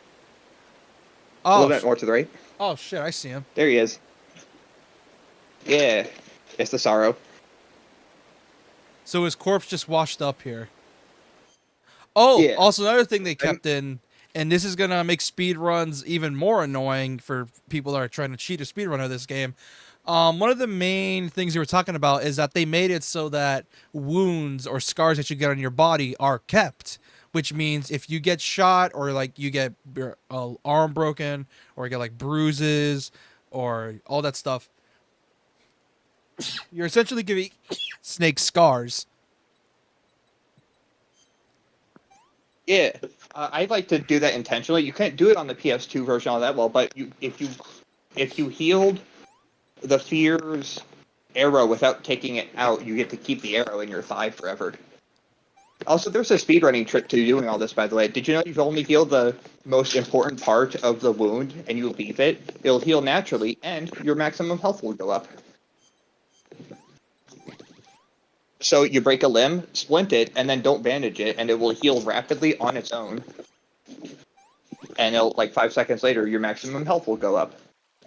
Oh, little bit more to the right. oh shit, I see him. There he is. Yeah, it's the Sorrow. So his corpse just washed up here. Oh, Yeah. also another thing they kept in, and this is gonna make speed runs even more annoying for people that are trying to cheat a speed run of this game. One of the main things they were talking about is that they made it so that wounds or scars that you get on your body are kept, which means if you get shot or like you get your arm broken or you get like bruises or all that stuff, you're essentially giving Snake scars. Yeah, I'd like to do that intentionally. You can't do it on the PS2 version all that well, but if you healed the Fear's arrow without taking it out, you get to keep the arrow in your thigh forever. Also, there's a speedrunning trick to doing all this, by the way. Did you know if you only heal the most important part of the wound and you leave it, it'll heal naturally and your maximum health will go up. So you break a limb, splint it, and then don't bandage it, and it will heal rapidly on its own. And it'll, like 5 seconds later, your maximum health will go up.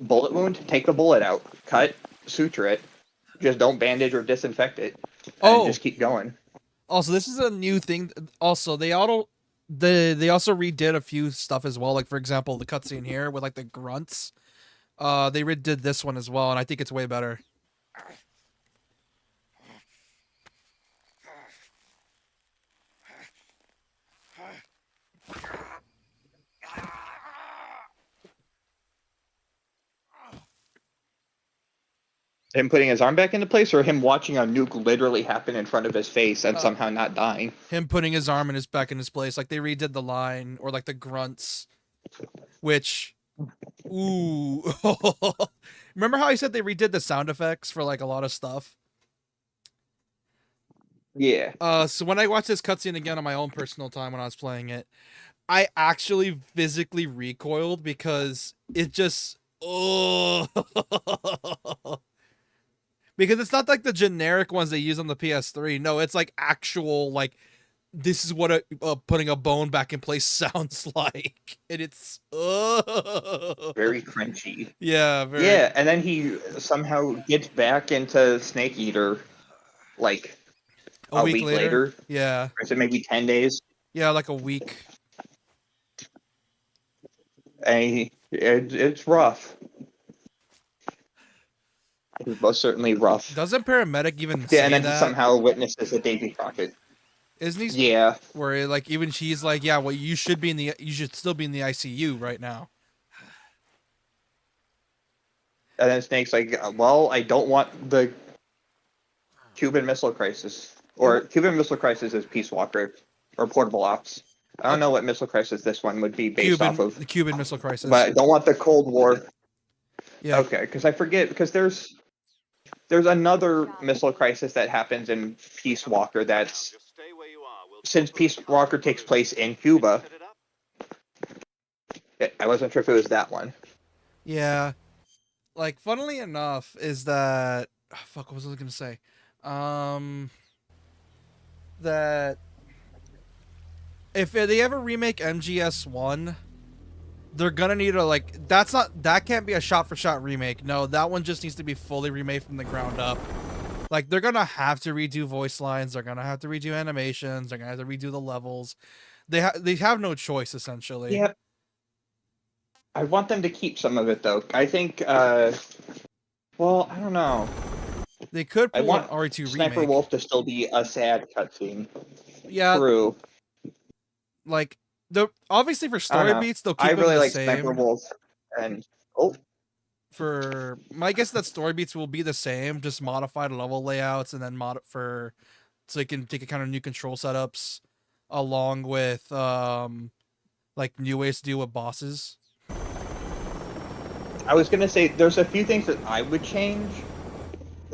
Bullet wound, take the bullet out, cut, suture it. Just don't bandage or disinfect it. And just keep going. Also, this is a new thing. Also, they also redid a few stuff as well. Like for example, the cutscene here with like the grunts. They redid this one as well, and I think it's way better. Him putting his arm back into place, or him watching a nuke literally happen in front of his face and somehow not dying? Him putting his arm back in his place. Like they redid the line or like the grunts, which, ooh. Remember how I said they redid the sound effects for like a lot of stuff? Yeah. So when I watched this cutscene again on my own personal time when I was playing it, I actually physically recoiled because it just, oh. Because it's not like the generic ones they use on the PS3. No, it's like actual, like, this is what putting a bone back in place sounds like. And it's very crunchy. Yeah, very. Yeah, and then he somehow gets back into Snake Eater, like, a week later. Yeah. Or is it maybe 10 days? Yeah, like a week. And it's rough. It's most certainly rough. Doesn't Paramedic even Yeah, say and then that? he somehow witnesses a Davy Crockett. Isn't he? Yeah. Where like even she's like, yeah, well, you should still be in the ICU right now. And then Snake's like, well, I don't want the Cuban Missile Crisis. Or Cuban Missile Crisis is Peace Walker. Or Portable Ops. I don't know what Missile Crisis this one would be based off of. The Cuban Missile Crisis. But I don't want the Cold War. Yeah. Okay, because I forget, because there's another Missile Crisis that happens in Peace Walker that's... Since Peace Walker takes place in Cuba, I wasn't sure if it was that one. Yeah. Like, funnily enough, is that... Oh, fuck, what was I going to say? That... If they ever remake MGS1, they're gonna need to, like... That can't be a shot-for-shot remake. No, that one just needs to be fully remade from the ground up. Like, they're gonna have to redo voice lines, they're gonna have to redo animations, they're gonna have to redo the levels. They have no choice, essentially. Yeah. I want them to keep some of it, though. I think, well, I don't know. They could pull I want an RE2 Sniper remake. Wolf to still be a sad cutscene. Yeah. True. Like, obviously for story beats, they'll keep I them really the like same. Sniper Wolf, and For my guess, that story beats will be the same, just modified level layouts, and then so you can take a kind of new control setups, along with like new ways to deal with bosses. I was gonna say there's a few things that I would change,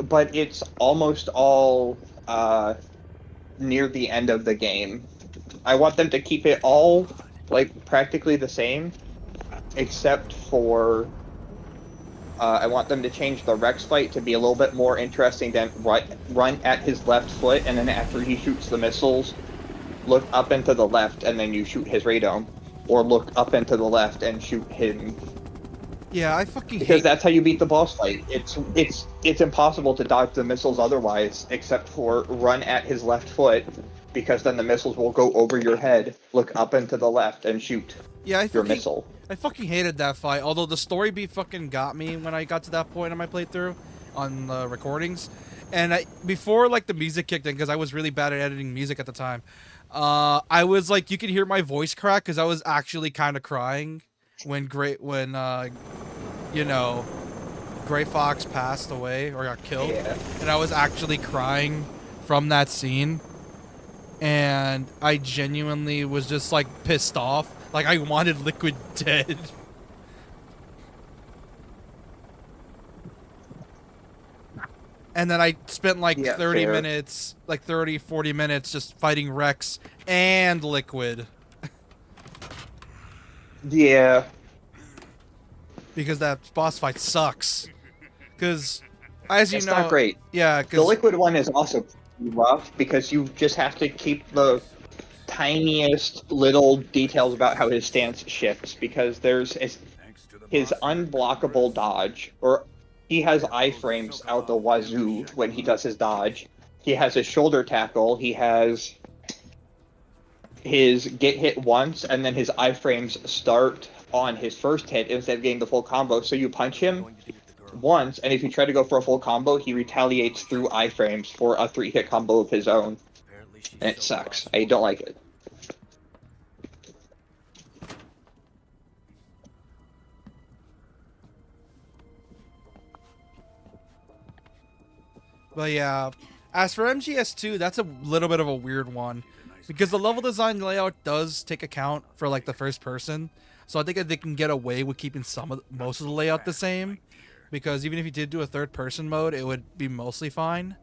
but it's almost all near the end of the game. I want them to keep it all like practically the same, except for I want them to change the Rex fight to be a little bit more interesting than run at his left foot, and then after he shoots the missiles, look up and to the left, and then you shoot his radome, or look up and to the left and shoot him. Yeah, I fucking Because hate... that's how you beat the boss fight. It's impossible to dodge the missiles otherwise, except for run at his left foot, because then the missiles will go over your head, look up and to the left, and shoot your missile. I fucking hated that fight, although the story beat fucking got me when I got to that point in my playthrough on the recordings. And before like the music kicked in, because I was really bad at editing music at the time, I was like, you could hear my voice crack because I was actually kind of crying when you know, Gray Fox passed away or got killed, and I was actually crying from that scene, and I genuinely was just like pissed off. Like, I wanted Liquid dead. And then I spent like 30 minutes, like 30, 40 minutes just fighting Rex and Liquid. Yeah. Because that boss fight sucks. Because, as you know... It's not great. Yeah, the Liquid one is also pretty rough, because you just have to keep the tiniest little details about how his stance shifts, because there's his unblockable dodge, or he has iframes out the wazoo when he does his dodge. He has his shoulder tackle, he has his get hit once, and then his iframes start on his first hit instead of getting the full combo. So you punch him once, and if you try to go for a full combo, he retaliates through iframes for a 3-hit combo of his own. And it sucks. I don't like it. But yeah, as for MGS2, that's a little bit of a weird one, because the level design layout does take account for like the first person. So I think that they can get away with keeping most of the layout the same, because even if you did do a third person mode, it would be mostly fine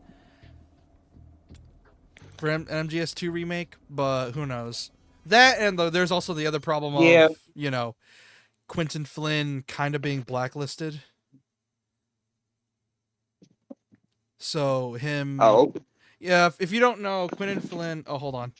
for an MGS2 remake, but who knows. That, and there's also the other problem of, you know, Quentin Flynn kind of being blacklisted. So him. Oh. Yeah, if you don't know, Quinton Flynn. Oh, hold on.